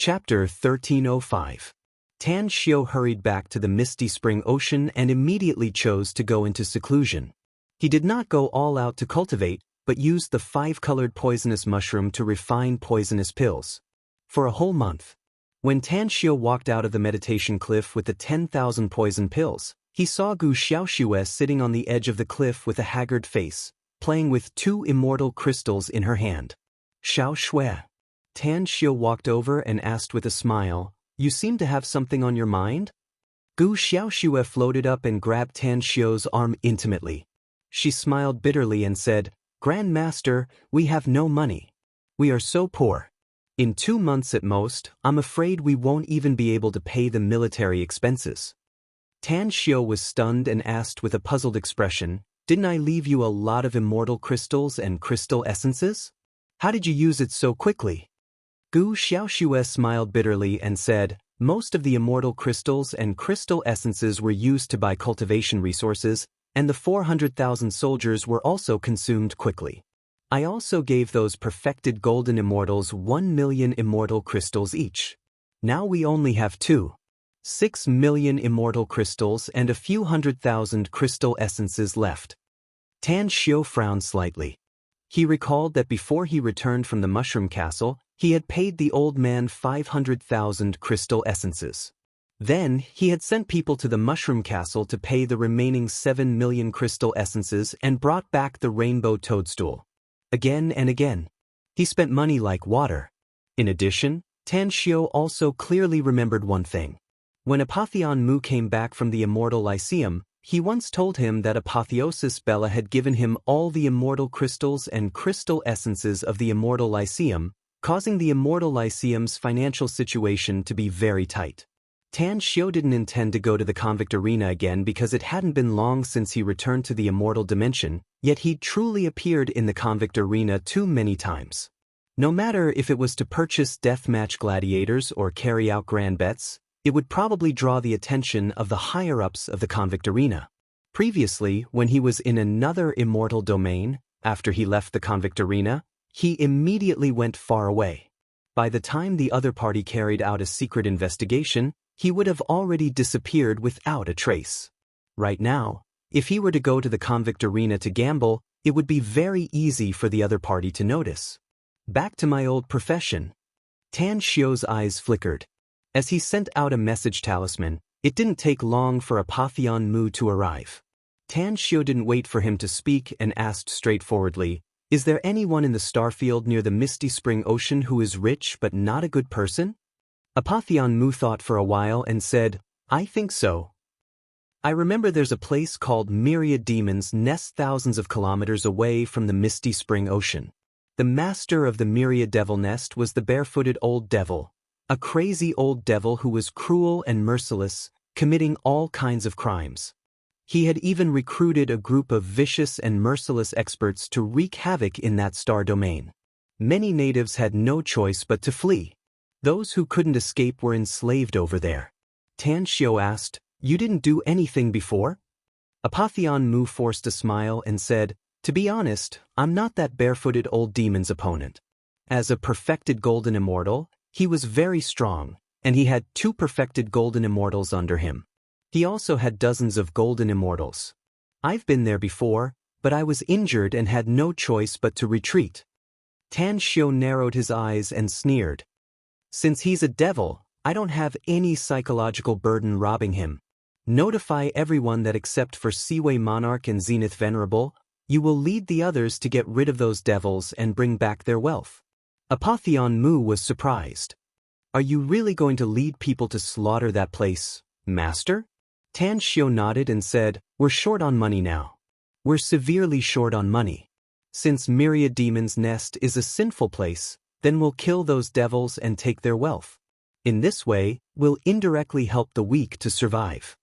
Chapter 1305. Tan Xiao hurried back to the misty spring ocean and immediately chose to go into seclusion. He did not go all out to cultivate, but used the 5-colored poisonous mushroom to refine poisonous pills. For a whole month. When Tan Xiao walked out of the meditation cliff with the 10,000 poison pills, he saw Gu Xiaoxue sitting on the edge of the cliff with a haggard face, playing with 2 immortal crystals in her hand. Xiao Xue. Tan Xiao walked over and asked with a smile, "You seem to have something on your mind?" Gu Xiaoxue floated up and grabbed Tan Xiao's arm intimately. She smiled bitterly and said, "Grand Master, we have no money. We are so poor. In 2 months at most, I'm afraid we won't even be able to pay the military expenses." Tan Xiao was stunned and asked with a puzzled expression, "Didn't I leave you a lot of immortal crystals and crystal essences? How did you use it so quickly?" Gu Xiaoxue smiled bitterly and said, "Most of the immortal crystals and crystal essences were used to buy cultivation resources, and the 400,000 soldiers were also consumed quickly. I also gave those perfected golden immortals 1 million immortal crystals each. Now we only have 6 million immortal crystals and a few 100,000 crystal essences left." Tan Xiao frowned slightly. He recalled that before he returned from the Mushroom Castle, he had paid the old man 500,000 crystal essences. Then, he had sent people to the Mushroom Castle to pay the remaining 7 million crystal essences and brought back the rainbow toadstool. Again and again. He spent money like water. In addition, Tan Xiao also clearly remembered one thing. When Apotheon Mu came back from the Immortal Lyceum, he once told him that Apotheosis Bella had given him all the immortal crystals and crystal essences of the Immortal Lyceum, causing the Immortal Lyceum's financial situation to be very tight. Tan Xiao didn't intend to go to the convict arena again because it hadn't been long since he returned to the immortal dimension, yet he'd truly appeared in the convict arena too many times. No matter if it was to purchase deathmatch gladiators or carry out grand bets, it would probably draw the attention of the higher-ups of the convict arena. Previously, when he was in another immortal domain, after he left the convict arena, he immediately went far away. By the time the other party carried out a secret investigation, he would have already disappeared without a trace. Right now, if he were to go to the convict arena to gamble, it would be very easy for the other party to notice. Back to my old profession. Tan Xiao's eyes flickered. As he sent out a message talisman, it didn't take long for Apotheon Mu to arrive. Tan Xiao didn't wait for him to speak and asked straightforwardly, "Is there anyone in the starfield near the misty spring ocean who is rich but not a good person?" Apotheon Mu thought for a while and said, "I think so. I remember there's a place called Myriad Demon's Nest thousands of kilometers away from the misty spring ocean. The master of the Myriad Devil Nest was the barefooted old devil, a crazy old devil who was cruel and merciless, committing all kinds of crimes. He had even recruited a group of vicious and merciless experts to wreak havoc in that star domain. Many natives had no choice but to flee. Those who couldn't escape were enslaved over there." Tan Xiao asked, "You didn't do anything before?" Apotheon Mu forced a smile and said, "To be honest, I'm not that barefooted old demon's opponent. As a perfected golden immortal, he was very strong, and he had 2 perfected golden immortals under him. He also had dozens of golden immortals. I've been there before, but I was injured and had no choice but to retreat." Tan Xiao narrowed his eyes and sneered. "Since he's a devil, I don't have any psychological burden robbing him. Notify everyone that except for Seaway Monarch and Zenith Venerable, you will lead the others to get rid of those devils and bring back their wealth." Apotheon Mu was surprised. "Are you really going to lead people to slaughter that place, Master?" Tan Xiao nodded and said, "We're short on money now. We're severely short on money. Since Myriad Demon's Nest is a sinful place, then we'll kill those devils and take their wealth. In this way, we'll indirectly help the weak to survive."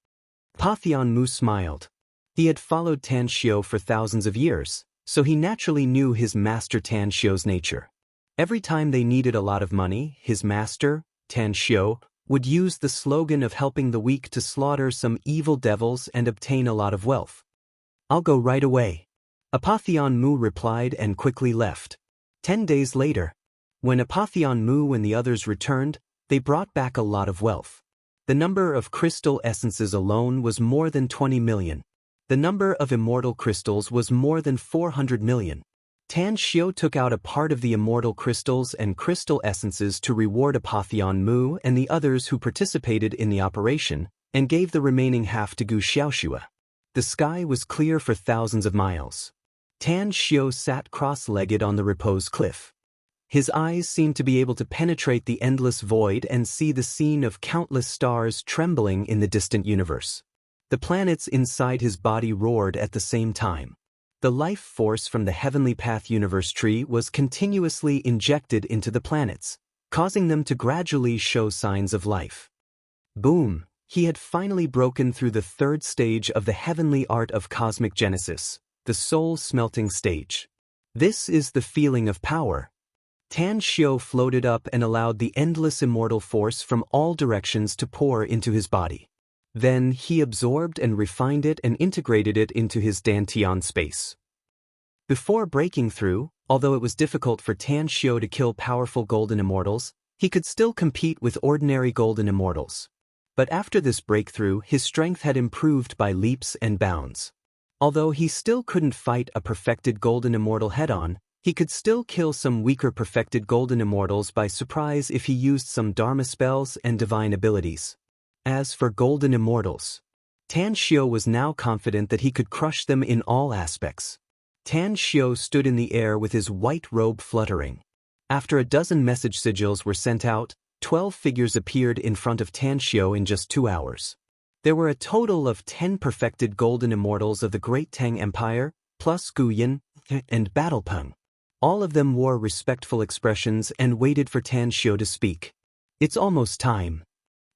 Apotheon Mu smiled. He had followed Tan Xiao for thousands of years, so he naturally knew his master Tan Xiao's nature. Every time they needed a lot of money, his master, Tan Xiao, would use the slogan of helping the weak to slaughter some evil devils and obtain a lot of wealth. "I'll go right away," Apotheon Mu replied and quickly left. 10 days later, when Apotheon Mu and the others returned, They brought back a lot of wealth. The number of crystal essences alone was more than 20 million. The number of immortal crystals was more than 400 million. Tan Xiu took out a part of the immortal crystals and crystal essences to reward Apotheon Mu and the others who participated in the operation, and gave the remaining half to Gu Xiaoxua. The sky was clear for thousands of miles. Tan Xiu sat cross-legged on the repose cliff. His eyes seemed to be able to penetrate the endless void and see the scene of countless stars trembling in the distant universe. The planets inside his body roared at the same time. The life force from the Heavenly Path universe tree was continuously injected into the planets, causing them to gradually show signs of life. Boom! He had finally broken through the third stage of the heavenly art of cosmic genesis, the soul-smelting stage. This is the feeling of power. Tan Xiu floated up and allowed the endless immortal force from all directions to pour into his body. Then he absorbed and refined it and integrated it into his Dantian space. Before breaking through, although it was difficult for Tan Xiu to kill powerful golden immortals, he could still compete with ordinary golden immortals. But after this breakthrough, his strength had improved by leaps and bounds. Although he still couldn't fight a perfected golden immortal head-on, he could still kill some weaker perfected golden immortals by surprise if he used some Dharma spells and divine abilities. As for golden immortals, Tan Xiu was now confident that he could crush them in all aspects. Tan Xiu stood in the air with his white robe fluttering. After a dozen message sigils were sent out, 12 figures appeared in front of Tan Xiu in just 2 hours. There were a total of 10 perfected golden immortals of the Great Tang Empire, plus Gu Yin and Battle Peng. All of them wore respectful expressions and waited for Tan Xiu to speak. It's almost time.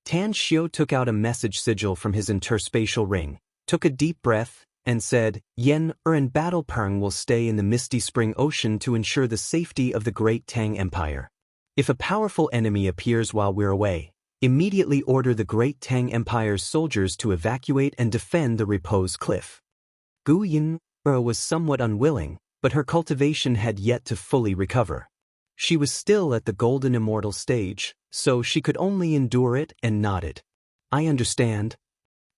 Tan Xiu took out a message sigil from his interspatial ring, took a deep breath, and said, Yen and Battle Peng will stay in the misty spring ocean to ensure the safety of the Great Tang Empire. If a powerful enemy appears while we're away, immediately order the Great Tang Empire's soldiers to evacuate and defend the Repose Cliff. Gu Yin was somewhat unwilling, but her cultivation had yet to fully recover. She was still at the golden immortal stage, so she could only endure it and nodded. I understand.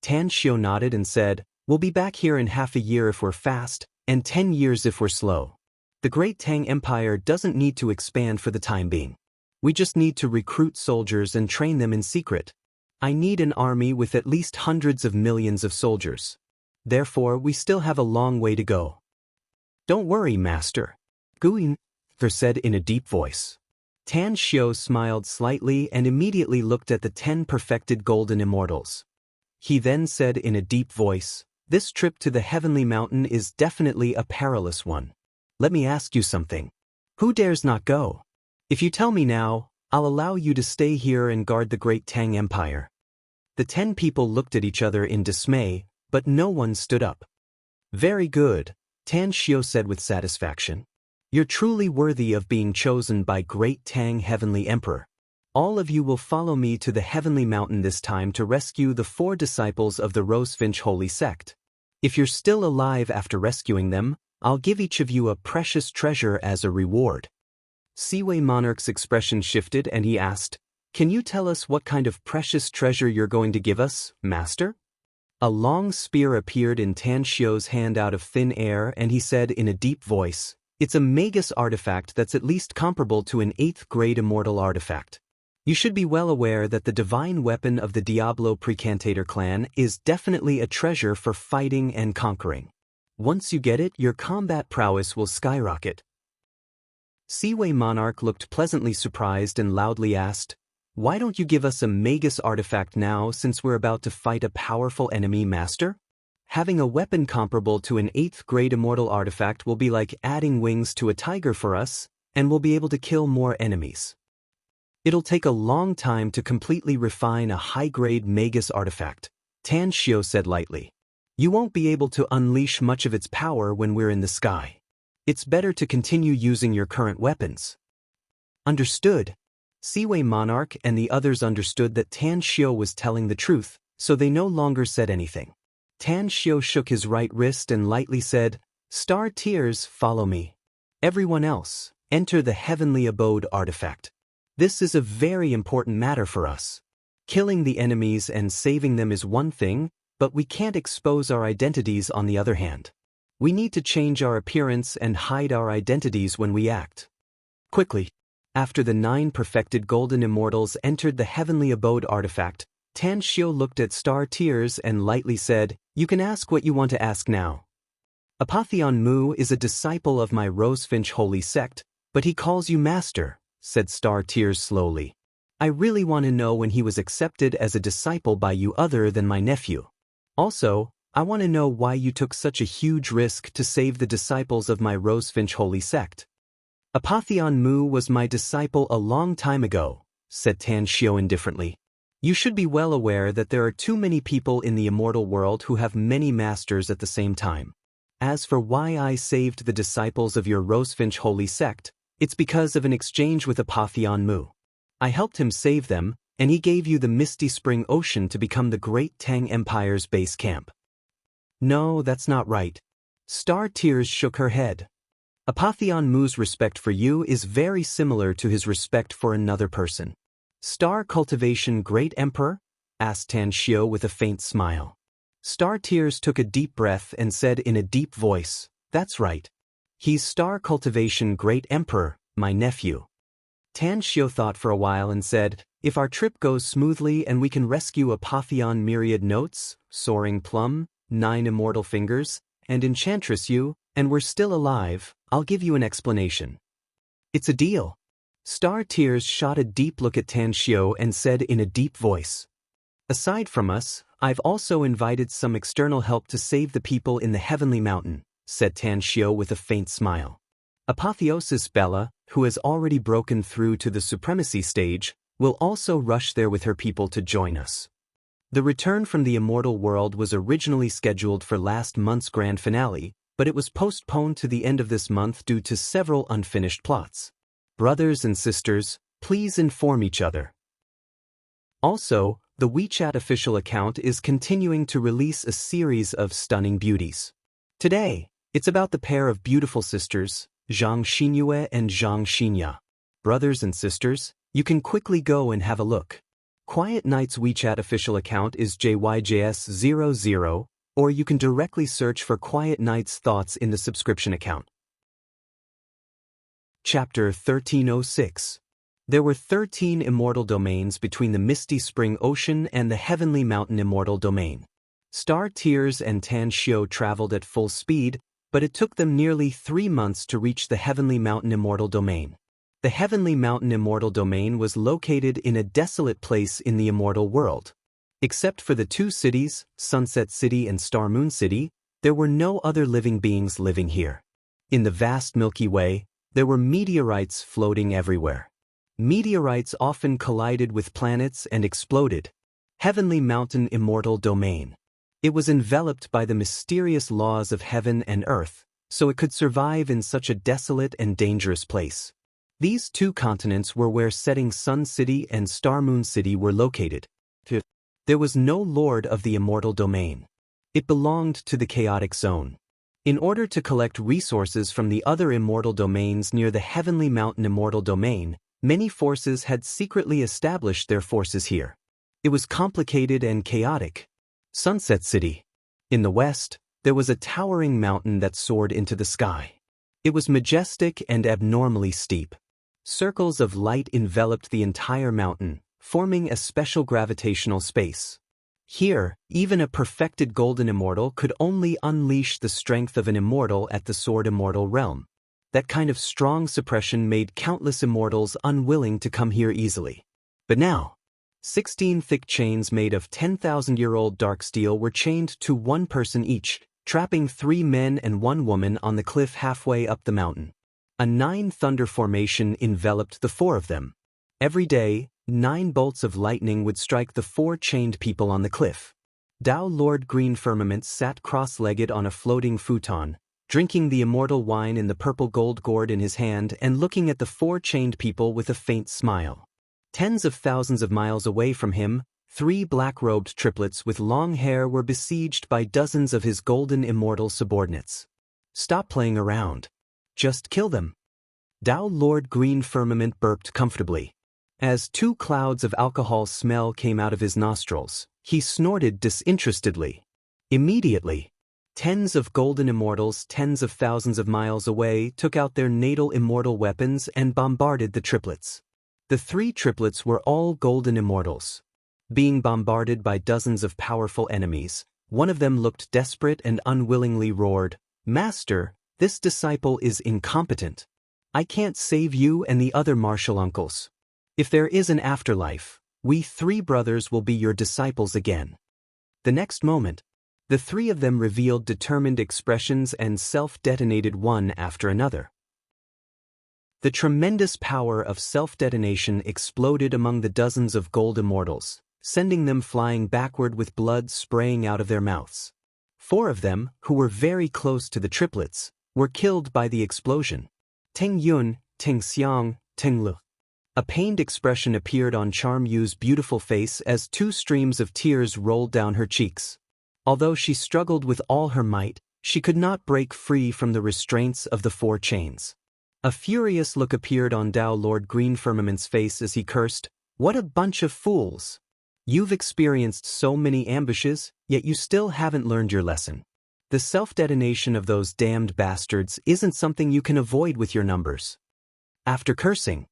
Tan Xiu nodded and said, we'll be back here in half a year if we're fast, and 10 years if we're slow. The Great Tang Empire doesn't need to expand for the time being. We just need to recruit soldiers and train them in secret. I need an army with at least hundreds of millions of soldiers. Therefore, we still have a long way to go. Don't worry, Master. Gu Yin said in a deep voice. Tan Xiu smiled slightly and immediately looked at the 10 perfected golden immortals. He then said in a deep voice, this trip to the Heavenly Mountain is definitely a perilous one. Let me ask you something. Who dares not go? If you tell me now, I'll allow you to stay here and guard the Great Tang Empire. The 10 people looked at each other in dismay, but no one stood up. Very good, Tan Xiu said with satisfaction. You're truly worthy of being chosen by Great Tang Heavenly Emperor. All of you will follow me to the Heavenly Mountain this time to rescue the 4 disciples of the Rosefinch Holy Sect. If you're still alive after rescuing them, I'll give each of you a precious treasure as a reward. Seaway Monarch's expression shifted and he asked, can you tell us what kind of precious treasure you're going to give us, Master? A long spear appeared in Tan Xiu's hand out of thin air and he said in a deep voice, it's a Magus artifact that's at least comparable to an 8th grade immortal artifact. You should be well aware that the divine weapon of the Diablo Precantator clan is definitely a treasure for fighting and conquering. Once you get it, your combat prowess will skyrocket. Seaway Monarch looked pleasantly surprised and loudly asked, why don't you give us a Magus artifact now since we're about to fight a powerful enemy, Master? Having a weapon comparable to an 8th grade immortal artifact will be like adding wings to a tiger for us, and we'll be able to kill more enemies. It'll take a long time to completely refine a high-grade Magus artifact, Tan Xiu said lightly. You won't be able to unleash much of its power when we're in the sky. It's better to continue using your current weapons. Understood. Seaway Monarch and the others understood that Tan Xiu was telling the truth, so they no longer said anything. Tan Xiu shook his right wrist and lightly said, Star Tears, follow me. Everyone else, enter the Heavenly Abode artifact. This is a very important matter for us. Killing the enemies and saving them is one thing, but we can't expose our identities on the other hand. We need to change our appearance and hide our identities when we act. Quickly. After the 9 perfected golden immortals entered the heavenly abode artifact, Tan Xiu looked at Star Tears and lightly said, "You can ask what you want to ask now." Apotheon Mu is a disciple of my Rosefinch holy sect, but he calls you master, said Star Tears slowly. I really want to know when he was accepted as a disciple by you other than my nephew. Also, I want to know why you took such a huge risk to save the disciples of my Rosefinch holy sect. Apotheon Mu was my disciple a long time ago, said Tan Xiu indifferently. You should be well aware that there are too many people in the immortal world who have many masters at the same time. As for why I saved the disciples of your Rosefinch holy sect, it's because of an exchange with Apotheon Mu. I helped him save them, and he gave you the Misty Spring Ocean to become the Great Tang Empire's base camp. No, that's not right. Star Tears shook her head. Apotheon Mu's respect for you is very similar to his respect for another person. Star Cultivation Great Emperor? Asked Tan Xiu with a faint smile. Star Tears took a deep breath and said in a deep voice, "That's right. He's Star Cultivation Great Emperor, my nephew." Tan Xiu thought for a while and said, "If our trip goes smoothly and we can rescue Apotheon Myriad Notes, Soaring Plum, 9 Immortal Fingers, and Enchantress You, and we're still alive, I'll give you an explanation." "It's a deal." Star Tears shot a deep look at Tan Xiu and said in a deep voice, "Aside from us, I've also invited some external help to save the people in the Heavenly Mountain," said Tan Xiu with a faint smile. "Apotheosis Bella, who has already broken through to the supremacy stage, will also rush there with her people to join us." The return from the immortal world was originally scheduled for last month's grand finale, but it was postponed to the end of this month due to several unfinished plots. Brothers and sisters, please inform each other. Also, the WeChat official account is continuing to release a series of stunning beauties. Today, it's about the pair of beautiful sisters, Zhang Xinyue and Zhang Xinya. Brothers and sisters, you can quickly go and have a look. Quiet Night's WeChat official account is JYJS00, or you can directly search for Quiet Night's thoughts in the subscription account. Chapter 1306. There were 13 immortal domains between the Misty Spring Ocean and the Heavenly Mountain Immortal Domain. Star Tears and Tan Xiu traveled at full speed, but it took them nearly 3 months to reach the Heavenly Mountain Immortal Domain. The Heavenly Mountain Immortal Domain was located in a desolate place in the immortal world. Except for the 2 cities, Sunset City and Star Moon City, there were no other living beings living here. In the vast Milky Way, there were meteorites floating everywhere. Meteorites often collided with planets and exploded. Heavenly Mountain Immortal Domain. It was enveloped by the mysterious laws of heaven and earth, so it could survive in such a desolate and dangerous place. These 2 continents were where Setting Sun City and Star Moon City were located. There was no lord of the immortal domain. It belonged to the chaotic zone. In order to collect resources from the other immortal domains near the Heavenly Mountain Immortal Domain, many forces had secretly established their forces here. It was complicated and chaotic. Sunset City. In the west, there was a towering mountain that soared into the sky. It was majestic and abnormally steep. Circles of light enveloped the entire mountain, forming a special gravitational space. Here, even a perfected golden immortal could only unleash the strength of an immortal at the Sword Immortal realm. That kind of strong suppression made countless immortals unwilling to come here easily. But now, 16 thick chains made of 10,000-year-old dark steel were chained to 1 person each, trapping 3 men and 1 woman on the cliff halfway up the mountain. A 9 thunder formation enveloped the 4 of them. Every day, 9 bolts of lightning would strike the 4 chained people on the cliff. Tao Lord Green Firmament sat cross-legged on a floating futon, drinking the immortal wine in the purple gold gourd in his hand and looking at the 4 chained people with a faint smile. Tens of thousands of miles away from him, 3 black-robed triplets with long hair were besieged by dozens of his golden immortal subordinates. "Stop playing around. Just kill them." Tao Lord Green Firmament burped comfortably. As two clouds of alcohol smell came out of his nostrils, he snorted disinterestedly. Immediately, tens of golden immortals tens of thousands of miles away took out their natal immortal weapons and bombarded the triplets. The three triplets were all golden immortals. Being bombarded by dozens of powerful enemies, one of them looked desperate and unwillingly roared, "Master, this disciple is incompetent. I can't save you and the other martial uncles. If there is an afterlife, we three brothers will be your disciples again." The next moment, the three of them revealed determined expressions and self-detonated one after another. The tremendous power of self-detonation exploded among the dozens of gold immortals, sending them flying backward with blood spraying out of their mouths. Four of them, who were very close to the triplets, were killed by the explosion. Teng Yun, Teng Xiang, Teng Lu. A pained expression appeared on Charm Yu's beautiful face as two streams of tears rolled down her cheeks. Although she struggled with all her might, she could not break free from the restraints of the four chains. A furious look appeared on Tao Lord Green Firmament's face as he cursed, "What a bunch of fools! You've experienced so many ambushes, yet you still haven't learned your lesson. The self-detonation of those damned bastards isn't something you can avoid with your numbers." After cursing,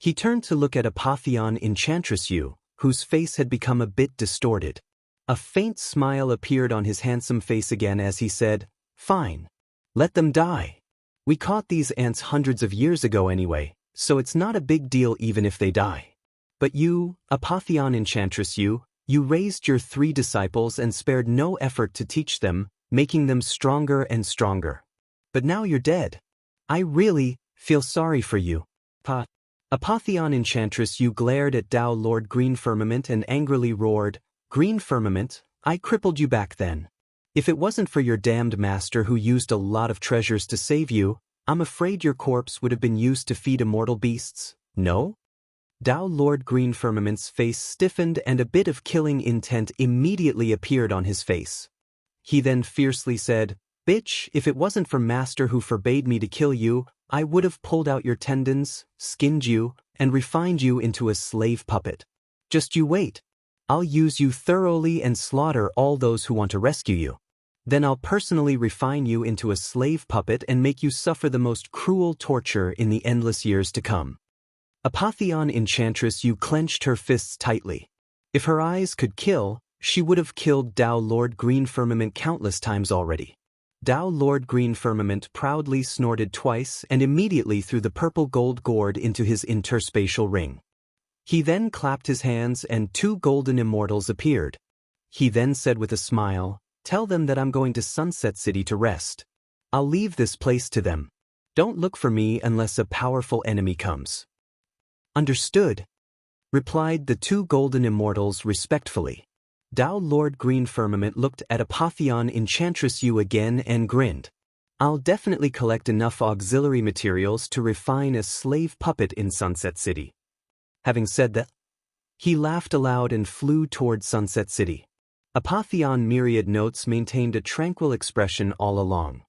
he turned to look at Apotheon Enchantress Yu, whose face had become a bit distorted. A faint smile appeared on his handsome face again as he said, "Fine. Let them die. We caught these ants hundreds of years ago anyway, so it's not a big deal even if they die. But you, Apotheon Enchantress Yu, you raised your three disciples and spared no effort to teach them, making them stronger and stronger. But now you're dead. I really feel sorry for you." Apotheon Enchantress Yu glared at Tao Lord Green Firmament and angrily roared, "Green Firmament, I crippled you back then. If it wasn't for your damned master who used a lot of treasures to save you, I'm afraid your corpse would have been used to feed immortal beasts, no?" Tao Lord Green Firmament's face stiffened and a bit of killing intent immediately appeared on his face. He then fiercely said, "Bitch, if it wasn't for Master who forbade me to kill you, I would have pulled out your tendons, skinned you, and refined you into a slave puppet. Just you wait. I'll use you thoroughly and slaughter all those who want to rescue you. Then I'll personally refine you into a slave puppet and make you suffer the most cruel torture in the endless years to come." Apotheon Enchantress Yu clenched her fists tightly. If her eyes could kill, she would have killed Tao Lord Green Firmament countless times already. Tao Lord Green Firmament proudly snorted twice and immediately threw the purple gold gourd into his interspatial ring. He then clapped his hands and two golden immortals appeared. He then said with a smile, "Tell them that I'm going to Sunset City to rest. I'll leave this place to them. Don't look for me unless a powerful enemy comes." "Understood," replied the two golden immortals respectfully. Tao Lord Green Firmament looked at Apotheon Enchantress Yu again and grinned. "I'll definitely collect enough auxiliary materials to refine a slave puppet in Sunset City." Having said that, he laughed aloud and flew toward Sunset City. Apotheon Myriad Notes maintained a tranquil expression all along.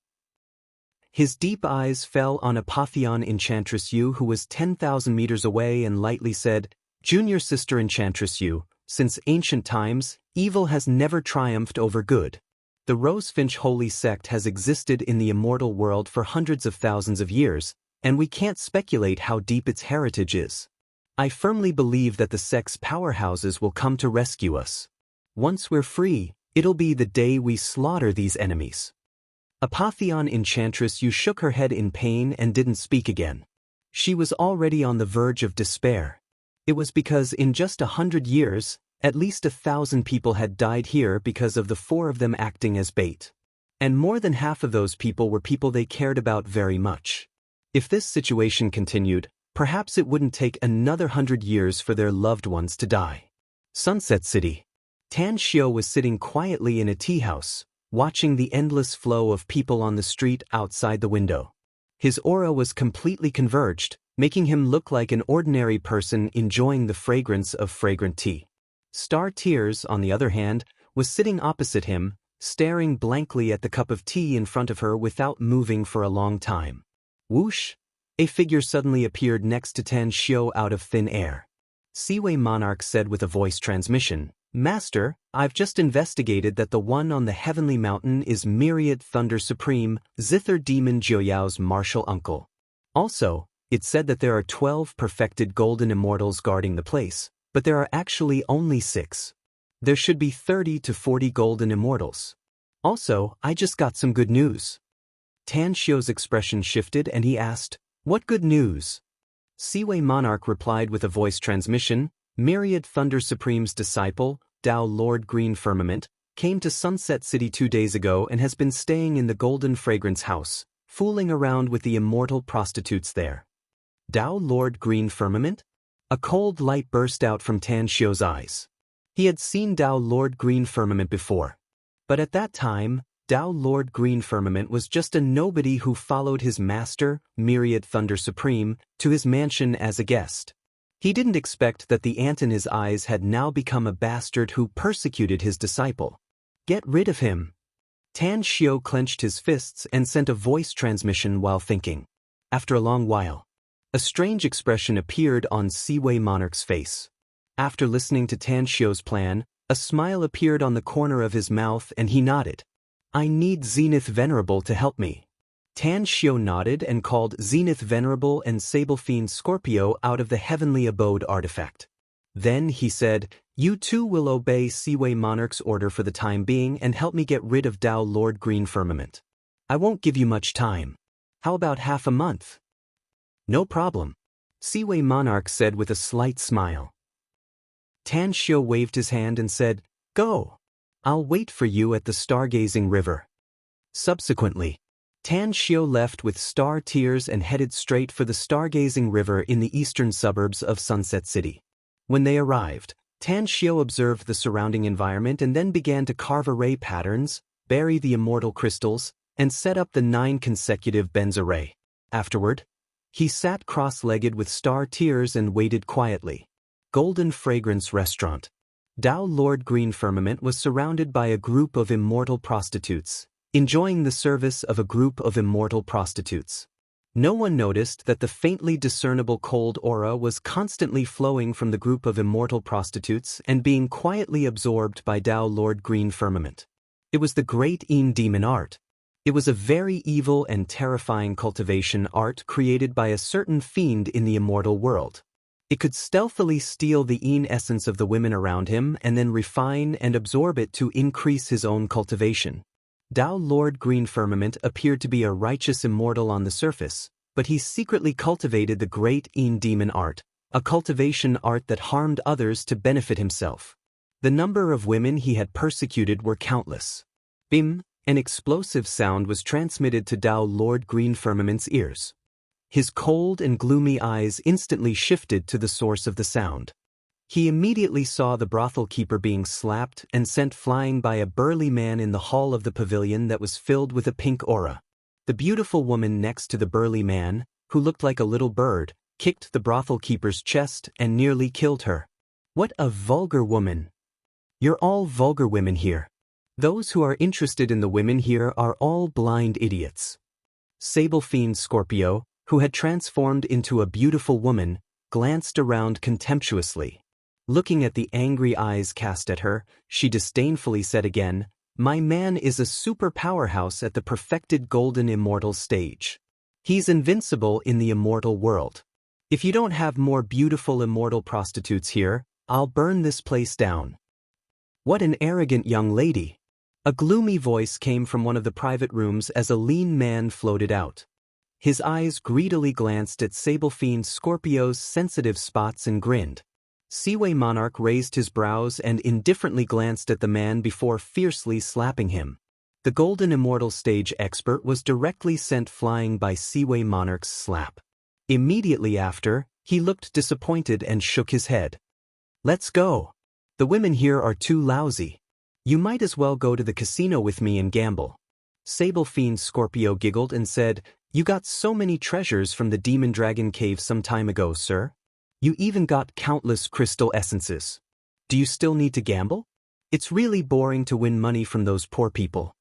His deep eyes fell on Apotheon Enchantress Yu, who was 10,000 meters away, and lightly said, "Junior Sister Enchantress Yu, since ancient times, evil has never triumphed over good. The Rosefinch Holy Sect has existed in the immortal world for hundreds of thousands of years, and we can't speculate how deep its heritage is. I firmly believe that the sect's powerhouses will come to rescue us. Once we're free, it'll be the day we slaughter these enemies." Apotheon Enchantress Yu shook her head in pain and didn't speak again. She was already on the verge of despair. It was because in just 100 years, at least 1,000 people had died here because of the four of them acting as bait. And more than half of those people were people they cared about very much. If this situation continued, perhaps it wouldn't take another 100 years for their loved ones to die. Sunset City. Tan Xiao was sitting quietly in a tea house, watching the endless flow of people on the street outside the window. His aura was completely converged, making him look like an ordinary person enjoying the fragrance of fragrant tea. Star Tears, on the other hand, was sitting opposite him, staring blankly at the cup of tea in front of her without moving for a long time. Whoosh! A figure suddenly appeared next to Tan Xiao out of thin air. Seaway Monarch said with a voice transmission, "Master, I've just investigated that the one on the heavenly mountain is Myriad Thunder Supreme, Zither Demon Joyao's martial uncle. Also, it said that there are 12 perfected golden immortals guarding the place, but there are actually only 6. There should be 30 to 40 golden immortals. Also, I just got some good news." Tan Xiu's expression shifted and he asked, "What good news?" Seaway Monarch replied with a voice transmission, "Myriad Thunder Supreme's disciple, Tao Lord Green Firmament, came to Sunset City 2 days ago and has been staying in the Golden Fragrance House, fooling around with the immortal prostitutes there." Tao Lord Green Firmament? A cold light burst out from Tan Xiu's eyes. He had seen Tao Lord Green Firmament before. But at that time, Tao Lord Green Firmament was just a nobody who followed his master, Myriad Thunder Supreme, to his mansion as a guest. He didn't expect that the ant in his eyes had now become a bastard who persecuted his disciple. Get rid of him. Tan Xiu clenched his fists and sent a voice transmission while thinking. After a long while, a strange expression appeared on Seaway Monarch's face. After listening to Tan Xiu's plan, a smile appeared on the corner of his mouth and he nodded. "I need Zenith Venerable to help me." Tan Xiu nodded and called Zenith Venerable and Sable Fiend Scorpio out of the Heavenly Abode artifact. Then he said, "You two will obey Seaway Monarch's order for the time being and help me get rid of Tao Lord Green Firmament. I won't give you much time. How about half a month?" "No problem," Seaway Monarch said with a slight smile. Tan Xiu waved his hand and said, "Go. I'll wait for you at the Stargazing River." Subsequently, Tan Xiu left with star tears and headed straight for the Stargazing River in the eastern suburbs of Sunset City. When they arrived, Tan Xiu observed the surrounding environment and then began to carve array patterns, bury the immortal crystals, and set up the 9 consecutive Benz array. Afterward, he sat cross-legged with star tears and waited quietly. Golden Fragrance Restaurant. Tao Lord Green Firmament was surrounded by a group of immortal prostitutes, enjoying the service of a group of immortal prostitutes. No one noticed that the faintly discernible cold aura was constantly flowing from the group of immortal prostitutes and being quietly absorbed by Tao Lord Green Firmament. It was the great Een Demon art. It was a very evil and terrifying cultivation art created by a certain fiend in the immortal world. It could stealthily steal the Een essence of the women around him and then refine and absorb it to increase his own cultivation. Tao Lord Green Firmament appeared to be a righteous immortal on the surface, but he secretly cultivated the great Een Demon art, a cultivation art that harmed others to benefit himself. The number of women he had persecuted were countless. Bim, an explosive sound was transmitted to Tao Lord Green Firmament's ears. His cold and gloomy eyes instantly shifted to the source of the sound. He immediately saw the brothel keeper being slapped and sent flying by a burly man in the hall of the pavilion that was filled with a pink aura. The beautiful woman next to the burly man, who looked like a little bird, kicked the brothel keeper's chest and nearly killed her. "What a vulgar woman! You're all vulgar women here. Those who are interested in the women here are all blind idiots." Sable Fiend Scorpio, who had transformed into a beautiful woman, glanced around contemptuously. Looking at the angry eyes cast at her, she disdainfully said again, "My man is a super powerhouse at the perfected golden immortal stage. He's invincible in the immortal world. If you don't have more beautiful immortal prostitutes here, I'll burn this place down." "What an arrogant young lady." A gloomy voice came from one of the private rooms as a lean man floated out. His eyes greedily glanced at Sable Fiend Scorpio's sensitive spots and grinned. Seaway Monarch raised his brows and indifferently glanced at the man before fiercely slapping him. The Golden Immortal Stage expert was directly sent flying by Seaway Monarch's slap. Immediately after, he looked disappointed and shook his head. "Let's go. The women here are too lousy. You might as well go to the casino with me and gamble." Sable Fiend Scorpio giggled and said, "You got so many treasures from the Demon Dragon Cave some time ago, sir. You even got countless crystal essences. Do you still need to gamble? It's really boring to win money from those poor people."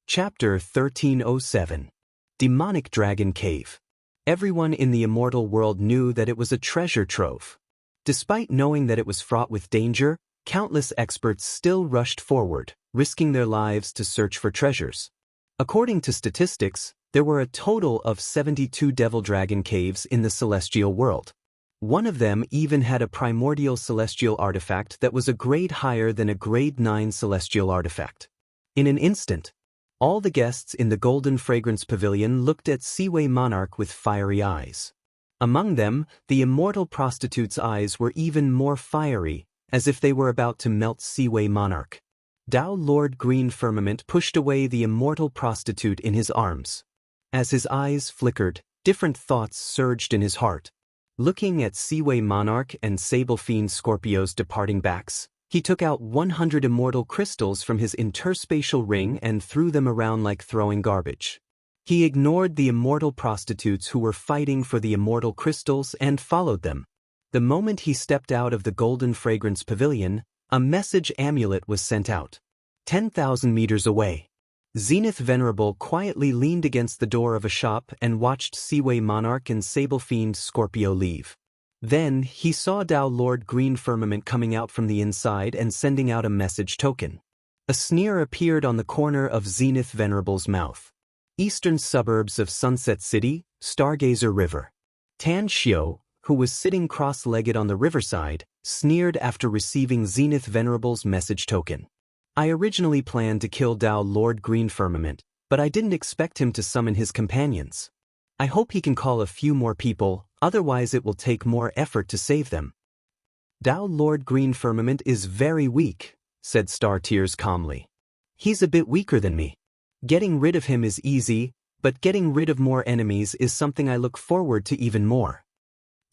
Chapter 1307. Demonic Dragon Cave. Everyone in the immortal world knew that it was a treasure trove. Despite knowing that it was fraught with danger, countless experts still rushed forward, risking their lives to search for treasures. According to statistics, there were a total of 72 devil dragon caves in the celestial world. One of them even had a primordial celestial artifact that was a grade higher than a grade 9 celestial artifact. In an instant, all the guests in the Golden Fragrance Pavilion looked at Seaway Monarch with fiery eyes. Among them, the immortal prostitute's eyes were even more fiery, as if they were about to melt Seaway Monarch. Tao Lord Green Firmament pushed away the immortal prostitute in his arms. As his eyes flickered, different thoughts surged in his heart. Looking at Seaway Monarch and Sable Fiend Scorpio's departing backs, he took out 100 immortal crystals from his interspatial ring and threw them around like throwing garbage. He ignored the immortal prostitutes who were fighting for the immortal crystals and followed them. The moment he stepped out of the Golden Fragrance Pavilion, a message amulet was sent out. 10,000 meters away, Zenith Venerable quietly leaned against the door of a shop and watched Seaway Monarch and Sable Fiend Scorpio leave. Then, he saw Tao Lord Green Firmament coming out from the inside and sending out a message token. A sneer appeared on the corner of Zenith Venerable's mouth. Eastern suburbs of Sunset City, Stargazer River. Tan Xiao, who was sitting cross-legged on the riverside, sneered after receiving Zenith Venerable's message token. I originally planned to kill Tao Lord Green Firmament, but I didn't expect him to summon his companions. I hope he can call a few more people, otherwise it will take more effort to save them. Tao Lord Green Firmament is very weak, said Star Tears calmly. He's a bit weaker than me. Getting rid of him is easy, but getting rid of more enemies is something I look forward to even more.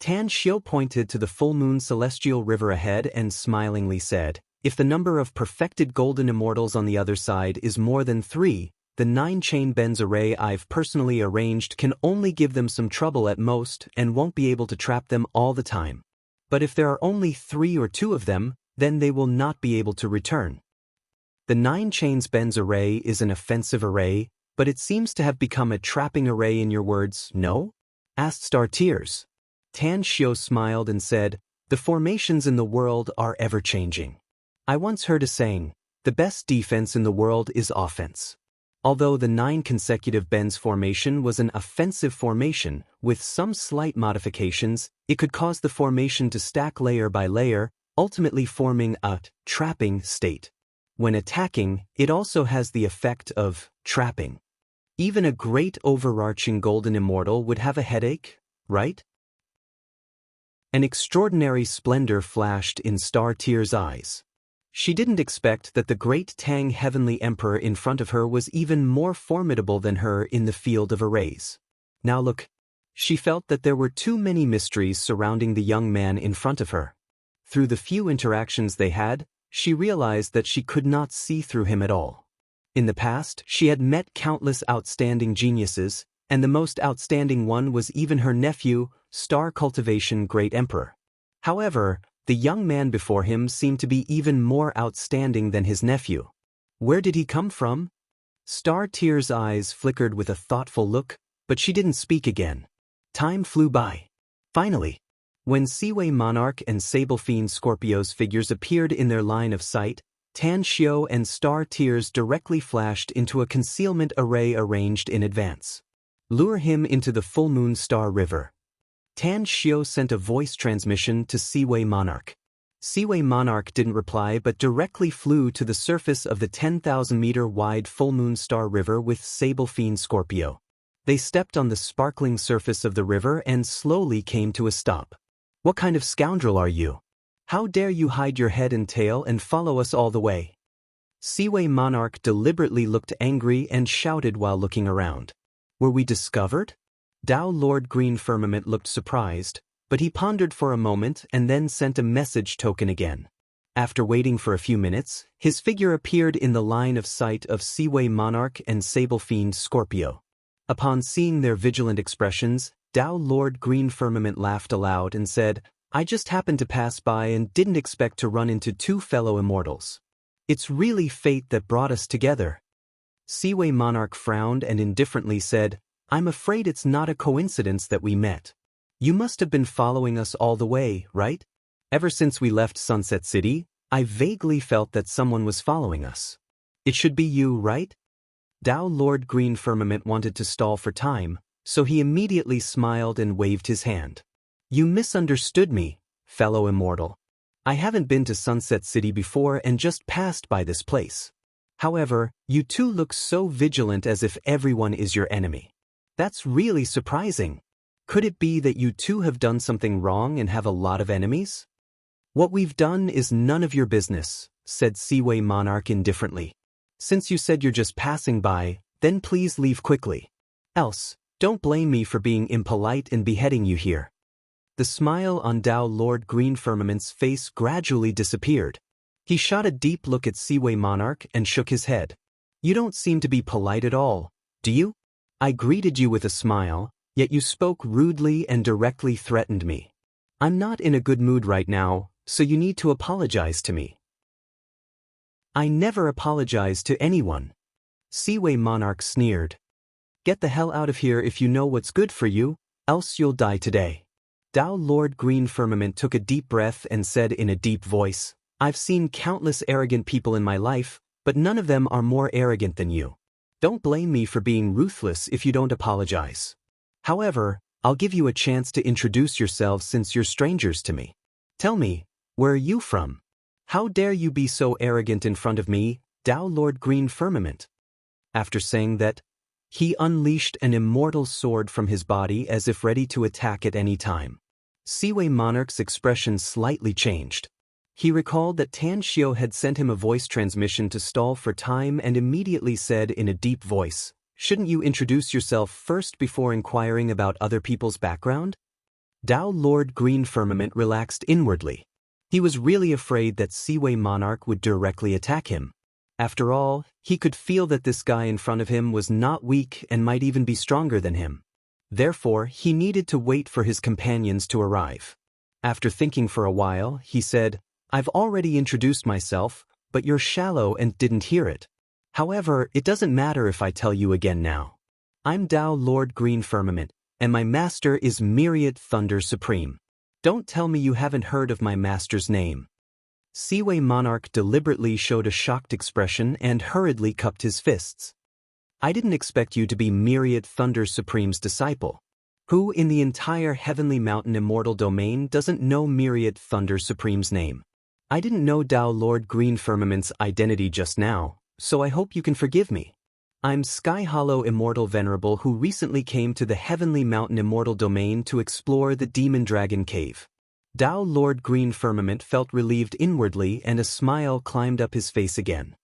Tan Xiao pointed to the full moon celestial river ahead and smilingly said, if the number of perfected golden immortals on the other side is more than 3, the 9-chain Benz array I've personally arranged can only give them some trouble at most and won't be able to trap them all the time. But if there are only 3 or 2 of them, then they will not be able to return. The 9-chains Benz array is an offensive array, but it seems to have become a trapping array in your words, no? Asked Star Tears. Tan Xiao smiled and said, the formations in the world are ever-changing. I once heard a saying, the best defense in the world is offense. Although the 9 consecutive Benz formation was an offensive formation, with some slight modifications, it could cause the formation to stack layer by layer, ultimately forming a trapping state. When attacking, it also has the effect of trapping. Even a great overarching golden immortal would have a headache, right? An extraordinary splendor flashed in Star Tears' eyes. She didn't expect that the great Tang Heavenly Emperor in front of her was even more formidable than her in the field of arrays. Now look, she felt that there were too many mysteries surrounding the young man in front of her. Through the few interactions they had, she realized that she could not see through him at all. In the past, she had met countless outstanding geniuses, and the most outstanding one was even her nephew, Star Cultivation Great Emperor. However, the young man before him seemed to be even more outstanding than his nephew. Where did he come from? Star Tears' eyes flickered with a thoughtful look, but she didn't speak again. Time flew by. Finally, when Seaway Monarch and Sable Fiend Scorpio's figures appeared in their line of sight, Tan Xiao and Star Tears directly flashed into a concealment array arranged in advance. Lure him into the full moon star river. Tan Xiao sent a voice transmission to Seaway Monarch. Seaway Monarch didn't reply but directly flew to the surface of the 10,000-meter-wide full moon star river with Sable Fiend Scorpio. They stepped on the sparkling surface of the river and slowly came to a stop. What kind of scoundrel are you? How dare you hide your head and tail and follow us all the way? Seaway Monarch deliberately looked angry and shouted while looking around. Were we discovered? Tao Lord Green Firmament looked surprised, but he pondered for a moment and then sent a message token again. After waiting for a few minutes, his figure appeared in the line of sight of Seaway Monarch and Sable Fiend Scorpio. Upon seeing their vigilant expressions, Tao Lord Green Firmament laughed aloud and said, I just happened to pass by and didn't expect to run into 2 fellow immortals. It's really fate that brought us together. Seaway Monarch frowned and indifferently said, I'm afraid it's not a coincidence that we met. You must have been following us all the way, right? Ever since we left Sunset City, I vaguely felt that someone was following us. It should be you, right? Tao Lord Green Firmament wanted to stall for time, so he immediately smiled and waved his hand. You misunderstood me, fellow immortal. I haven't been to Sunset City before and just passed by this place. However, you two look so vigilant as if everyone is your enemy. That's really surprising. Could it be that you two have done something wrong and have a lot of enemies? What we've done is none of your business, said Seaway Monarch indifferently. Since you said you're just passing by, then please leave quickly. Else, don't blame me for being impolite and beheading you here. The smile on Tao Lord Green Firmament's face gradually disappeared. He shot a deep look at Seaway Monarch and shook his head. You don't seem to be polite at all, do you? I greeted you with a smile, yet you spoke rudely and directly threatened me. I'm not in a good mood right now, so you need to apologize to me. I never apologize to anyone. Seaway Monarch sneered. Get the hell out of here if you know what's good for you, else you'll die today. Tao Lord Green Firmament took a deep breath and said in a deep voice, I've seen countless arrogant people in my life, but none of them are more arrogant than you. Don't blame me for being ruthless if you don't apologize. However, I'll give you a chance to introduce yourselves since you're strangers to me. Tell me, where are you from? How dare you be so arrogant in front of me, Tao Lord Green Firmament? After saying that, he unleashed an immortal sword from his body as if ready to attack at any time. Seaway Monarch's expression slightly changed. He recalled that Tan Xiao had sent him a voice transmission to stall for time and immediately said in a deep voice, Shouldn't you introduce yourself first before inquiring about other people's background? Tao Lord Green Firmament relaxed inwardly. He was really afraid that Seaway Monarch would directly attack him. After all, he could feel that this guy in front of him was not weak and might even be stronger than him. Therefore, he needed to wait for his companions to arrive. After thinking for a while, he said, I've already introduced myself, but you're shallow and didn't hear it. However, it doesn't matter if I tell you again now. I'm Tao Lord Green Firmament, and my master is Myriad Thunder Supreme. Don't tell me you haven't heard of my master's name. Seaway Monarch deliberately showed a shocked expression and hurriedly cupped his fists. I didn't expect you to be Myriad Thunder Supreme's disciple. Who in the entire Heavenly Mountain Immortal Domain doesn't know Myriad Thunder Supreme's name? I didn't know Tao Lord Green Firmament's identity just now, so I hope you can forgive me. I'm Sky Hollow Immortal Venerable who recently came to the Heavenly Mountain Immortal Domain to explore the Demon Dragon Cave. Tao Lord Green Firmament felt relieved inwardly and a smile climbed up his face again.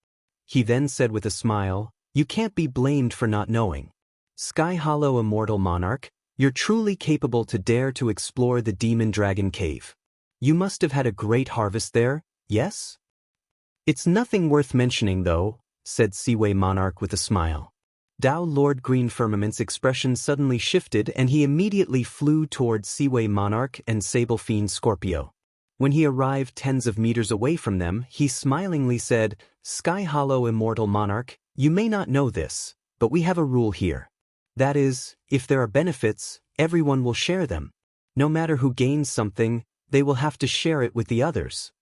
He then said with a smile, You can't be blamed for not knowing. Sky Hollow Immortal Monarch, you're truly capable to dare to explore the Demon Dragon Cave. You must have had a great harvest there, yes? It's nothing worth mentioning though, said Seaway Monarch with a smile. Tao Lord Green Firmament's expression suddenly shifted and he immediately flew towards Seaway Monarch and Sable Fiend Scorpio. When he arrived tens of meters away from them, he smilingly said, Sky Hollow Immortal Monarch, you may not know this, but we have a rule here. That is, if there are benefits, everyone will share them. No matter who gains something, they will have to share it with the others.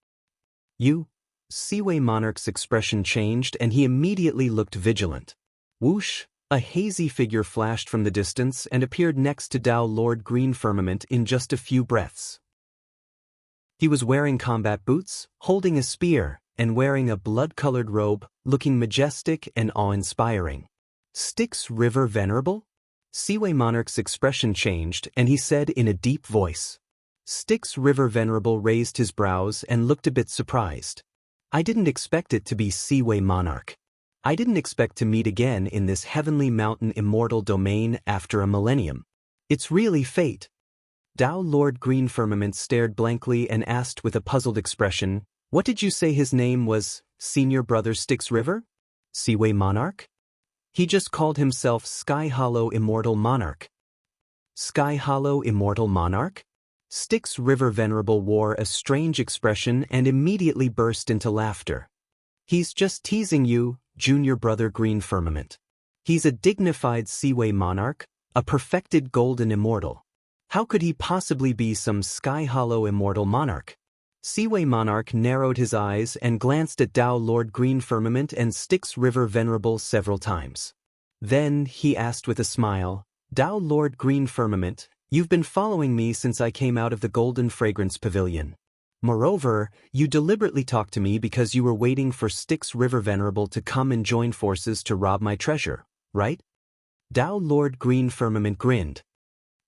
You? Seaway Monarch's expression changed and he immediately looked vigilant. Whoosh! A hazy figure flashed from the distance and appeared next to Tao Lord Green Firmament in just a few breaths. He was wearing combat boots, holding a spear, and wearing a blood-colored robe, looking majestic and awe-inspiring. Styx River Venerable? Seaway Monarch's expression changed and he said in a deep voice. Styx River Venerable raised his brows and looked a bit surprised. I didn't expect it to be Seaway Monarch. I didn't expect to meet again in this Heavenly Mountain Immortal Domain after a millennium. It's really fate. Tao Lord Green Firmament stared blankly and asked with a puzzled expression, What did you say his name was, Senior Brother Styx River? Seaway Monarch? He just called himself Sky Hollow Immortal Monarch. Sky Hollow Immortal Monarch? Styx River Venerable wore a strange expression and immediately burst into laughter. He's just teasing you, Junior Brother Green Firmament. He's a dignified Seaway Monarch, A perfected golden immortal. How could he possibly be some sky-hollow immortal monarch? Seaway Monarch narrowed his eyes and glanced at Tao Lord Green Firmament and Styx River Venerable several times. Then, he asked with a smile, Tao Lord Green Firmament, you've been following me since I came out of the Golden Fragrance Pavilion. Moreover, you deliberately talked to me because you were waiting for Styx River Venerable to come and join forces to rob my treasure, right? Tao Lord Green Firmament grinned.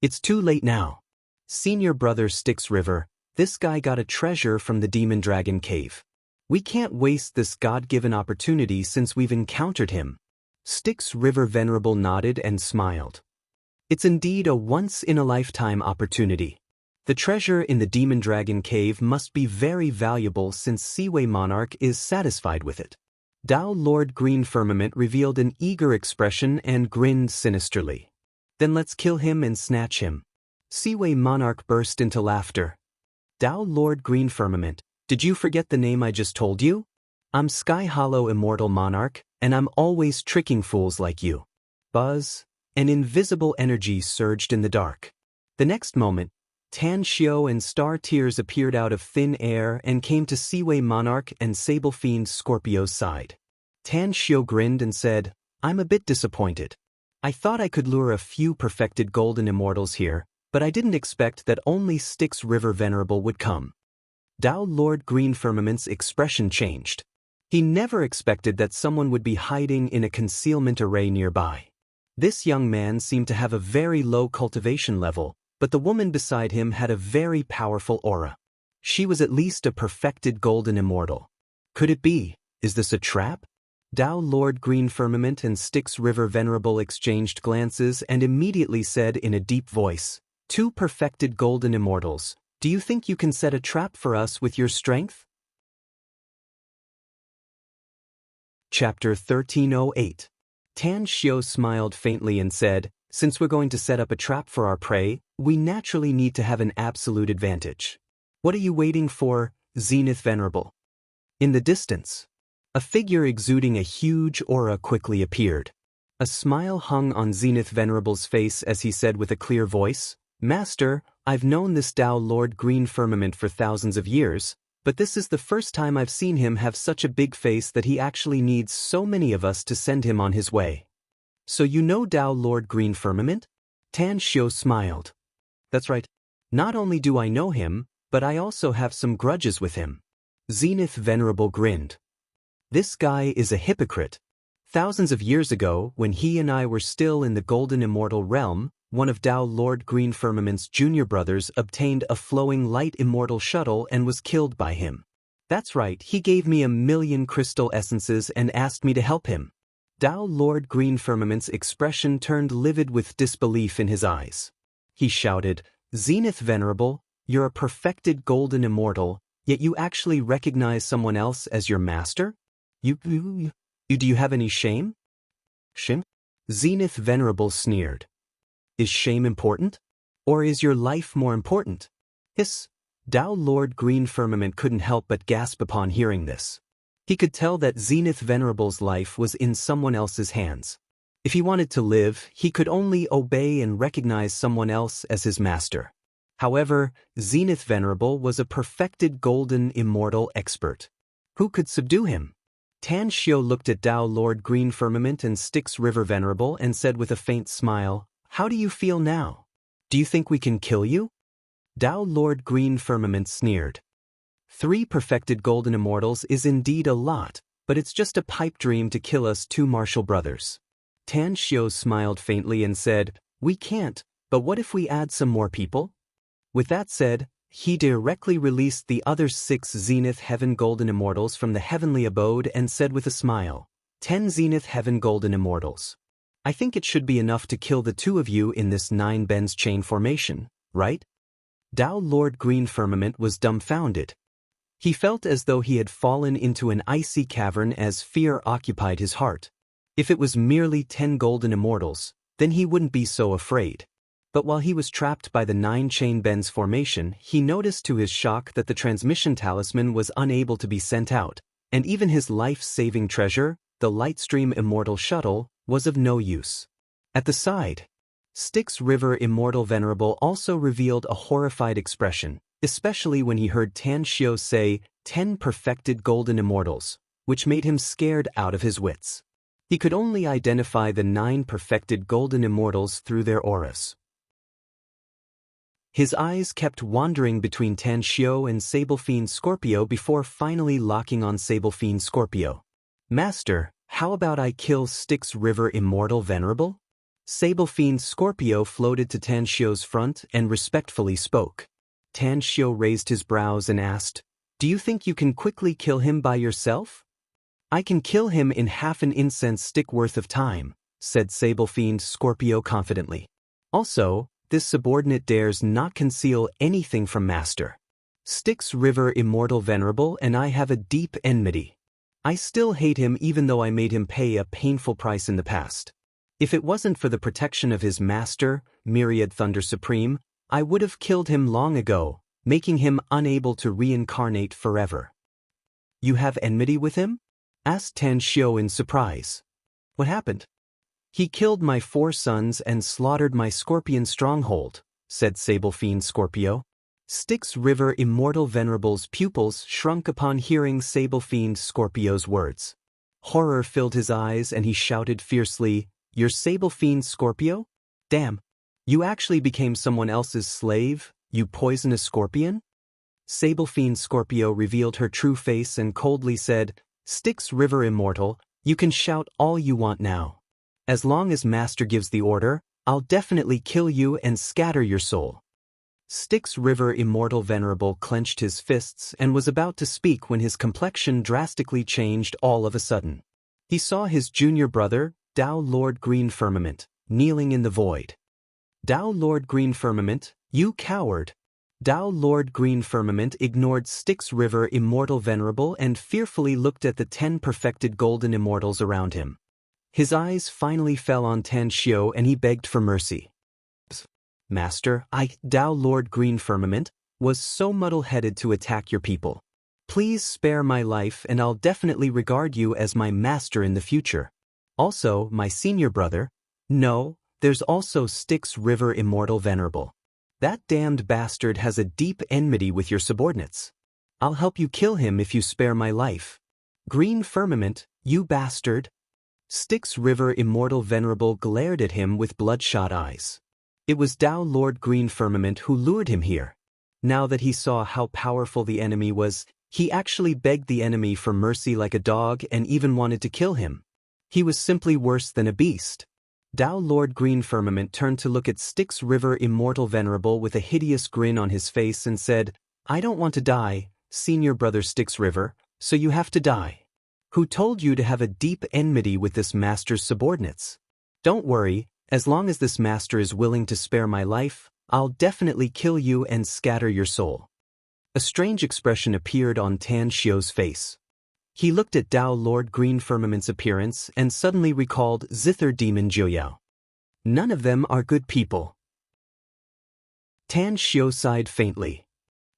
It's too late now. Senior brother Styx River, this guy got a treasure from the Demon Dragon Cave. We can't waste this God-given opportunity since we've encountered him. Styx River Venerable nodded and smiled. It's indeed a once-in-a-lifetime opportunity. The treasure in the Demon Dragon Cave must be very valuable since Seaway Monarch is satisfied with it. Tao Lord Green Firmament revealed an eager expression and grinned sinisterly. Then let's kill him and snatch him. Seaway Monarch burst into laughter. Tao Lord Green Firmament, did you forget the name I just told you? I'm Sky Hollow Immortal Monarch, and I'm always tricking fools like you. Buzz. An invisible energy surged in the dark. The next moment, Tan Xiao and Star Tears appeared out of thin air and came to Seaway Monarch and Sable Fiend Scorpio's side. Tan Xiao grinned and said, I'm a bit disappointed. I thought I could lure a few perfected golden immortals here, but I didn't expect that only Styx River Venerable would come. Tao Lord Green Firmament's expression changed. He never expected that someone would be hiding in a concealment array nearby. This young man seemed to have a very low cultivation level, but the woman beside him had a very powerful aura. She was at least a perfected golden immortal. Could it be? Is this a trap? Tao Lord Green Firmament and Styx River Venerable exchanged glances and immediately said in a deep voice, Two perfected golden immortals, do you think you can set a trap for us with your strength? Chapter 1308. Tan Xiao smiled faintly and said, Since we're going to set up a trap for our prey, we naturally need to have an absolute advantage. What are you waiting for, Zenith Venerable? In the distance, a figure exuding a huge aura quickly appeared. A smile hung on Zenith Venerable's face as he said with a clear voice, Master, I've known this Tao Lord Green Firmament for thousands of years, but this is the first time I've seen him have such a big face that he actually needs so many of us to send him on his way. So you know Tao Lord Green Firmament? Tan Xiao smiled. That's right. Not only do I know him, but I also have some grudges with him. Zenith Venerable grinned. This guy is a hypocrite. Thousands of years ago, when he and I were still in the Golden Immortal Realm, one of Tao Lord Green Firmament's junior brothers obtained a flowing light immortal shuttle and was killed by him. That's right, he gave me 1,000,000 crystal essences and asked me to help him. Tao Lord Green Firmament's expression turned livid with disbelief in his eyes. He shouted, Zenith Venerable, you're a perfected golden immortal, yet you actually recognize someone else as your master? Do you have any shame? Shame? Zenith Venerable sneered. Is shame important? Or is your life more important? Hiss. Tao Lord Green Firmament couldn't help but gasp upon hearing this. He could tell that Zenith Venerable's life was in someone else's hands. If he wanted to live, he could only obey and recognize someone else as his master. However, Zenith Venerable was a perfected golden immortal expert. Who could subdue him? Tan Xiao looked at Tao Lord Green Firmament and Styx River Venerable and said with a faint smile, How do you feel now? Do you think we can kill you? Tao Lord Green Firmament sneered. 3 perfected golden immortals is indeed a lot, but it's just a pipe dream to kill us 2 martial brothers. Tan Xiao smiled faintly and said, We can't, but what if we add some more people? With that said, he directly released the other 6 Zenith Heaven Golden Immortals from the heavenly abode and said with a smile, 10 Zenith Heaven Golden Immortals. I think it should be enough to kill the 2 of you in this 9 bends chain formation, right? Tao Lord Green Firmament was dumbfounded. He felt as though he had fallen into an icy cavern as fear occupied his heart. If it was merely 10 golden immortals, then he wouldn't be so afraid. But while he was trapped by the 9 chain bends formation, he noticed to his shock that the transmission talisman was unable to be sent out, and even his life-saving treasure, the Lightstream Immortal Shuttle, was of no use. At the side, Styx River Immortal Venerable also revealed a horrified expression, especially when he heard Tan Xiu say, 10 perfected golden immortals, which made him scared out of his wits. He could only identify the 9 perfected golden immortals through their auras. His eyes kept wandering between Tan Xiu and Sable-Fiend Scorpio before finally locking on Sable-Fiend Scorpio. Master, how about I kill Styx River Immortal Venerable? Sable-Fiend Scorpio floated to Tan Xiu's front and respectfully spoke. Tan Xiu raised his brows and asked, do you think you can quickly kill him by yourself? I can kill him in half an incense stick worth of time, said Sable-Fiend Scorpio confidently. Also, this subordinate dares not conceal anything from Master. Styx River Immortal Venerable and I have a deep enmity. I still hate him even though I made him pay a painful price in the past. If it wasn't for the protection of his master, Myriad Thunder Supreme, I would have killed him long ago, making him unable to reincarnate forever. You have enmity with him? Asked Tan Xiu in surprise. What happened? He killed my 4 sons and slaughtered my scorpion stronghold, said Sable-Fiend Scorpio. Styx River Immortal Venerable's pupils shrunk upon hearing Sable-Fiend Scorpio's words. Horror filled his eyes and he shouted fiercely, You're Sable-Fiend Scorpio? Damn! You actually became someone else's slave, you poisonous scorpion? Sable-Fiend Scorpio revealed her true face and coldly said, Styx River Immortal, you can shout all you want now. As long as Master gives the order, I'll definitely kill you and scatter your soul. Styx River Immortal Venerable clenched his fists and was about to speak when his complexion drastically changed all of a sudden. He saw his junior brother, Tao Lord Green Firmament, kneeling in the void. Tao Lord Green Firmament, you coward! Tao Lord Green Firmament ignored Styx River Immortal Venerable and fearfully looked at the 10 perfected golden immortals around him. His eyes finally fell on Tan Xiu and he begged for mercy. Master, Tao Lord Green Firmament, was so muddle-headed to attack your people. Please spare my life and I'll definitely regard you as my master in the future. Also, my senior brother. No, there's also Styx River Immortal Venerable. That damned bastard has a deep enmity with your subordinates. I'll help you kill him if you spare my life. Green Firmament, you bastard! Styx River Immortal Venerable glared at him with bloodshot eyes. It was Tao Lord Green Firmament who lured him here. Now that he saw how powerful the enemy was, he actually begged the enemy for mercy like a dog and even wanted to kill him. He was simply worse than a beast. Tao Lord Green Firmament turned to look at Styx River Immortal Venerable with a hideous grin on his face and said, I don't want to die, senior brother Styx River, so you have to die. Who told you to have a deep enmity with this master's subordinates? Don't worry, as long as this master is willing to spare my life, I'll definitely kill you and scatter your soul. A strange expression appeared on Tan Xiu's face. He looked at Tao Lord Green Firmament's appearance and suddenly recalled Zither Demon Jiuyao. None of them are good people. Tan Xiu sighed faintly.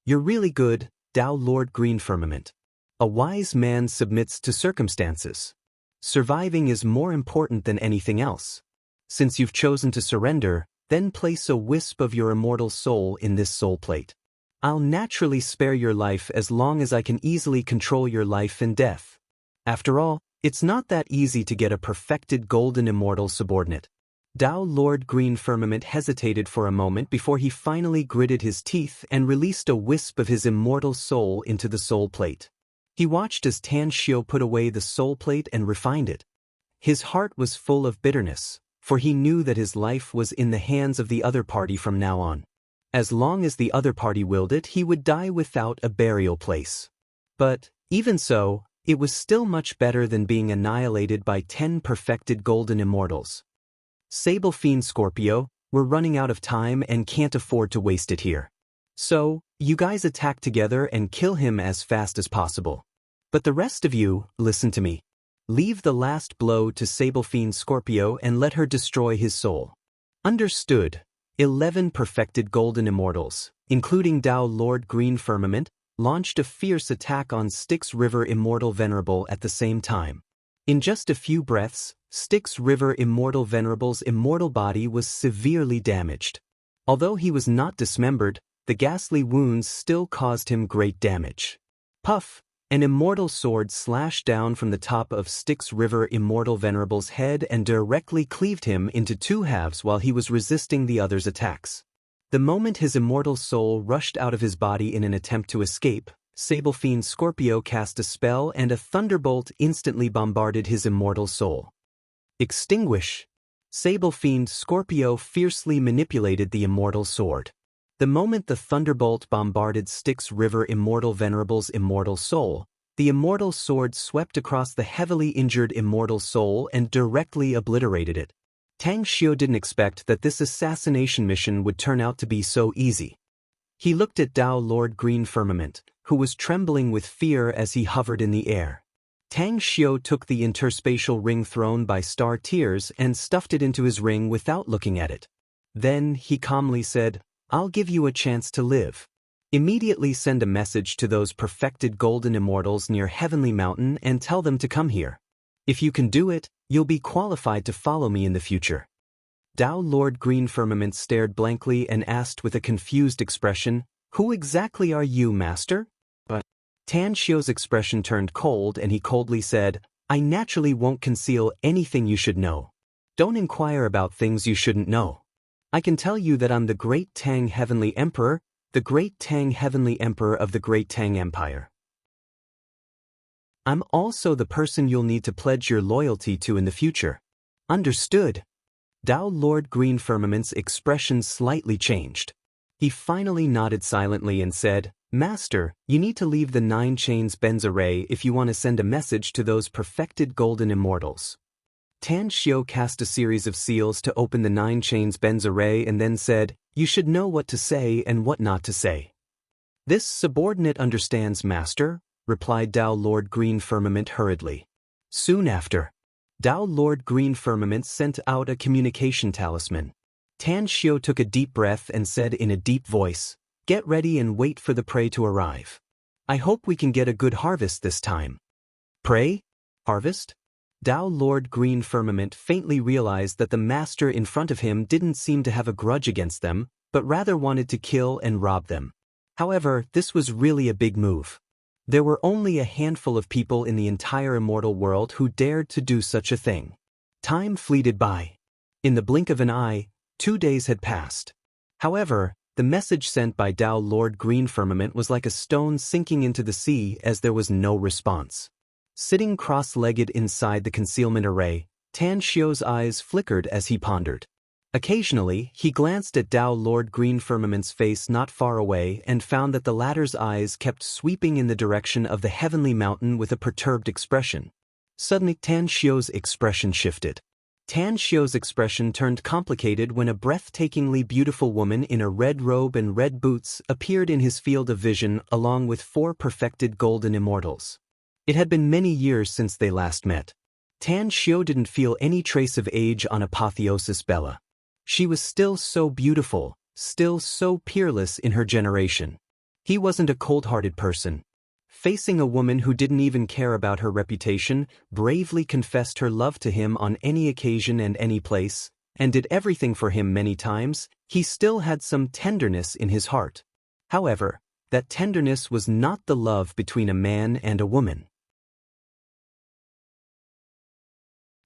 You're really good, Tao Lord Green Firmament. A wise man submits to circumstances. Surviving is more important than anything else. Since you've chosen to surrender, then place a wisp of your immortal soul in this soul plate. I'll naturally spare your life as long as I can easily control your life and death. After all, it's not that easy to get a perfected golden immortal subordinate. Tao Lord Green Firmament hesitated for a moment before he finally gritted his teeth and released a wisp of his immortal soul into the soul plate. He watched as Tan Xiu put away the soul plate and refined it. His heart was full of bitterness, for he knew that his life was in the hands of the other party from now on. As long as the other party willed it, he would die without a burial place. But, even so, it was still much better than being annihilated by 10 perfected golden immortals. Sable-Fiend Scorpio, we're running out of time and can't afford to waste it here. So, you guys attack together and kill him as fast as possible. But the rest of you, listen to me. Leave the last blow to Sable-Fiend Scorpio and let her destroy his soul. Understood. 11 perfected golden immortals, including Tao Lord Green Firmament, launched a fierce attack on Styx River Immortal Venerable at the same time. In just a few breaths, Styx River Immortal Venerable's immortal body was severely damaged. Although he was not dismembered, the ghastly wounds still caused him great damage. Puff! An immortal sword slashed down from the top of Styx River Immortal Venerable's head and directly cleaved him into two halves while he was resisting the other's attacks. The moment his immortal soul rushed out of his body in an attempt to escape, Sable Fiend Scorpio cast a spell and a thunderbolt instantly bombarded his immortal soul. Extinguish! Sable Fiend Scorpio fiercely manipulated the immortal sword. The moment the thunderbolt bombarded Styx River Immortal Venerable's immortal soul, the immortal sword swept across the heavily injured immortal soul and directly obliterated it. Tang Xiu didn't expect that this assassination mission would turn out to be so easy. He looked at Tao Lord Green Firmament, who was trembling with fear as he hovered in the air. Tang Xiu took the interspatial ring thrown by Star Tears and stuffed it into his ring without looking at it. Then he calmly said, "I'll give you a chance to live. Immediately send a message to those perfected golden immortals near Heavenly Mountain and tell them to come here. If you can do it, you'll be qualified to follow me in the future." Tao Lord Green Firmament stared blankly and asked with a confused expression, "Who exactly are you, Master?" But Tan Xiu's expression turned cold and he coldly said, "I naturally won't conceal anything you should know. Don't inquire about things you shouldn't know. I can tell you that I'm the Great Tang Heavenly Emperor, the Great Tang Heavenly Emperor of the Great Tang Empire. I'm also the person you'll need to pledge your loyalty to in the future. Understood?" Tao Lord Green Firmament's expression slightly changed. He finally nodded silently and said, "Master, you need to leave the 9 Chains Benz array if you want to send a message to those perfected golden immortals." Tan Xiu cast a series of seals to open the 9 Chains Benz array and then said, "You should know what to say and what not to say." "This subordinate understands, Master," replied Tao Lord Green Firmament hurriedly. Soon after, Tao Lord Green Firmament sent out a communication talisman. Tan Xiu took a deep breath and said in a deep voice, "Get ready and wait for the prey to arrive. I hope we can get a good harvest this time." Prey? Harvest? Tao Lord Green Firmament faintly realized that the master in front of him didn't seem to have a grudge against them, but rather wanted to kill and rob them. However, this was really a big move. There were only a handful of people in the entire immortal world who dared to do such a thing. Time fleeted by. In the blink of an eye, 2 days had passed. However, the message sent by Tao Lord Green Firmament was like a stone sinking into the sea as there was no response. Sitting cross-legged inside the concealment array, Tan Xiu's eyes flickered as he pondered. Occasionally, he glanced at Tao Lord Green Firmament's face not far away and found that the latter's eyes kept sweeping in the direction of the heavenly mountain with a perturbed expression. Suddenly, Tan Xiu's expression shifted. Tan Xiu's expression turned complicated when a breathtakingly beautiful woman in a red robe and red boots appeared in his field of vision along with 4 perfected golden immortals. It had been many years since they last met. Tan Xiu didn't feel any trace of age on Apotheosis Bella. She was still so beautiful, still so peerless in her generation. He wasn't a cold-hearted person. Facing a woman who didn't even care about her reputation, bravely confessed her love to him on any occasion and any place, and did everything for him many times, he still had some tenderness in his heart. However, that tenderness was not the love between a man and a woman.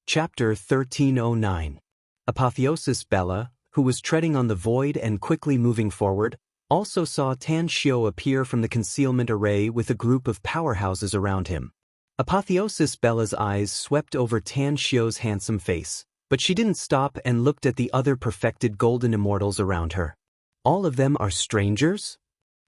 Chapter 1309. Apotheosis Bella, who was treading on the void and quickly moving forward, also saw Tan Xiu appear from the concealment array with a group of powerhouses around him. Apotheosis Bella's eyes swept over Tan Xiu's handsome face, but she didn't stop and looked at the other perfected golden immortals around her. "All of them are strangers?"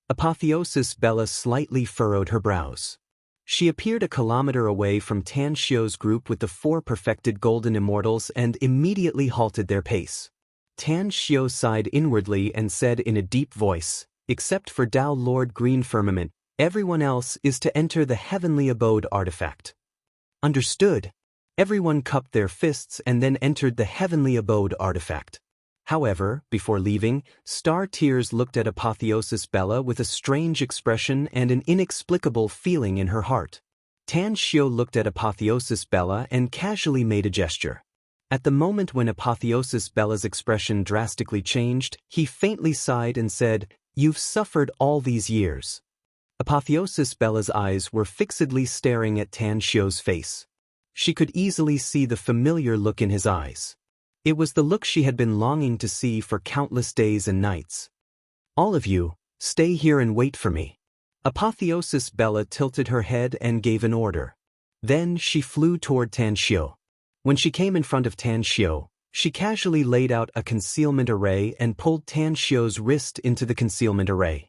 Apotheosis Bella slightly furrowed her brows. She appeared a kilometer away from Tan Xiu's group with the 4 perfected golden immortals and immediately halted their pace. Tan Xiu sighed inwardly and said in a deep voice, "Except for Tao Lord Green Firmament, everyone else is to enter the Heavenly Abode artifact." Understood. Everyone cupped their fists and then entered the Heavenly Abode artifact. However, before leaving, Star Tears looked at Apotheosis Bella with a strange expression and an inexplicable feeling in her heart. Tan Xiao looked at Apotheosis Bella and casually made a gesture. At the moment when Apotheosis Bella's expression drastically changed, he faintly sighed and said, "You've suffered all these years." Apotheosis Bella's eyes were fixedly staring at Tan Xiao's face. She could easily see the familiar look in his eyes. It was the look she had been longing to see for countless days and nights. "All of you, stay here and wait for me." Apotheosis Bella tilted her head and gave an order. Then she flew toward Tan Xiao. When she came in front of Tan Xiao, she casually laid out a concealment array and pulled Tan Xiao's wrist into the concealment array.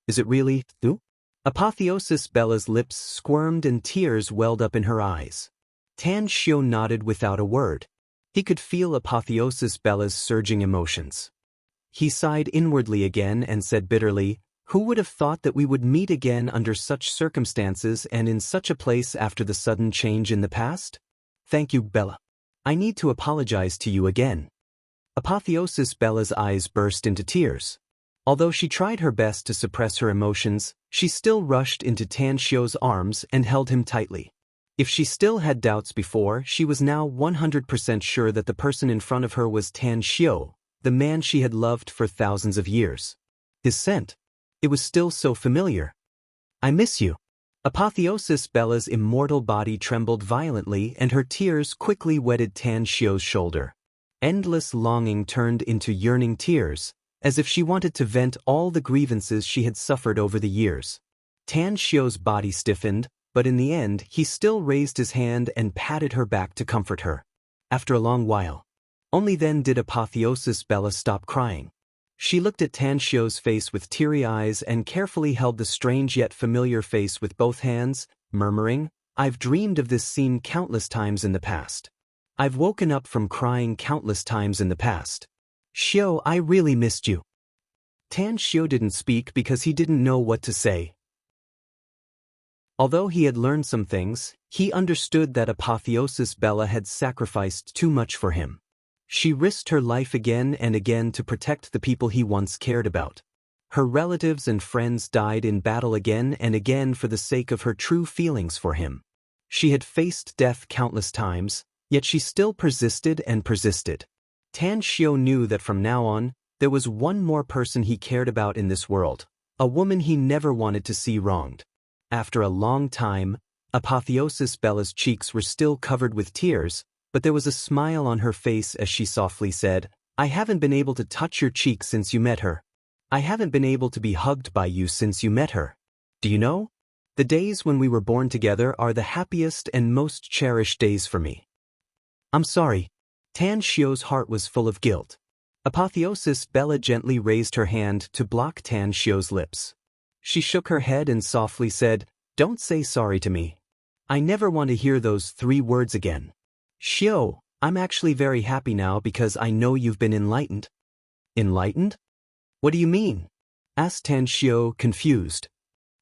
"Is it really you?" Apotheosis Bella's lips squirmed and tears welled up in her eyes. Tan Xiao nodded without a word. He could feel Apotheosis Bella's surging emotions. He sighed inwardly again and said bitterly, "Who would have thought that we would meet again under such circumstances and in such a place after the sudden change in the past? Thank you, Bella. I need to apologize to you again." Apotheosis Bella's eyes burst into tears. Although she tried her best to suppress her emotions, she still rushed into Tan Xiao's arms and held him tightly. If she still had doubts before, she was now 100% sure that the person in front of her was Tan Xiao, the man she had loved for thousands of years. His scent. It was still so familiar. "I miss you." Apotheosis Bella's immortal body trembled violently and her tears quickly wetted Tan Xiao's shoulder. Endless longing turned into yearning tears, as if she wanted to vent all the grievances she had suffered over the years. Tan Xiao's body stiffened, but in the end he still raised his hand and patted her back to comfort her. After a long while. Only then did Apotheosis Bella stop crying. She looked at Tan Xiao's face with teary eyes and carefully held the strange yet familiar face with both hands, murmuring, "I've dreamed of this scene countless times in the past. I've woken up from crying countless times in the past. Xiao, I really missed you." Tan Xiao didn't speak because he didn't know what to say. Although he had learned some things, he understood that Apotheosis Bella had sacrificed too much for him. She risked her life again and again to protect the people he once cared about. Her relatives and friends died in battle again and again for the sake of her true feelings for him. She had faced death countless times, yet she still persisted and persisted. Tan Xiao knew that from now on, there was one more person he cared about in this world, a woman he never wanted to see wronged. After a long time, Apotheosis Bella's cheeks were still covered with tears, but there was a smile on her face as she softly said, "I haven't been able to touch your cheek since you met her. I haven't been able to be hugged by you since you met her. Do you know? The days when we were born together are the happiest and most cherished days for me." "I'm sorry." Tan Xiao's heart was full of guilt. Apotheosis Bella gently raised her hand to block Tan Xiao's lips. She shook her head and softly said, "Don't say sorry to me. I never want to hear those 3 words again. Xiao, I'm actually very happy now because I know you've been enlightened." "Enlightened? What do you mean?" asked Tan Xiao, confused.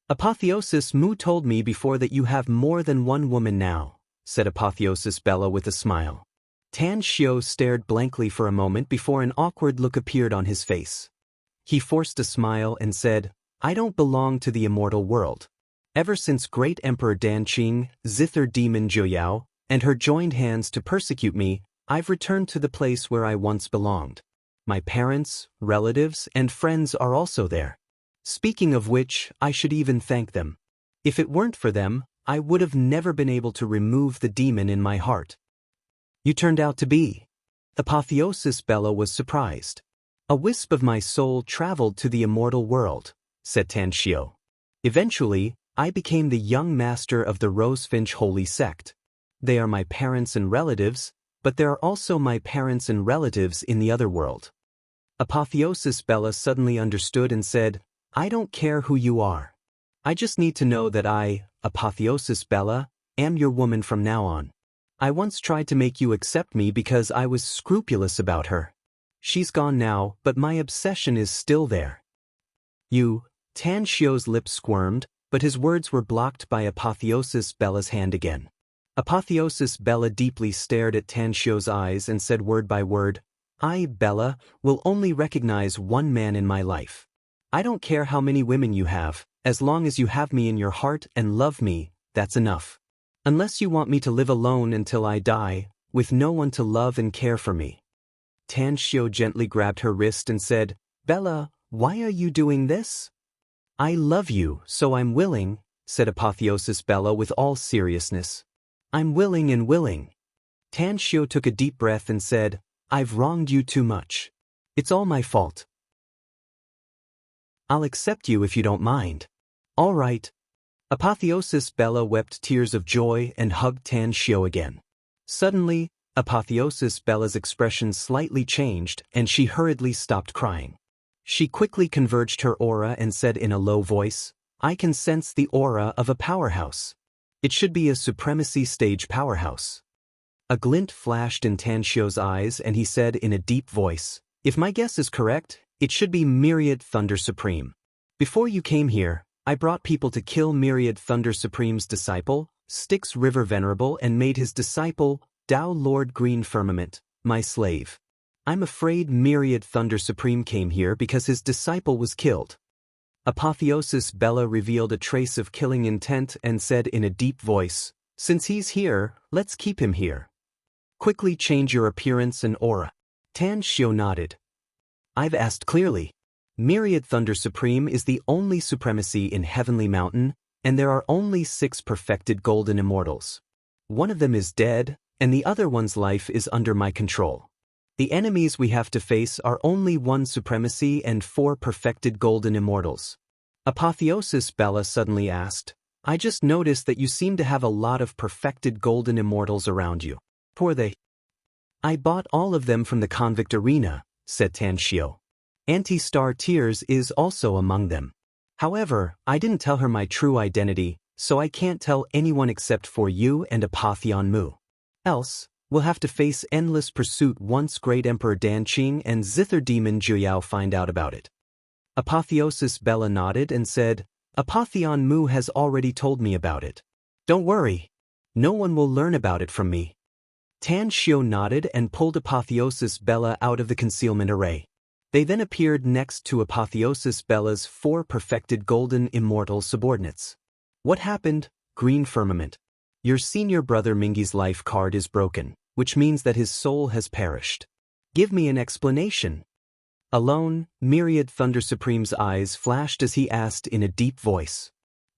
"Apotheosis Mu told me before that you have more than one woman now," said Apotheosis Bella with a smile. Tan Xiao stared blankly for a moment before an awkward look appeared on his face. He forced a smile and said, "I don't belong to the immortal world. Ever since great Emperor Danqing, zither demon Jouyao, and her joined hands to persecute me, I've returned to the place where I once belonged. My parents, relatives, and friends are also there. Speaking of which, I should even thank them. If it weren't for them, I would have never been able to remove the demon in my heart." "You turned out to be." Apotheosis Bella was surprised. "A wisp of my soul traveled to the immortal world," said Tan Xiao. "Eventually, I became the young master of the Rosefinch Holy Sect. They are my parents and relatives, but there are also my parents and relatives in the other world." Apotheosis Bella suddenly understood and said, "I don't care who you are. I just need to know that I, Apotheosis Bella, am your woman from now on. I once tried to make you accept me because I was scrupulous about her. She's gone now, but my obsession is still there." "You," Tan Xiao's lips squirmed, but his words were blocked by Apotheosis Bella's hand again. Apotheosis Bella deeply stared at Tan Xiao's eyes and said word by word, "I, Bella, will only recognize one man in my life. I don't care how many women you have, as long as you have me in your heart and love me, that's enough." Unless you want me to live alone until I die, with no one to love and care for me. Tan Xiu gently grabbed her wrist and said, Bella, why are you doing this? I love you, so I'm willing, said Apotheosis Bella with all seriousness. I'm willing and willing. Tan Xiu took a deep breath and said, I've wronged you too much. It's all my fault. I'll accept you if you don't mind. All right. Apotheosis Bella wept tears of joy and hugged Tan Xiu again. Suddenly, Apotheosis Bella's expression slightly changed and she hurriedly stopped crying. She quickly converged her aura and said in a low voice, I can sense the aura of a powerhouse. It should be a supremacy stage powerhouse. A glint flashed in Tan Xiu's eyes and he said in a deep voice, if my guess is correct, it should be Myriad Thunder Supreme. Before you came here, I brought people to kill Myriad Thunder Supreme's disciple, Styx River Venerable, and made his disciple, Tao Lord Green Firmament, my slave. I'm afraid Myriad Thunder Supreme came here because his disciple was killed. Apotheosis Bella revealed a trace of killing intent and said in a deep voice, since he's here, let's keep him here. Quickly change your appearance and aura. Tan Xiu nodded. I've asked clearly. Myriad Thunder Supreme is the only supremacy in Heavenly Mountain, and there are only 6 perfected golden immortals. One of them is dead, and the other one's life is under my control. The enemies we have to face are only 1 supremacy and 4 perfected golden immortals. Apotheosis Bella suddenly asked, I just noticed that you seem to have a lot of perfected golden immortals around you. Who are they? I bought all of them from the convict arena, said Tan Xiu. Anti-Star Tears is also among them. However, I didn't tell her my true identity, so I can't tell anyone except for you and Apotheon Mu. Else, we'll have to face endless pursuit once Great Emperor Danqing and Zither Demon Juyao find out about it. Apotheosis Bella nodded and said, Apotheon Mu has already told me about it. Don't worry. No one will learn about it from me. Tan Xiu nodded and pulled Apotheosis Bella out of the concealment array. They then appeared next to Apotheosis Bella's 4 perfected golden immortal subordinates. What happened, Green Firmament? Your senior brother Mingi's life card is broken, which means that his soul has perished. Give me an explanation. Alone, Myriad Thunder Supreme's eyes flashed as he asked in a deep voice.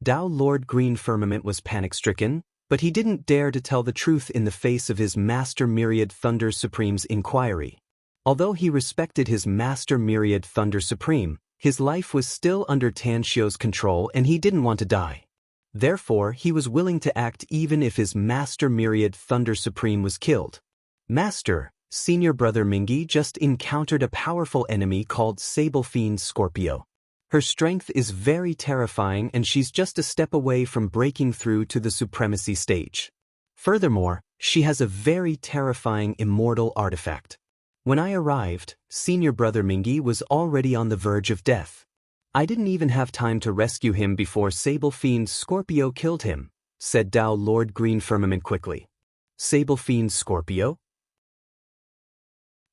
Tao Lord Green Firmament was panic-stricken, but he didn't dare to tell the truth in the face of his Master Myriad Thunder Supreme's inquiry. Although he respected his Master Myriad Thunder Supreme, his life was still under Tan Xiu's control and he didn't want to die. Therefore, he was willing to act even if his Master Myriad Thunder Supreme was killed. Master, Senior Brother Mingi just encountered a powerful enemy called Sable Fiend Scorpio. Her strength is very terrifying and she's just a step away from breaking through to the supremacy stage. Furthermore, she has a very terrifying immortal artifact. When I arrived, Senior Brother Mingi was already on the verge of death. I didn't even have time to rescue him before Sable Fiend Scorpio killed him, said Tao Lord Green Firmament quickly. Sable Fiend Scorpio?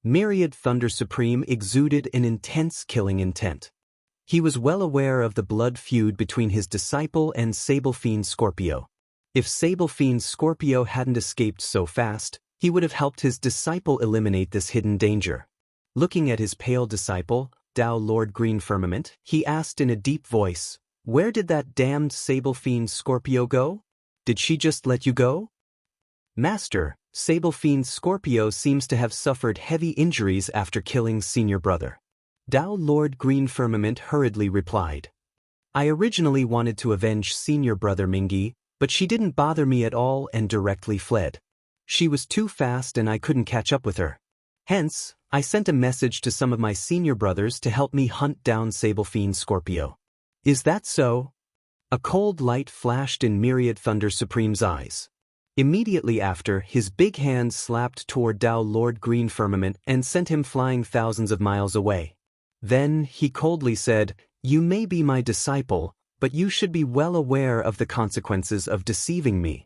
Myriad Thunder Supreme exuded an intense killing intent. He was well aware of the blood feud between his disciple and Sable Fiend Scorpio. If Sable Fiend Scorpio hadn't escaped so fast, he would have helped his disciple eliminate this hidden danger. Looking at his pale disciple, Tao Lord Green Firmament, he asked in a deep voice, Where did that damned Sable Fiend Scorpio go? Did she just let you go? Master, Sable Fiend Scorpio seems to have suffered heavy injuries after killing Senior Brother. Tao Lord Green Firmament hurriedly replied. I originally wanted to avenge Senior Brother Mingi, but she didn't bother me at all and directly fled. She was too fast and I couldn't catch up with her. Hence, I sent a message to some of my senior brothers to help me hunt down Sable Fiend Scorpio. Is that so? A cold light flashed in Myriad Thunder Supreme's eyes. Immediately after, his big hand slapped toward Tao Lord Green Firmament and sent him flying thousands of miles away. Then, he coldly said, You may be my disciple, but you should be well aware of the consequences of deceiving me.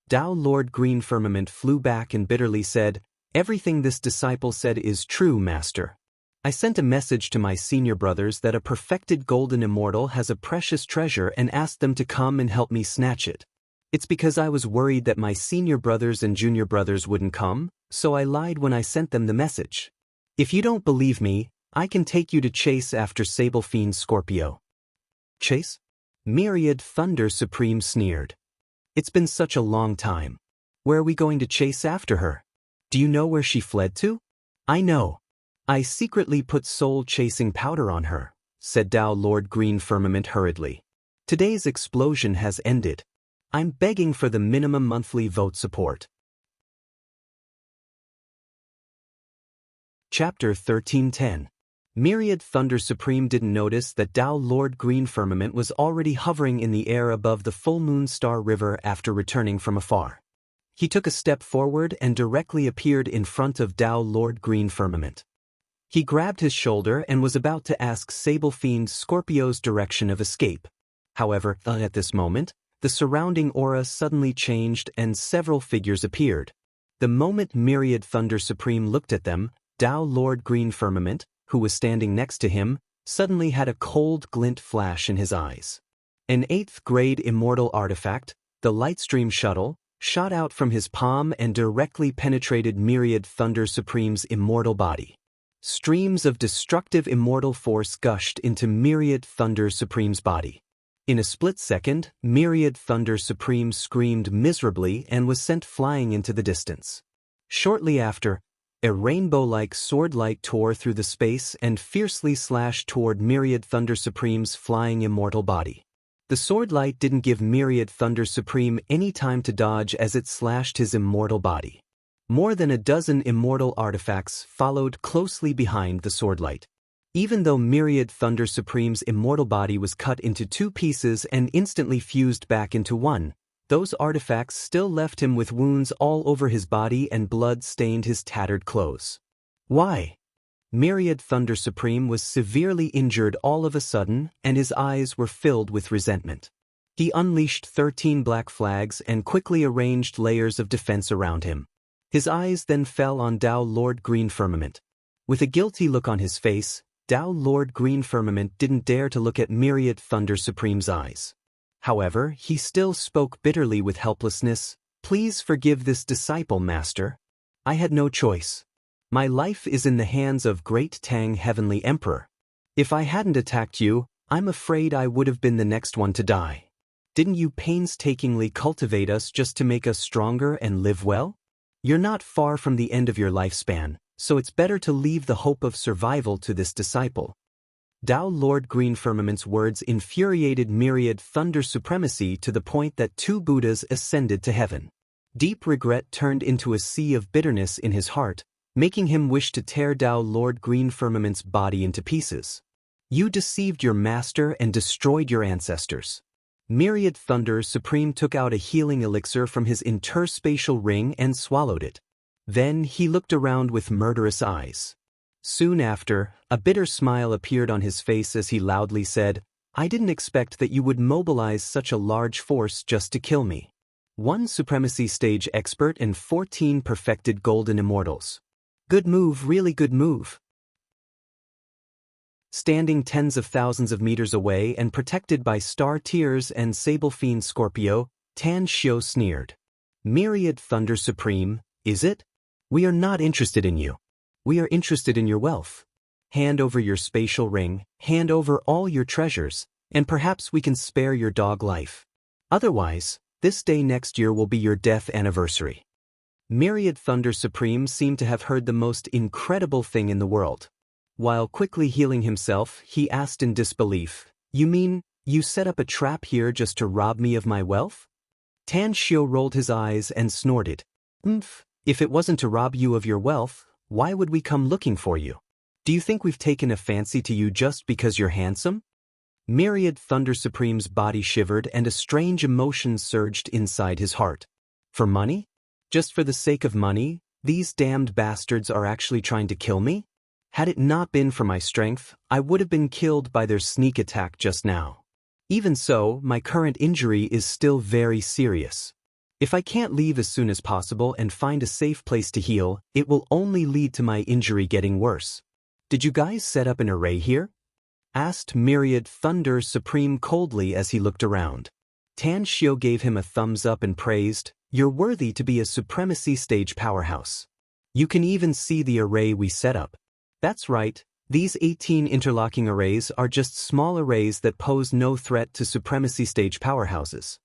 Tao Lord Green Firmament flew back and bitterly said, Everything this disciple said is true, Master. I sent a message to my senior brothers that a perfected golden immortal has a precious treasure and asked them to come and help me snatch it. It's because I was worried that my senior brothers and junior brothers wouldn't come, so I lied when I sent them the message. If you don't believe me, I can take you to chase after Sable Fiend Scorpio. Chase? Myriad Thunder Supreme sneered. It's been such a long time. Where are we going to chase after her? Do you know where she fled to? I know. I secretly put soul-chasing powder on her, said Tao Lord Green Firmament hurriedly. Today's explosion has ended. I'm begging for the minimum monthly vote support. Chapter 1310. Myriad Thunder Supreme didn't notice that Tao Lord Green Firmament was already hovering in the air above the full moon star river after returning from afar. He took a step forward and directly appeared in front of Tao Lord Green Firmament. He grabbed his shoulder and was about to ask Sable Fiend Scorpio's direction of escape. However, at this moment, the surrounding aura suddenly changed and several figures appeared. The moment Myriad Thunder Supreme looked at them, Tao Lord Green Firmament, who was standing next to him, suddenly had a cold glint flash in his eyes. An 8th grade immortal artifact, the Lightstream Shuttle, shot out from his palm and directly penetrated Myriad Thunder Supreme's immortal body. Streams of destructive immortal force gushed into Myriad Thunder Supreme's body. In a split second, Myriad Thunder Supreme screamed miserably and was sent flying into the distance. Shortly after, a rainbow-like sword light tore through the space and fiercely slashed toward Myriad Thunder Supreme's flying immortal body. The sword light didn't give Myriad Thunder Supreme any time to dodge as it slashed his immortal body. More than a dozen immortal artifacts followed closely behind the sword light. Even though Myriad Thunder Supreme's immortal body was cut into 2 pieces and instantly fused back into one, those artifacts still left him with wounds all over his body and blood stained his tattered clothes. Why? Myriad Thunder Supreme was severely injured all of a sudden, and his eyes were filled with resentment. He unleashed 13 black flags and quickly arranged layers of defense around him. His eyes then fell on Tao Lord Green Firmament. With a guilty look on his face, Tao Lord Green Firmament didn't dare to look at Myriad Thunder Supreme's eyes. However, he still spoke bitterly with helplessness. Please forgive this disciple, Master. I had no choice. My life is in the hands of Great Tang Heavenly Emperor. If I hadn't attacked you, I'm afraid I would have been the next one to die. Didn't you painstakingly cultivate us just to make us stronger and live well? You're not far from the end of your lifespan, so it's better to leave the hope of survival to this disciple. Tao Lord Green Firmament's words infuriated Myriad Thunder Supremacy to the point that 2 Buddhas ascended to heaven. Deep regret turned into a sea of bitterness in his heart, making him wish to tear Tao Lord Green Firmament's body into pieces. You deceived your master and destroyed your ancestors. Myriad Thunder Supreme took out a healing elixir from his interspatial ring and swallowed it. Then he looked around with murderous eyes. Soon after, a bitter smile appeared on his face as he loudly said, I didn't expect that you would mobilize such a large force just to kill me. 1 Supremacy Stage Expert and 14 perfected Golden Immortals. Good move, really good move. Standing tens of thousands of meters away and protected by Star Tears and Sable Fiend Scorpio, Tan Xiao sneered. Myriad Thunder Supreme, is it? We are not interested in you. We are interested in your wealth. Hand over your spatial ring, hand over all your treasures, and perhaps we can spare your dog life. Otherwise, this day next year will be your death anniversary. Myriad Thunder Supreme seemed to have heard the most incredible thing in the world. While quickly healing himself, he asked in disbelief, You mean, you set up a trap here just to rob me of my wealth? Tan Xiao rolled his eyes and snorted. If it wasn't to rob you of your wealth, why would we come looking for you? Do you think we've taken a fancy to you just because you're handsome? Myriad Thunder Supreme's body shivered and a strange emotion surged inside his heart. For money? Just for the sake of money, these damned bastards are actually trying to kill me? Had it not been for my strength, I would have been killed by their sneak attack just now. Even so, my current injury is still very serious. If I can't leave as soon as possible and find a safe place to heal, it will only lead to my injury getting worse. Did you guys set up an array here? Asked Myriad Thunder Supreme coldly as he looked around. Tan Xiu gave him a thumbs up and praised, "You're worthy to be a supremacy stage powerhouse. You can even see the array we set up." That's right, these 18 interlocking arrays are just small arrays that pose no threat to supremacy stage powerhouses.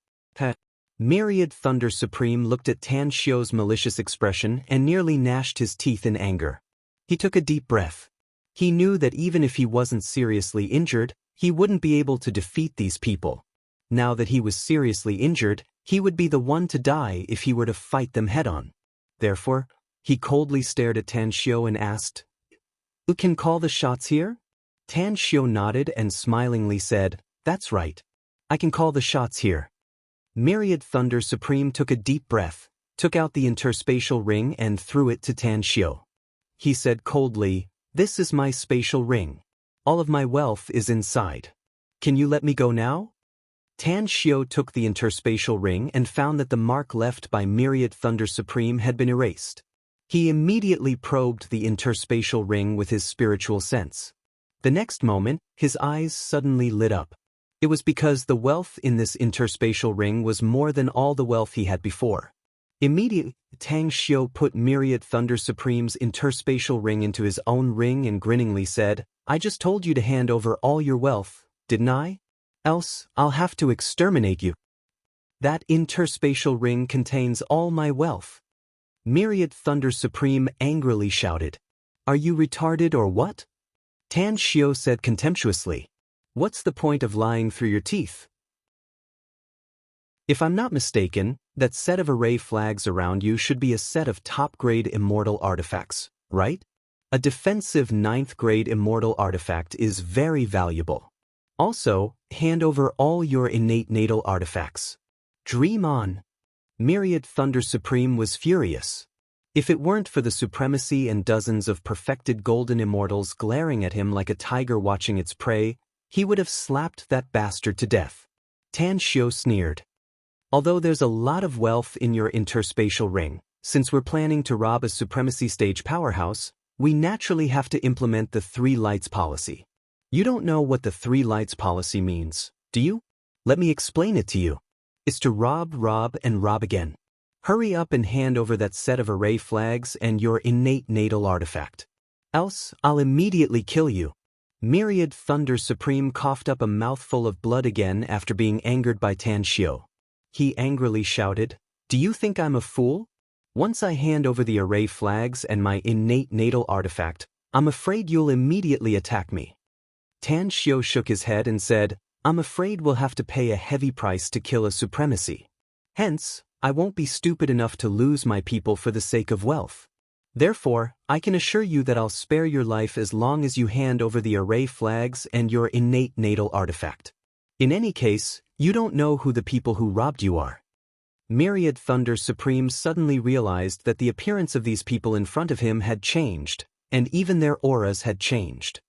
Myriad Thunder Supreme looked at Tan Xiu's malicious expression and nearly gnashed his teeth in anger. He took a deep breath. He knew that even if he wasn't seriously injured, he wouldn't be able to defeat these people. Now that he was seriously injured, he would be the one to die if he were to fight them head-on. Therefore, he coldly stared at Tan Xiu and asked, "Who can call the shots here?" Tan Xiu nodded and smilingly said, "That's right. I can call the shots here." Myriad Thunder Supreme took a deep breath, took out the interspatial ring and threw it to Tan Xiu. He said coldly, "This is my spatial ring. All of my wealth is inside. Can you let me go now?" Tan Xiu took the interspatial ring and found that the mark left by Myriad Thunder Supreme had been erased. He immediately probed the interspatial ring with his spiritual sense. The next moment, his eyes suddenly lit up. It was because the wealth in this interspatial ring was more than all the wealth he had before. Immediately, Tan Xiu put Myriad Thunder Supreme's interspatial ring into his own ring and grinningly said, "I just told you to hand over all your wealth, didn't I? Else, I'll have to exterminate you. That interspatial ring contains all my wealth." Myriad Thunder Supreme angrily shouted, "Are you retarded or what?" Tan Xiu said contemptuously, "What's the point of lying through your teeth? If I'm not mistaken, that set of array flags around you should be a set of top-grade immortal artifacts, right? A defensive 9th-grade immortal artifact is very valuable. Also, hand over all your innate natal artifacts. Dream on." Myriad Thunder Supreme was furious. If it weren't for the supremacy and dozens of perfected golden immortals glaring at him like a tiger watching its prey, he would have slapped that bastard to death. Tan Xiu sneered. "Although there's a lot of wealth in your interspatial ring, since we're planning to rob a supremacy stage powerhouse, we naturally have to implement the 3 lights policy. You don't know what the 3 lights policy means, do you? Let me explain it to you. It's to rob, and rob again. Hurry up and hand over that set of array flags and your innate natal artifact. Else, I'll immediately kill you." Myriad Thunder Supreme coughed up a mouthful of blood again after being angered by Tan Xiu. He angrily shouted, "Do you think I'm a fool? Once I hand over the array flags and my innate natal artifact, I'm afraid you'll immediately attack me." Tan Xiu shook his head and said, "I'm afraid we'll have to pay a heavy price to kill a supremacy. Hence, I won't be stupid enough to lose my people for the sake of wealth. Therefore, I can assure you that I'll spare your life as long as you hand over the array flags and your innate natal artifact. In any case, you don't know who the people who robbed you are." Myriad Thunder Supreme suddenly realized that the appearance of these people in front of him had changed, and even their auras had changed.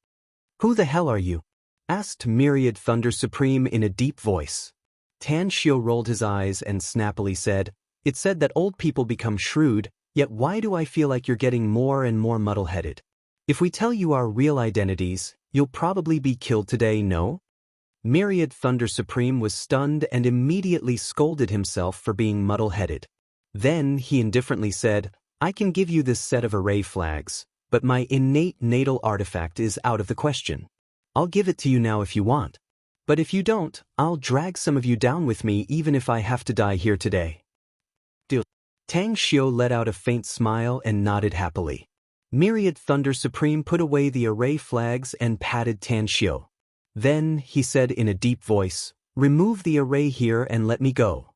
"Who the hell are you?" asked Myriad Thunder Supreme in a deep voice. Tan Xiu rolled his eyes and snappily said, "It said that old people become shrewd, yet why do I feel like you're getting more and more muddle-headed? If we tell you our real identities, you'll probably be killed today, no?" Myriad Thunder Supreme was stunned and immediately scolded himself for being muddle-headed. Then he indifferently said, "I can give you this set of array flags, but my innate natal artifact is out of the question. I'll give it to you now if you want. But if you don't, I'll drag some of you down with me even if I have to die here today." Deal. Tan Xiu let out a faint smile and nodded happily. Myriad Thunder Supreme put away the array flags and patted Tan Xiu. Then, he said in a deep voice, "Remove the array here and let me go."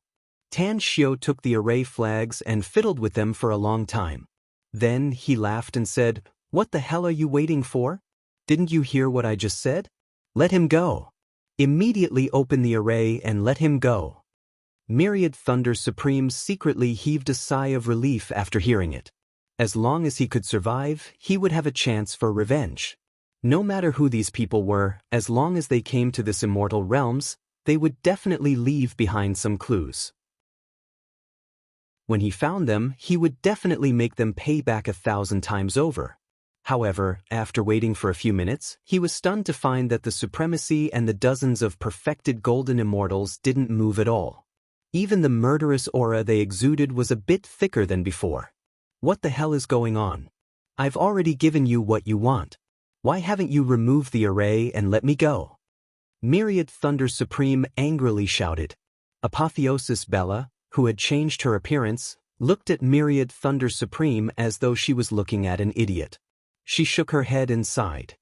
Tan Xiu took the array flags and fiddled with them for a long time. Then he laughed and said, "What the hell are you waiting for? Didn't you hear what I just said? Let him go. Immediately open the array and let him go." Myriad Thunder Supreme secretly heaved a sigh of relief after hearing it. As long as he could survive, he would have a chance for revenge. No matter who these people were, as long as they came to this immortal realms, they would definitely leave behind some clues. When he found them, he would definitely make them pay back 1,000 times over. However, after waiting for a few minutes, he was stunned to find that the supremacy and the dozens of perfected golden immortals didn't move at all. Even the murderous aura they exuded was a bit thicker than before. What the hell is going on? I've already given you what you want. Why haven't you removed the array and let me go? Myriad Thunder Supreme angrily shouted. Apotheosis Bella, who had changed her appearance, looked at Myriad Thunder Supreme as though she was looking at an idiot. She shook her head and sighed.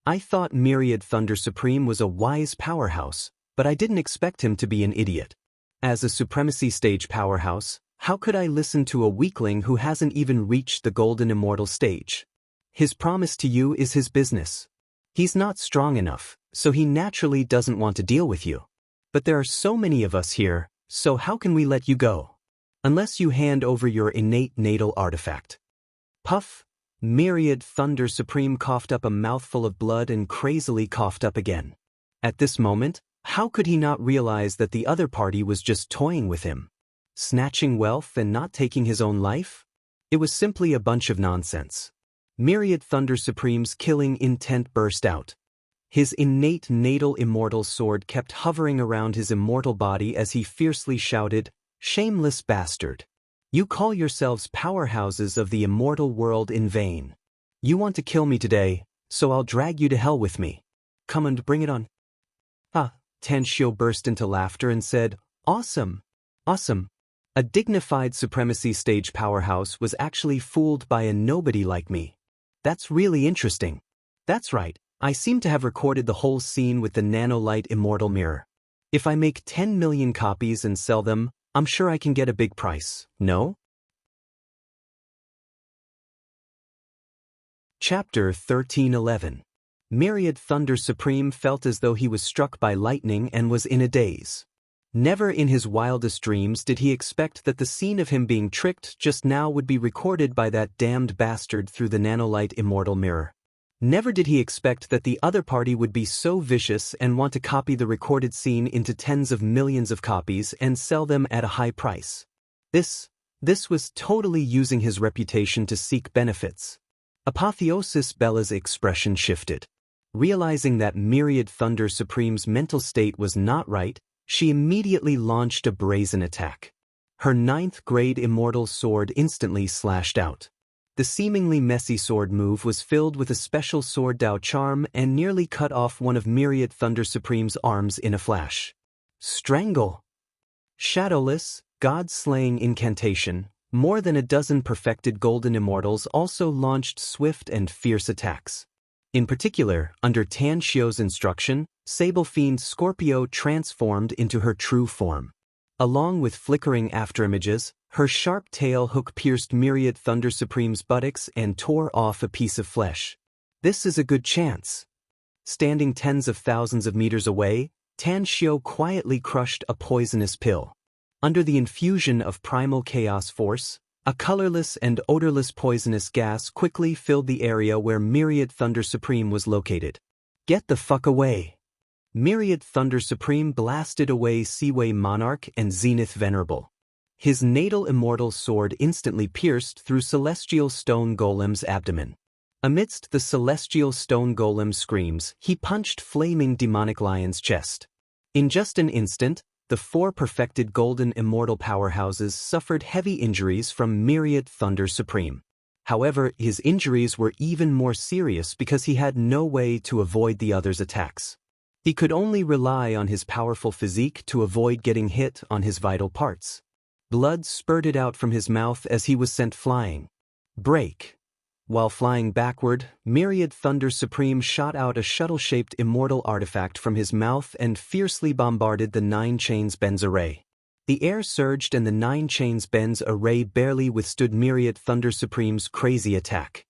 I thought Myriad Thunder Supreme was a wise powerhouse, but I didn't expect him to be an idiot. As a supremacy stage powerhouse, how could I listen to a weakling who hasn't even reached the golden immortal stage? His promise to you is his business. He's not strong enough, so he naturally doesn't want to deal with you. But there are so many of us here, so how can we let you go? Unless you hand over your innate natal artifact. Puff! Myriad Thunder Supreme coughed up a mouthful of blood and crazily coughed up again. At this moment, how could he not realize that the other party was just toying with him? Snatching wealth and not taking his own life? It was simply a bunch of nonsense. Myriad Thunder Supreme's killing intent burst out. His innate natal immortal sword kept hovering around his immortal body as he fiercely shouted, "Shameless bastard! You call yourselves powerhouses of the immortal world in vain. You want to kill me today, so I'll drag you to hell with me. Come and bring it on." Tanshio burst into laughter and said, "Awesome! Awesome!" A dignified supremacy stage powerhouse was actually fooled by a nobody like me. That's really interesting. That's right, I seem to have recorded the whole scene with the nanolight immortal mirror. If I make 10 million copies and sell them, I'm sure I can get a big price, no? Chapter 1311. Myriad Thunder Supreme felt as though he was struck by lightning and was in a daze. Never in his wildest dreams did he expect that the scene of him being tricked just now would be recorded by that damned bastard through the nanolight immortal mirror. Never did he expect that the other party would be so vicious and want to copy the recorded scene into tens of millions of copies and sell them at a high price. This was totally using his reputation to seek benefits. Apotheosis Bella's expression shifted. Realizing that Myriad Thunder Supreme's mental state was not right, she immediately launched a brazen attack. Her 9th grade immortal sword instantly slashed out. The seemingly messy sword move was filled with a special sword Dao charm and nearly cut off one of Myriad Thunder Supreme's arms in a flash. Strangle! Shadowless, God-slaying incantation, more than a dozen perfected golden immortals also launched swift and fierce attacks. In particular, under Tanshio's instruction, Sable Fiend Scorpio transformed into her true form. Along with flickering afterimages, her sharp tail hook pierced Myriad Thunder Supreme's buttocks and tore off a piece of flesh. This is a good chance. Standing tens of thousands of meters away, Tanshio quietly crushed a poisonous pill. Under the infusion of primal chaos force, a colorless and odorless poisonous gas quickly filled the area where Myriad Thunder Supreme was located. Get the fuck away! Myriad Thunder Supreme blasted away Seaway Monarch and Zenith Venerable. His natal immortal sword instantly pierced through Celestial Stone Golem's abdomen. Amidst the Celestial Stone Golem's screams, he punched Flaming Demonic Lion's chest. In just an instant, the 4 perfected golden immortal powerhouses suffered heavy injuries from Myriad Thunder Supreme. However, his injuries were even more serious because he had no way to avoid the others' attacks. He could only rely on his powerful physique to avoid getting hit on his vital parts. Blood spurted out from his mouth as he was sent flying. Break! While flying backward, Myriad Thunder Supreme shot out a shuttle-shaped immortal artifact from his mouth and fiercely bombarded the 9 Chains Benz array. The air surged and the 9 Chains Benz array barely withstood Myriad Thunder Supreme's crazy attack.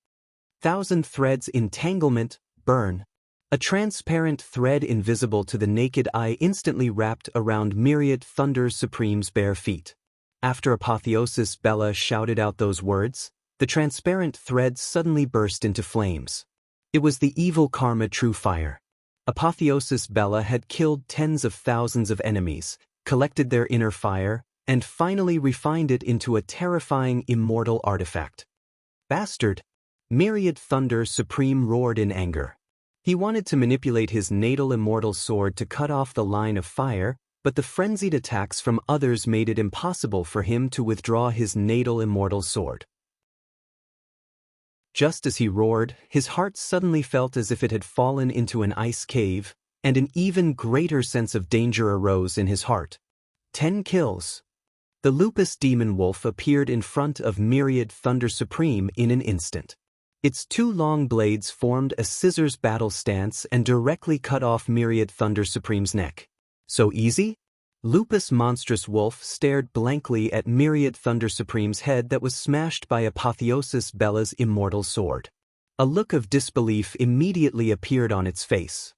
1,000 threads entanglement, burn. A transparent thread invisible to the naked eye instantly wrapped around Myriad Thunder Supreme's bare feet. After Apotheosis Bella shouted out those words, the transparent thread suddenly burst into flames. It was the evil karma true fire. Apotheosis Bella had killed tens of thousands of enemies, collected their inner fire, and finally refined it into a terrifying immortal artifact. Bastard! Myriad Thunder Supreme roared in anger. He wanted to manipulate his natal immortal sword to cut off the line of fire, but the frenzied attacks from others made it impossible for him to withdraw his natal immortal sword. Just as he roared, his heart suddenly felt as if it had fallen into an ice cave, and an even greater sense of danger arose in his heart. 10 kills. The lupus demon wolf appeared in front of Myriad Thunder Supreme in an instant. Its 2 long blades formed a scissors battle stance and directly cut off Myriad Thunder Supreme's neck. So easy? Lupus Monstrous Wolf stared blankly at Myriad Thunder Supreme's head that was smashed by Apotheosis Bella's immortal sword. A look of disbelief immediately appeared on its face.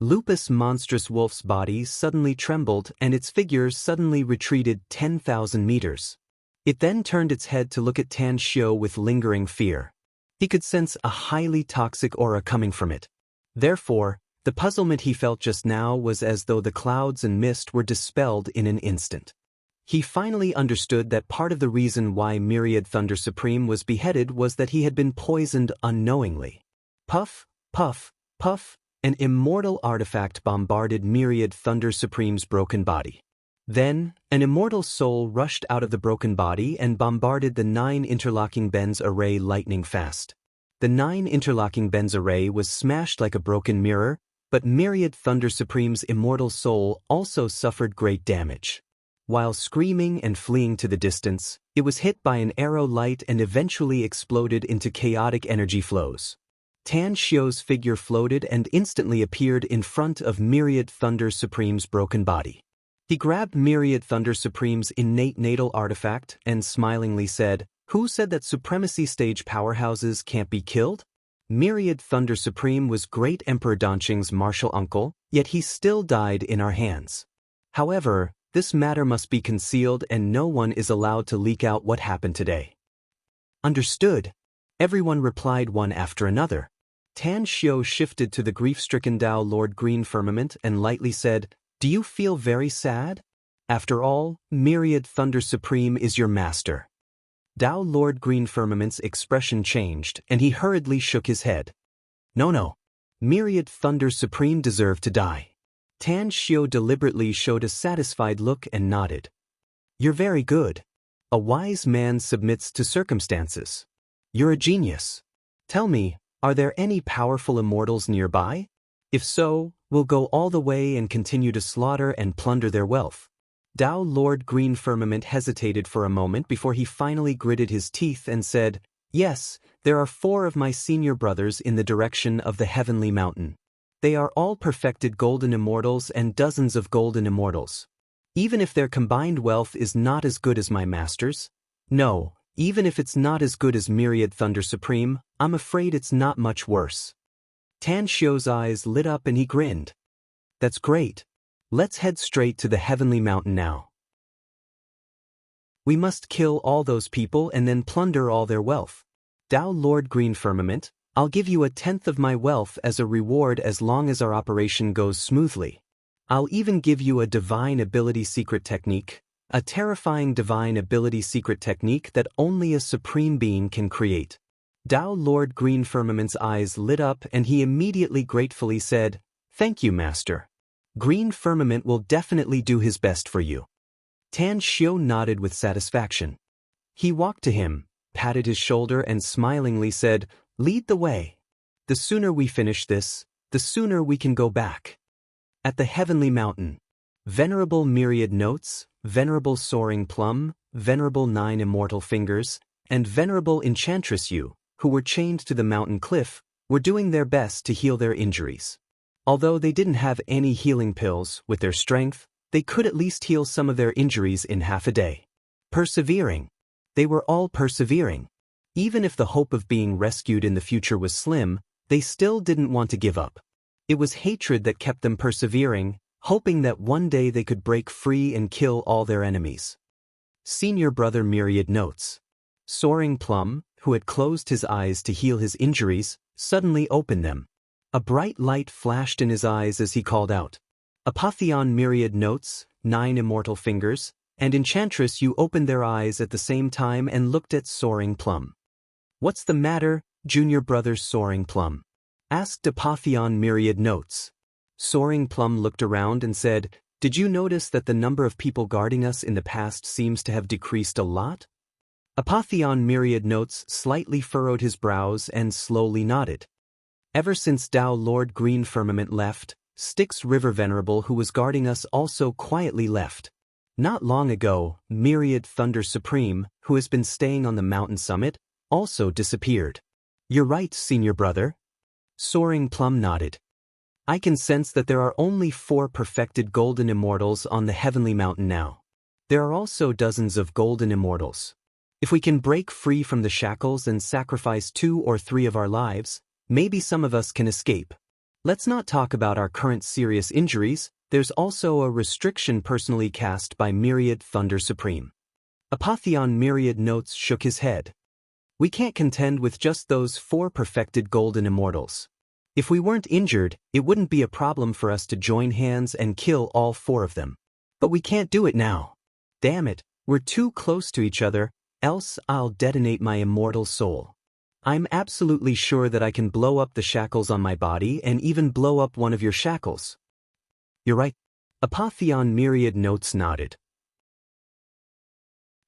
Lupus Monstrous Wolf's body suddenly trembled and its figure suddenly retreated 10,000 meters. It then turned its head to look at Tan Xiao with lingering fear. He could sense a highly toxic aura coming from it. Therefore, the puzzlement he felt just now was as though the clouds and mist were dispelled in an instant. He finally understood that part of the reason why Myriad Thunder Supreme was beheaded was that he had been poisoned unknowingly. Puff, puff, puff, an immortal artifact bombarded Myriad Thunder Supreme's broken body. Then, an immortal soul rushed out of the broken body and bombarded the 9 interlocking bends array lightning fast. The 9 interlocking bends array was smashed like a broken mirror, but Myriad Thunder Supreme's immortal soul also suffered great damage. While screaming and fleeing to the distance, it was hit by an arrow light and eventually exploded into chaotic energy flows. Tan Xiao's figure floated and instantly appeared in front of Myriad Thunder Supreme's broken body. He grabbed Myriad Thunder Supreme's innate natal artifact and smilingly said, "Who said that supremacy stage powerhouses can't be killed?" Myriad Thunder Supreme was Great Emperor Danqing's martial uncle, yet he still died in our hands. However, this matter must be concealed and no one is allowed to leak out what happened today. Understood. Everyone replied one after another. Tan Xiao shifted to the grief-stricken Dao Lord Green Firmament and lightly said, "Do you feel very sad? After all, Myriad Thunder Supreme is your master." Dao Lord Green Firmament's expression changed, and he hurriedly shook his head. No. Myriad Thunder Supreme deserved to die. Tan Xiao deliberately showed a satisfied look and nodded. "You're very good. A wise man submits to circumstances. You're a genius. Tell me, are there any powerful immortals nearby? If so, we'll go all the way and continue to slaughter and plunder their wealth." Dao Lord Green Firmament hesitated for a moment before he finally gritted his teeth and said, "Yes, there are 4 of my senior brothers in the direction of the Heavenly Mountain. They are all perfected golden immortals and dozens of golden immortals. Even if their combined wealth is not as good as my master's, no, even if it's not as good as Myriad Thunder Supreme, I'm afraid it's not much worse." Tan Xiao's eyes lit up and he grinned. "That's great. Let's head straight to the Heavenly Mountain now. We must kill all those people and then plunder all their wealth. Dao Lord Green Firmament, I'll give you 1/10 of my wealth as a reward as long as our operation goes smoothly. I'll even give you a divine ability secret technique, a terrifying divine ability secret technique that only a supreme being can create." Dao Lord Green Firmament's eyes lit up and he immediately gratefully said, "Thank you, Master. Green Firmament will definitely do his best for you." Tan Xiao nodded with satisfaction. He walked to him, patted his shoulder and smilingly said, "Lead the way. The sooner we finish this, the sooner we can go back." At the Heavenly Mountain, Venerable Myriad Notes, Venerable Soaring Plum, Venerable 9 Immortal Fingers, and Venerable Enchantress Yu, who were chained to the mountain cliff, were doing their best to heal their injuries. Although they didn't have any healing pills, with their strength, they could at least heal some of their injuries in half a day. Persevering. They were all persevering. Even if the hope of being rescued in the future was slim, they still didn't want to give up. It was hatred that kept them persevering, hoping that one day they could break free and kill all their enemies. Senior Brother Myriad Notes. Soaring Plum, who had closed his eyes to heal his injuries, suddenly opened them. A bright light flashed in his eyes as he called out. Apotheon Myriad Notes, 9 Immortal Fingers, and Enchantress Yu opened their eyes at the same time and looked at Soaring Plum. "What's the matter, junior brother Soaring Plum?" asked Apotheon Myriad Notes. Soaring Plum looked around and said, "Did you notice that the number of people guarding us in the past seems to have decreased a lot?" Apotheon Myriad Notes slightly furrowed his brows and slowly nodded. "Ever since Tao Lord Green Firmament left, Styx River Venerable who was guarding us also quietly left. Not long ago, Myriad Thunder Supreme, who has been staying on the mountain summit, also disappeared." "You're right, senior brother." Soaring Plum nodded. "I can sense that there are only 4 perfected golden immortals on the heavenly mountain now. There are also dozens of golden immortals. If we can break free from the shackles and sacrifice 2 or 3 of our lives, maybe some of us can escape. Let's not talk about our current serious injuries, there's also a restriction personally cast by Myriad Thunder Supreme." Apotheon Myriad Notes shook his head. "We can't contend with just those 4 perfected golden immortals. If we weren't injured, it wouldn't be a problem for us to join hands and kill all 4 of them. But we can't do it now. Damn it, we're too close to each other, else I'll detonate my immortal soul. I'm absolutely sure that I can blow up the shackles on my body and even blow up one of your shackles." "You're right." Apotheon Myriad Notes nodded.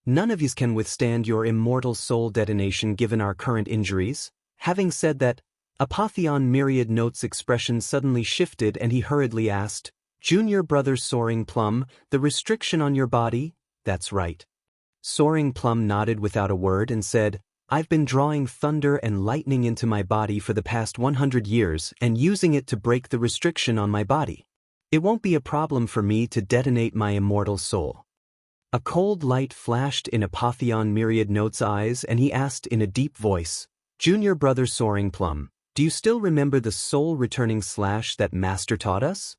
"None of yous can withstand your immortal soul detonation given our current injuries." Having said that, Apotheon Myriad Notes' expression suddenly shifted and he hurriedly asked, "Junior brother Soaring Plum, the restriction on your body?" "That's right." Soaring Plum nodded without a word and said, "I've been drawing thunder and lightning into my body for the past 100 years and using it to break the restriction on my body. It won't be a problem for me to detonate my immortal soul." A cold light flashed in Apotheon Myriad Notes' eyes and he asked in a deep voice, "Junior brother Soaring Plum, do you still remember the soul returning slash that Master taught us?"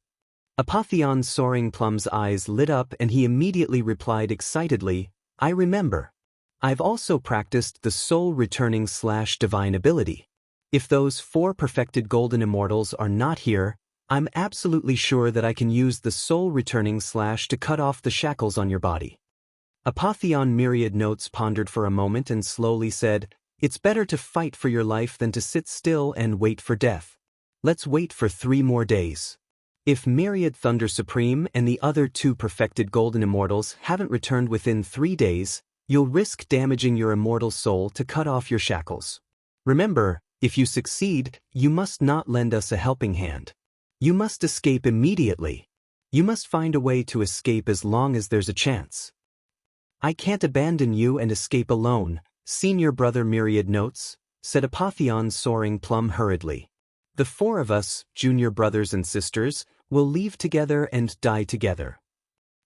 Apotheon Soaring Plum's eyes lit up and he immediately replied excitedly, "I remember. I've also practiced the soul returning slash divine ability. If those 4 perfected golden immortals are not here, I'm absolutely sure that I can use the soul returning slash to cut off the shackles on your body." Apotheon Myriad Notes pondered for a moment and slowly said, "It's better to fight for your life than to sit still and wait for death. Let's wait for 3 more days. If Myriad Thunder Supreme and the other 2 perfected golden immortals haven't returned within 3 days, you'll risk damaging your immortal soul to cut off your shackles. Remember, if you succeed, you must not lend us a helping hand. You must escape immediately. You must find a way to escape as long as there's a chance." "I can't abandon you and escape alone, senior brother Myriad Notes," said Apotheon Soaring Plum hurriedly. "The 4 of us, junior brothers and sisters, will leave together and die together."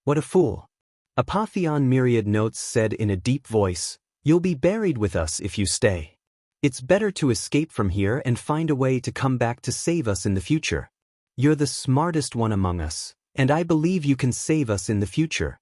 "What a fool." Apotheon Myriad Notes said in a deep voice, "You'll be buried with us if you stay. It's better to escape from here and find a way to come back to save us in the future. You're the smartest one among us, and I believe you can save us in the future."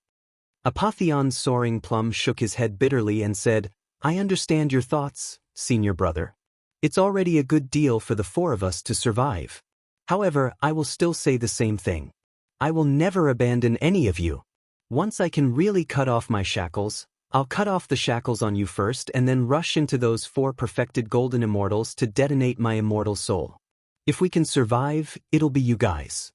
Apotheon Soaring Plum shook his head bitterly and said, "I understand your thoughts, senior brother. It's already a good deal for the 4 of us to survive. However, I will still say the same thing. I will never abandon any of you. Once I can really cut off my shackles, I'll cut off the shackles on you first and then rush into those 4 perfected golden immortals to detonate my immortal soul. If we can survive, it'll be you guys."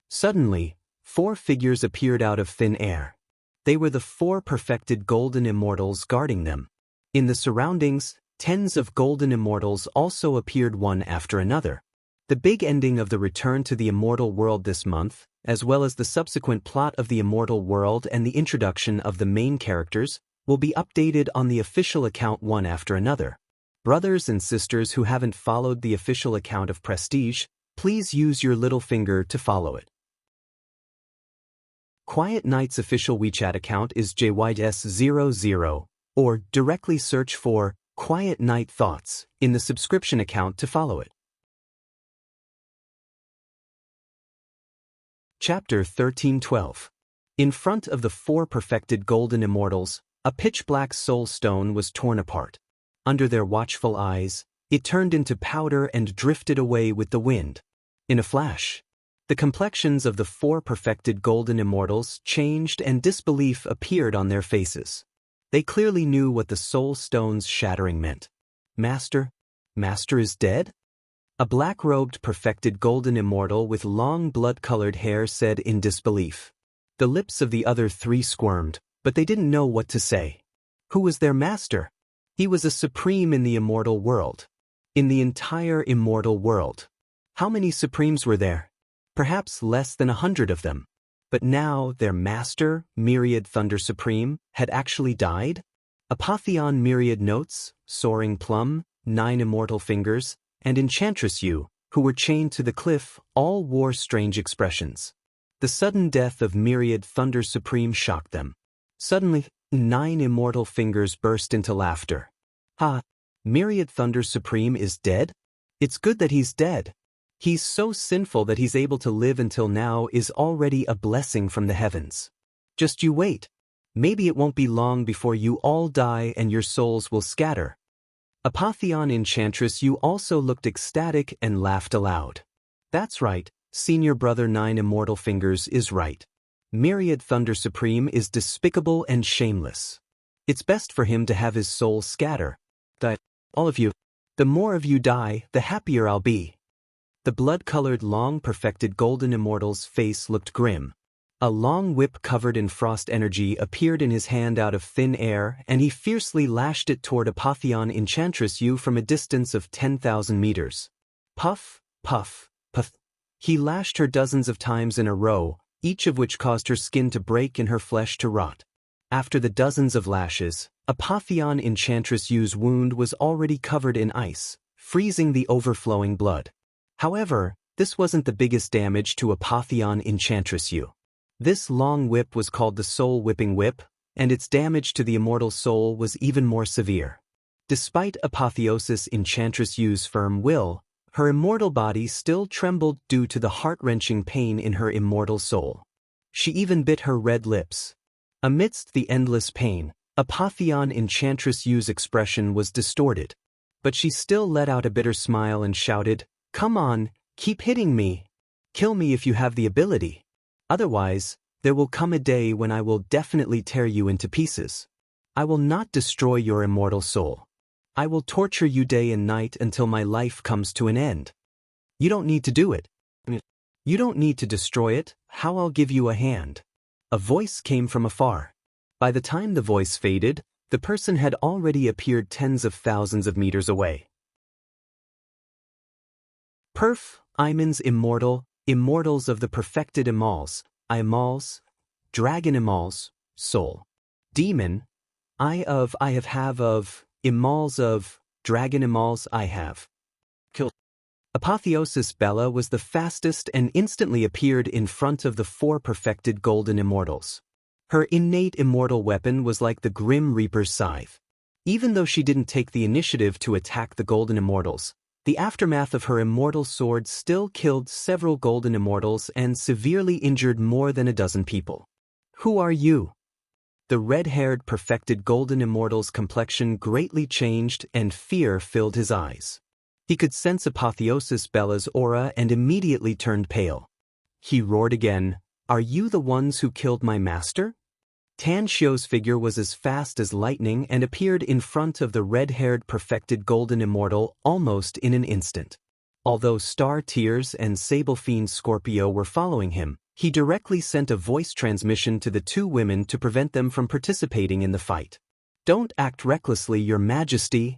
Suddenly, 4 figures appeared out of thin air. They were the 4 perfected golden immortals guarding them. In the surroundings, tens of golden immortals also appeared one after another. The big ending of the Return to the Immortal World this month, as well as the subsequent plot of the Immortal World and the introduction of the main characters, will be updated on the official account one after another. Brothers and sisters who haven't followed the official account of Prestige, please use your little finger to follow it. Quiet Night's official WeChat account is JYS00, or directly search for Quiet Night Thoughts in the subscription account to follow it. Chapter 1312. In front of the 4 perfected golden immortals, a pitch-black soul stone was torn apart. Under their watchful eyes, it turned into powder and drifted away with the wind. In a flash, the complexions of the 4 perfected golden immortals changed and disbelief appeared on their faces. They clearly knew what the soul stone's shattering meant. Master? Master is dead? A black-robed perfected golden immortal with long blood-colored hair said in disbelief. The lips of the other three squirmed, but they didn't know what to say. Who was their master? He was a supreme in the immortal world. In the entire immortal world. How many supremes were there? Perhaps less than 100 of them. But now their master, Myriad Thunder Supreme, had actually died? Apotheon Myriad Notes, Soaring Plum, 9 Immortal Fingers, and Enchantress Yu, who were chained to the cliff, all wore strange expressions. The sudden death of Myriad Thunder Supreme shocked them. Suddenly, 9 Immortal Fingers burst into laughter. Ha! Myriad Thunder Supreme is dead? It's good that he's dead. He's so sinful that he's able to live until now is already a blessing from the heavens. Just you wait. Maybe it won't be long before you all die and your souls will scatter. Apotheon Enchantress Yu also looked ecstatic and laughed aloud. That's right, Senior Brother 9 Immortal Fingers is right. Myriad Thunder Supreme is despicable and shameless. It's best for him to have his soul scatter. All of you. The more of you die, the happier I'll be. The blood-colored long perfected golden immortal's face looked grim. A long whip covered in frost energy appeared in his hand out of thin air, and he fiercely lashed it toward Apotheon Enchantress Yu from a distance of 10,000 meters. Puff, puff, puff. He lashed her dozens of times in a row, each of which caused her skin to break and her flesh to rot. After the dozens of lashes, Apotheon Enchantress Yu's wound was already covered in ice, freezing the overflowing blood. However, this wasn't the biggest damage to Apotheon Enchantress Yu. This long whip was called the Soul Whipping Whip, and its damage to the immortal soul was even more severe. Despite Apotheosis Enchantress Yu's firm will, her immortal body still trembled due to the heart-wrenching pain in her immortal soul. She even bit her red lips. Amidst the endless pain, Apotheon Enchantress Yu's expression was distorted. But she still let out a bitter smile and shouted, "Come on, keep hitting me. Kill me if you have the ability. Otherwise, there will come a day when I will definitely tear you into pieces. I will not destroy your immortal soul. I will torture you day and night until my life comes to an end. You don't need to do it. You don't need to destroy it. How I'll give you a hand." A voice came from afar. By the time the voice faded, the person had already appeared tens of thousands of meters away. Perf, Iman's immortal, immortals of the perfected Imals, Imals, dragon Imals, soul. Demon, I have of, Imals of, dragon Imals I have. Killed. Apotheosis Bella was the fastest and instantly appeared in front of the 4 perfected golden immortals. Her innate immortal weapon was like the Grim Reaper's scythe. Even though she didn't take the initiative to attack the golden immortals, the aftermath of her immortal sword still killed several golden immortals and severely injured more than a dozen people. Who are you? The red-haired perfected golden immortal's complexion greatly changed and fear filled his eyes. He could sense Apotheosis Bella's aura and immediately turned pale. He roared again, "Are you the ones who killed my master?" Tan Xiu's figure was as fast as lightning and appeared in front of the red-haired perfected golden immortal almost in an instant. Although Star Tears and Sable Fiend Scorpio were following him, he directly sent a voice transmission to the 2 women to prevent them from participating in the fight. "Don't act recklessly, Your Majesty."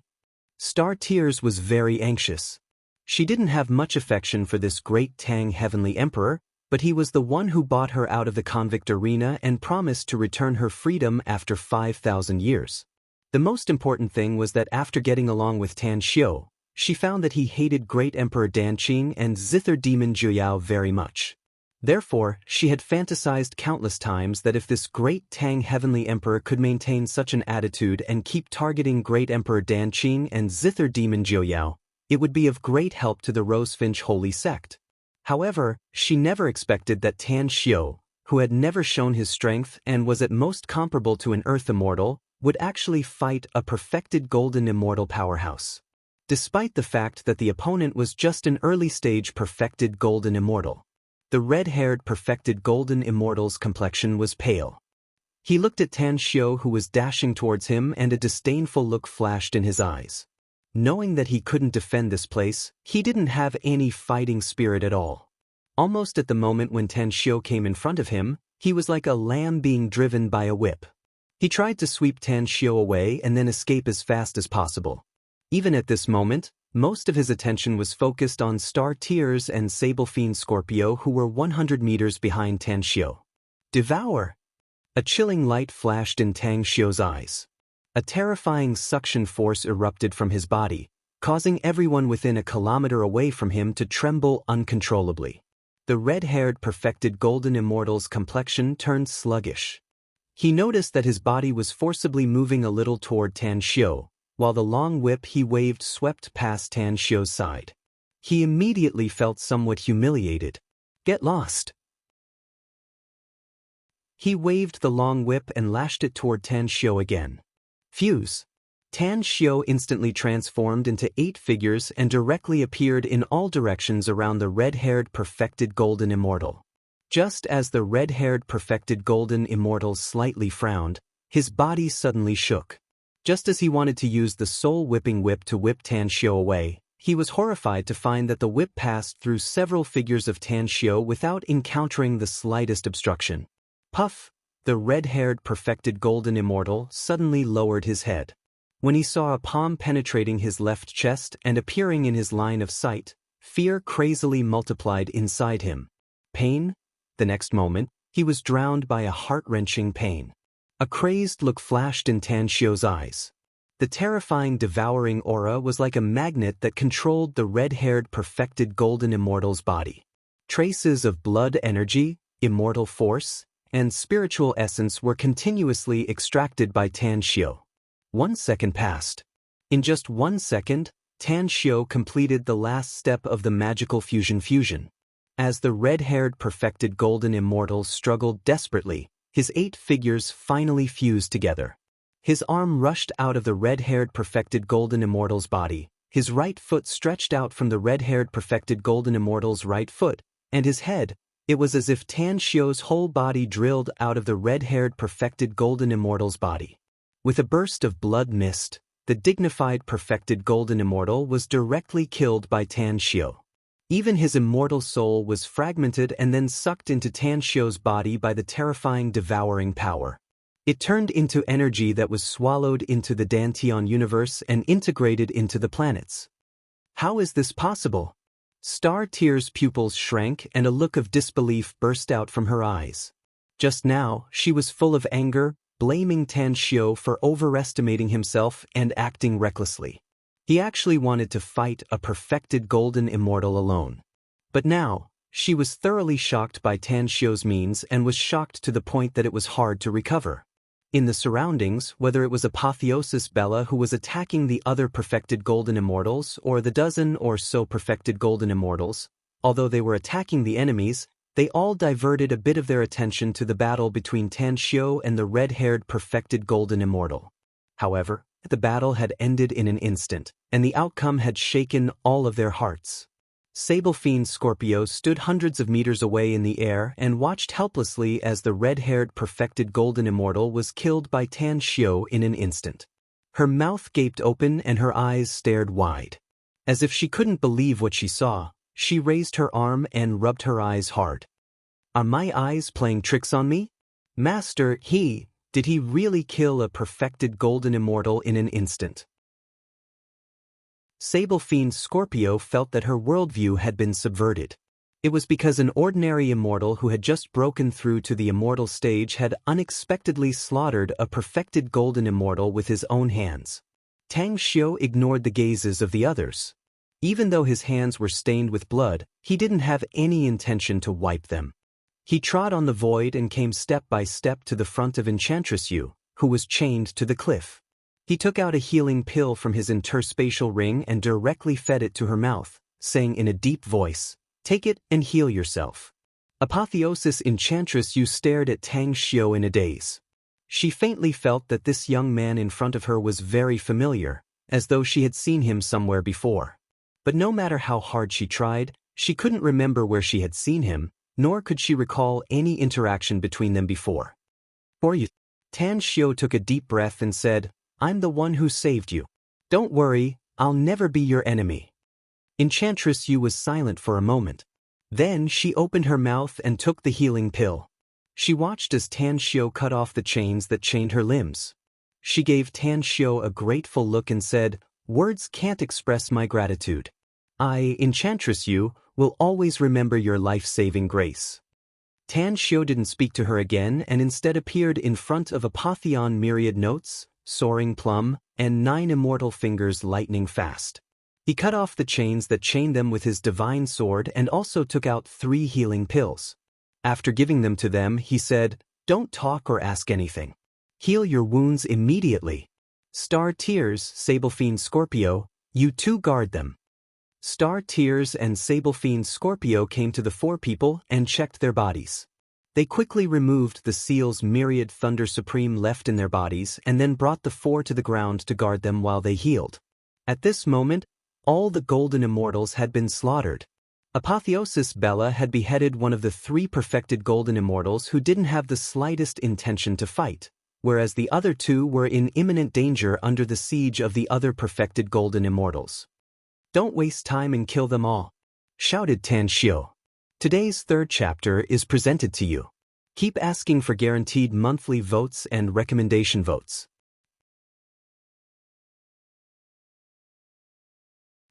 Star Tears was very anxious. She didn't have much affection for this great Tang Heavenly Emperor, but he was the one who bought her out of the convict arena and promised to return her freedom after 5,000 years. The most important thing was that after getting along with Tan Xiu, she found that he hated Great Emperor Danqing and Zither Demon Juyao very much. Therefore, she had fantasized countless times that if this great Tang Heavenly Emperor could maintain such an attitude and keep targeting Great Emperor Danqing and Zither Demon Juyao, it would be of great help to the Rosefinch Holy Sect. However, she never expected that Tan Xiu, who had never shown his strength and was at most comparable to an Earth Immortal, would actually fight a perfected golden immortal powerhouse. Despite the fact that the opponent was just an early-stage perfected golden immortal. The red-haired perfected golden immortal's complexion was pale. He looked at Tan Xiu, who was dashing towards him, and a disdainful look flashed in his eyes. Knowing that he couldn't defend this place, he didn't have any fighting spirit at all. Almost at the moment when Tan Xiu came in front of him, he was like a lamb being driven by a whip. He tried to sweep Tan Xiu away and then escape as fast as possible. Even at this moment, most of his attention was focused on Star Tears and Sable Fiend Scorpio, who were 100 meters behind Tan Xiu. Devour! A chilling light flashed in Tan Xiu's eyes. A terrifying suction force erupted from his body, causing everyone within a kilometer away from him to tremble uncontrollably. The red-haired perfected golden immortal's complexion turned sluggish. He noticed that his body was forcibly moving a little toward Tan Xiu, while the long whip he waved swept past Tan Xiu's side. He immediately felt somewhat humiliated. Get lost! He waved the long whip and lashed it toward Tan Xiu again. Fuse! Tan Xiu instantly transformed into 8 figures and directly appeared in all directions around the red-haired perfected golden immortal. Just as the red-haired perfected golden immortal slightly frowned, his body suddenly shook. Just as he wanted to use the soul-whipping whip to whip Tan Xiu away, he was horrified to find that the whip passed through several figures of Tan Xiu without encountering the slightest obstruction. Puff! The red-haired perfected golden immortal suddenly lowered his head. When he saw a palm penetrating his left chest and appearing in his line of sight, fear crazily multiplied inside him. Pain? The next moment, he was drowned by a heart-wrenching pain. A crazed look flashed in Tan Xiu's eyes. The terrifying devouring aura was like a magnet that controlled the red-haired perfected golden immortal's body. Traces of blood energy, immortal force, and spiritual essence were continuously extracted by Tan Xiu. 1 second passed. In just 1 second, Tan Xiu completed the last step of the magical fusion. As the red-haired perfected golden immortal struggled desperately, his 8 figures finally fused together. His arm rushed out of the red-haired perfected golden immortal's body, his right foot stretched out from the red-haired perfected golden immortal's right foot, and his head. It was as if Tan Xiu's whole body drilled out of the red-haired perfected golden immortal's body. With a burst of blood mist, the dignified perfected golden immortal was directly killed by Tan Xiu. Even his immortal soul was fragmented and then sucked into Tan Xiu's body by the terrifying devouring power. It turned into energy that was swallowed into the Dantian universe and integrated into the planets. How is this possible? Star Tears' pupils shrank and a look of disbelief burst out from her eyes. Just now, she was full of anger, blaming Tan Xiu for overestimating himself and acting recklessly. He actually wanted to fight a perfected golden immortal alone. But now, she was thoroughly shocked by Tan Xiu's means and was shocked to the point that it was hard to recover. In the surroundings, whether it was Apotheosis Bella who was attacking the other perfected golden immortals or the dozen or so perfected golden immortals, although they were attacking the enemies, they all diverted a bit of their attention to the battle between Tan Xiu and the red-haired perfected golden immortal. However, the battle had ended in an instant, and the outcome had shaken all of their hearts. Sable Fiend Scorpio stood hundreds of meters away in the air and watched helplessly as the red-haired perfected golden immortal was killed by Tan Xiu in an instant. Her mouth gaped open and her eyes stared wide. As if she couldn't believe what she saw, she raised her arm and rubbed her eyes hard. Are my eyes playing tricks on me? Master, did he really kill a perfected golden immortal in an instant? Sable Fiend Scorpio felt that her worldview had been subverted. It was because an ordinary immortal who had just broken through to the immortal stage had unexpectedly slaughtered a perfected golden immortal with his own hands. Tan Xiu ignored the gazes of the others. Even though his hands were stained with blood, he didn't have any intention to wipe them. He trod on the void and came step by step to the front of Enchantress Yu, who was chained to the cliff. He took out a healing pill from his interspatial ring and directly fed it to her mouth, saying in a deep voice, "Take it and heal yourself." Apotheosis Enchantress Yu stared at Tan Xiu in a daze. She faintly felt that this young man in front of her was very familiar, as though she had seen him somewhere before. But no matter how hard she tried, she couldn't remember where she had seen him, nor could she recall any interaction between them before. "For you." Tan Xiu took a deep breath and said, "I'm the one who saved you. Don't worry, I'll never be your enemy. Enchantress Yu was silent for a moment. Then she opened her mouth and took the healing pill. She watched as Tan Xiu cut off the chains that chained her limbs. She gave Tan Xiu a grateful look and said, "Words can't express my gratitude. I, Enchantress Yu, will always remember your life-saving grace." Tan Xiu didn't speak to her again and instead appeared in front of Apotheon Myriad Notes, Soaring Plum, and 9 immortal fingers lightning fast. He cut off the chains that chained them with his divine sword and also took out 3 healing pills. After giving them to them, he said, "Don't talk or ask anything. Heal your wounds immediately. Star Tears, Sable Fiend Scorpio, you too guard them." Star Tears and Sable Fiend Scorpio came to the 4 people and checked their bodies. They quickly removed the seal's myriad Thunder Supreme left in their bodies and then brought the 4 to the ground to guard them while they healed. At this moment, all the golden immortals had been slaughtered. Apotheosis Bella had beheaded one of the 3 perfected golden immortals who didn't have the slightest intention to fight, whereas the other 2 were in imminent danger under the siege of the other perfected golden immortals. "Don't waste time and kill them all," shouted Tan Xiu. Today's 3rd chapter is presented to you. Keep asking for guaranteed monthly votes and recommendation votes.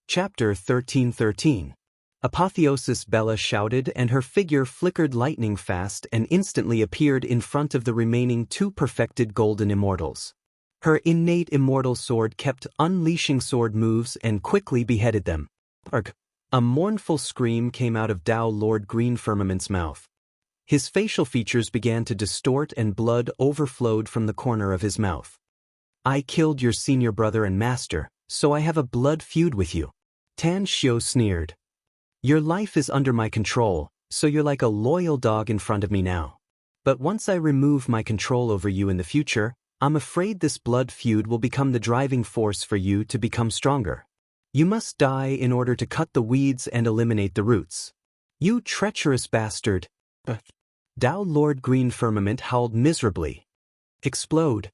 Chapter 1313. Apotheosis Bella shouted and her figure flickered lightning fast and instantly appeared in front of the remaining 2 perfected golden immortals. Her innate immortal sword kept unleashing sword moves and quickly beheaded them. A mournful scream came out of Tao Lord Green Firmament's mouth. His facial features began to distort and blood overflowed from the corner of his mouth. "I killed your senior brother and master, so I have a blood feud with you." Tan Xiu sneered. "Your life is under my control, so you're like a loyal dog in front of me now. But once I remove my control over you in the future, I'm afraid this blood feud will become the driving force for you to become stronger. You must die in order to cut the weeds and eliminate the roots. You treacherous bastard." Tao Lord Green Firmament howled miserably. "Explode."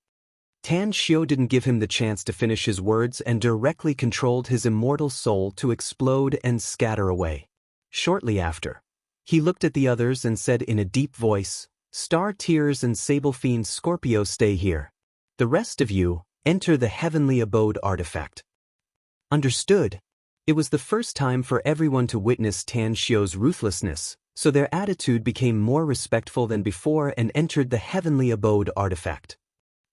Tan Xiu didn't give him the chance to finish his words and directly controlled his immortal soul to explode and scatter away. Shortly after, he looked at the others and said in a deep voice, "Star Tears and Sable Fiend Scorpio, stay here. The rest of you, enter the Heavenly Abode artifact." Understood. It was the first time for everyone to witness Tan Xiu's ruthlessness, so their attitude became more respectful than before and entered the Heavenly Abode artifact.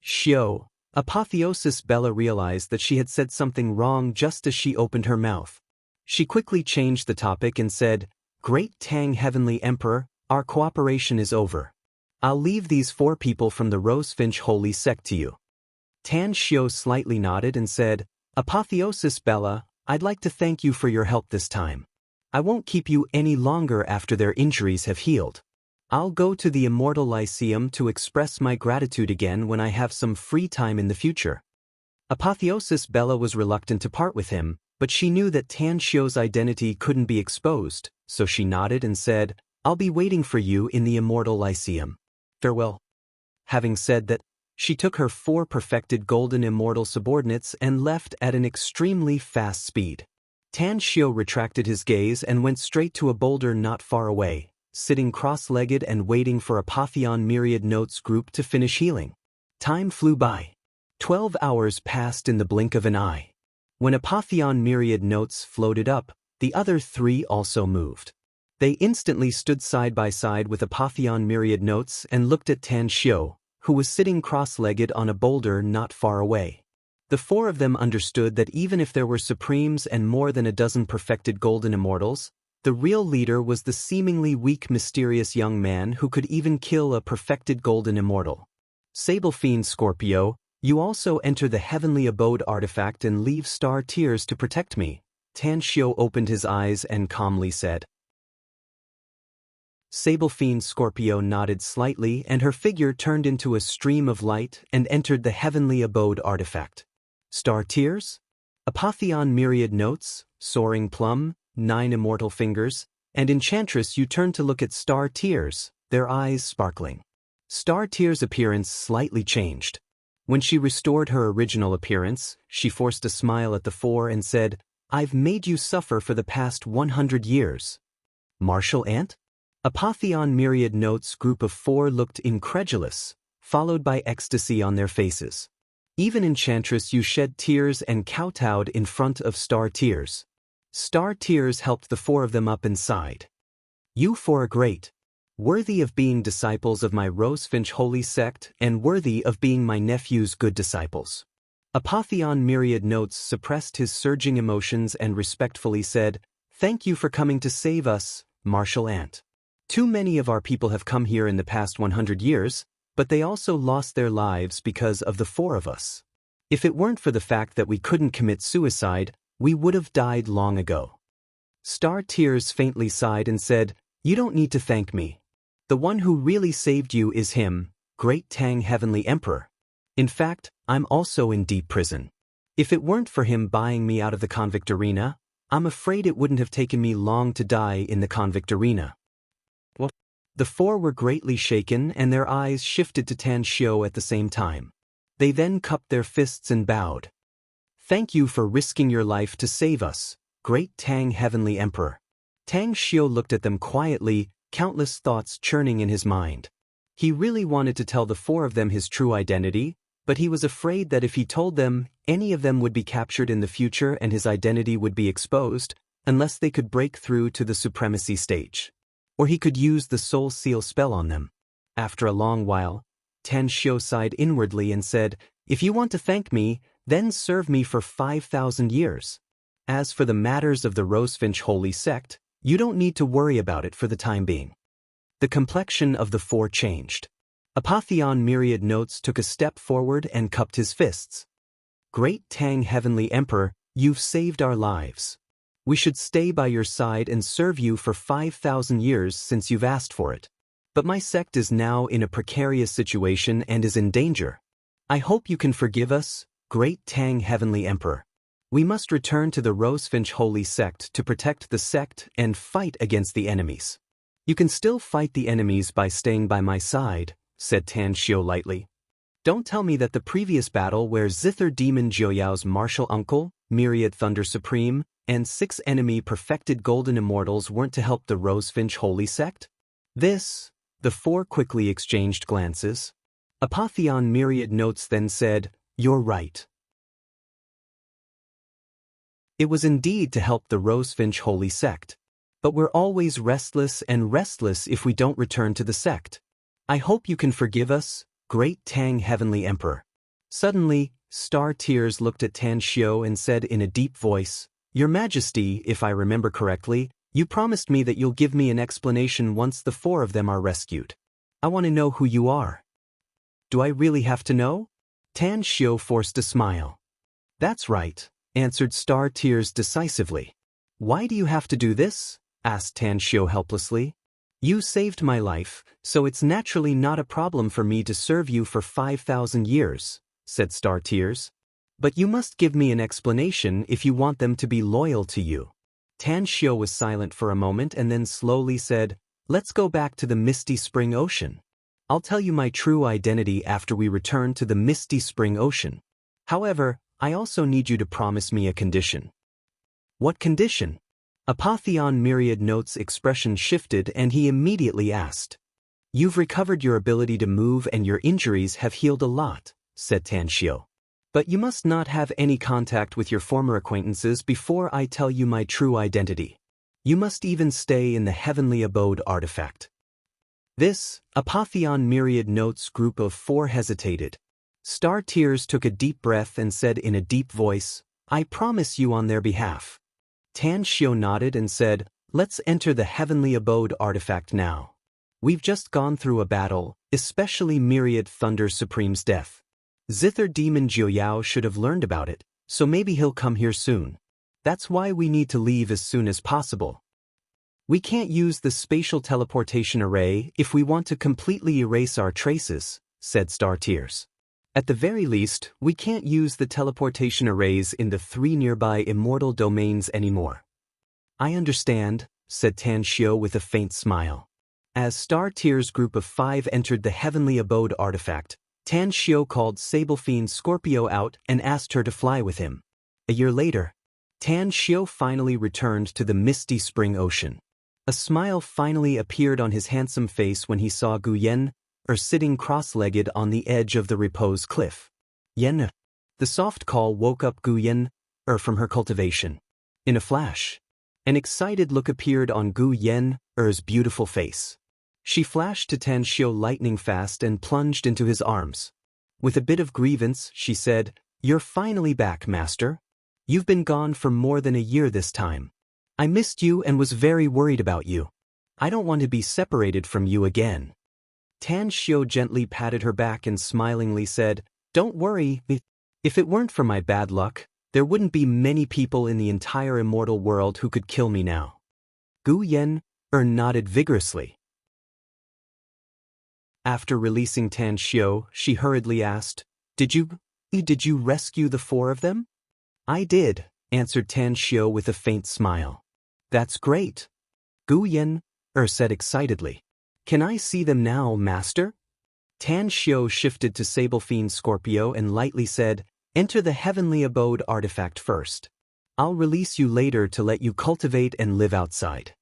"Xiu." Apotheosis Bella realized that she had said something wrong just as she opened her mouth. She quickly changed the topic and said, "Great Tang Heavenly Emperor, our cooperation is over. I'll leave these 4 people from the Rosefinch Holy Sect to you." Tan Xiu slightly nodded and said, "Apotheosis Bella, I'd like to thank you for your help this time. I won't keep you any longer after their injuries have healed. I'll go to the Immortal Lyceum to express my gratitude again when I have some free time in the future." Apotheosis Bella was reluctant to part with him, but she knew that Tan Xiu's identity couldn't be exposed, so she nodded and said, "I'll be waiting for you in the Immortal Lyceum. Farewell." Having said that, she took her 4 perfected golden immortal subordinates and left at an extremely fast speed. Tan Xiu retracted his gaze and went straight to a boulder not far away, sitting cross-legged and waiting for Apotheon Myriad Notes group to finish healing. Time flew by. 12 hours passed in the blink of an eye. When Apotheon Myriad Notes floated up, the other 3 also moved. They instantly stood side by side with Apotheon Myriad Notes and looked at Tan Xiu, who was sitting cross-legged on a boulder not far away. The 4 of them understood that even if there were Supremes and more than a dozen perfected golden immortals, the real leader was the seemingly weak mysterious young man who could even kill a perfected golden immortal. "Sable Fiend Scorpio, you also enter the Heavenly Abode artifact and leave Star Tears to protect me." Tan Xiu opened his eyes and calmly said. Sable Fiend Scorpio nodded slightly and her figure turned into a stream of light and entered the Heavenly Abode artifact. "Star Tears?" Apotheon Myriad Notes, Soaring Plum, 9 immortal fingers, and Enchantress you turned to look at Star Tears, their eyes sparkling. Star Tears' appearance slightly changed. When she restored her original appearance, she forced a smile at the four and said, "I've made you suffer for the past 100 years. Martial ant?" Apotheon Myriad Notes group of four looked incredulous, followed by ecstasy on their faces. Even Enchantress, you shed tears and kowtowed in front of Star Tears. Star Tears helped the four of them up inside. "You four are great. Worthy of being disciples of my Rosefinch holy sect and worthy of being my nephew's good disciples." Apotheon Myriad Notes suppressed his surging emotions and respectfully said, "Thank you for coming to save us, Martial Ant. Too many of our people have come here in the past 100 years, but they also lost their lives because of the four of us. If it weren't for the fact that we couldn't commit suicide, we would have died long ago." Star Tears faintly sighed and said, "You don't need to thank me. The one who really saved you is him, Great Tang Heavenly Emperor. In fact, I'm also in deep prison. If it weren't for him buying me out of the convict arena, I'm afraid it wouldn't have taken me long to die in the convict arena." What? The four were greatly shaken and their eyes shifted to Tan Xiu at the same time. They then cupped their fists and bowed. "Thank you for risking your life to save us, Great Tang Heavenly Emperor." Tang Xiu looked at them quietly, countless thoughts churning in his mind. He really wanted to tell the four of them his true identity, but he was afraid that if he told them, any of them would be captured in the future and his identity would be exposed, unless they could break through to the supremacy stage. Or he could use the soul seal spell on them. After a long while, Tan Xiu sighed inwardly and said, "If you want to thank me, then serve me for 5,000 years. As for the matters of the Rosefinch holy sect, you don't need to worry about it for the time being." The complexion of the four changed. Apotheon Myriad Notes took a step forward and cupped his fists. "Great Tang Heavenly Emperor, you've saved our lives. We should stay by your side and serve you for 5,000 years since you've asked for it. But my sect is now in a precarious situation and is in danger. I hope you can forgive us, Great Tang Heavenly Emperor. We must return to the Rosefinch holy sect to protect the sect and fight against the enemies." "You can still fight the enemies by staying by my side," said Tan Xiu lightly. "Don't tell me that the previous battle where Zither Demon Joyao's martial uncle, Myriad Thunder Supreme, and 6 enemy perfected golden immortals weren't to help the Rosefinch holy sect?" The four quickly exchanged glances. Apotheon Myriad Notes then said, "You're right. It was indeed to help the Rosefinch holy sect. But we're always restless if we don't return to the sect. I hope you can forgive us, Great Tang Heavenly Emperor." Suddenly, Star Tears looked at Tan Xiu and said in a deep voice, "Your Majesty, if I remember correctly, you promised me that you'll give me an explanation once the four of them are rescued. I want to know who you are." "Do I really have to know?" Tan Xiu forced a smile. "That's right," answered Star Tears decisively. "Why do you have to do this?" asked Tan Xiu helplessly. "You saved my life, so it's naturally not a problem for me to serve you for 5,000 years, said Star Tears. "But you must give me an explanation if you want them to be loyal to you." Tan Xiu was silent for a moment and then slowly said, "Let's go back to the Misty Spring Ocean. I'll tell you my true identity after we return to the Misty Spring Ocean. However, I also need you to promise me a condition." "What condition?" Apotheon Myriad Notes' expression shifted and he immediately asked. "You've recovered your ability to move and your injuries have healed a lot," said Tan Xiu. "But you must not have any contact with your former acquaintances before I tell you my true identity. You must even stay in the Heavenly Abode artifact." Apotheon Myriad Notes group of four hesitated. Star Tears took a deep breath and said in a deep voice, "I promise you on their behalf." Tan Xiu nodded and said, "Let's enter the Heavenly Abode artifact now. We've just gone through a battle, especially Myriad Thunder Supreme's death. Zither Demon Joyao should have learned about it, so maybe he'll come here soon. That's why we need to leave as soon as possible. We can't use the spatial teleportation array if we want to completely erase our traces," said Star Tears. "At the very least, we can't use the teleportation arrays in the 3 nearby immortal domains anymore." "I understand," said Tan Xiu with a faint smile. As Star Tears' group of 5 entered the Heavenly Abode artifact, Tan Xiao called Sable-Fiend Scorpio out and asked her to fly with him. A year later, Tan Xiao finally returned to the misty spring ocean. A smile finally appeared on his handsome face when he saw Gu Yen, sitting cross-legged on the edge of the repose cliff. Yen. The soft call woke up Gu Yen, from her cultivation. In a flash, an excited look appeared on Gu Yen's beautiful face. She flashed to Tan Xiao lightning fast and plunged into his arms. With a bit of grievance, she said, "You're finally back, master. You've been gone for more than a year this time. I missed you and was very worried about you. I don't want to be separated from you again." Tan Xiao gently patted her back and smilingly said, "Don't worry. If it weren't for my bad luck, there wouldn't be many people in the entire immortal world who could kill me now." Gu Yen nodded vigorously. After releasing Tan Xiao, she hurriedly asked, Did you rescue the 4 of them?" "I did," answered Tan Xiao with a faint smile. "That's great," Gu Yen said excitedly. "Can I see them now, master?" Tan Xiao shifted to Sable-Fiend Scorpio and lightly said, "Enter the heavenly abode artifact first. I'll release you later to let you cultivate and live outside."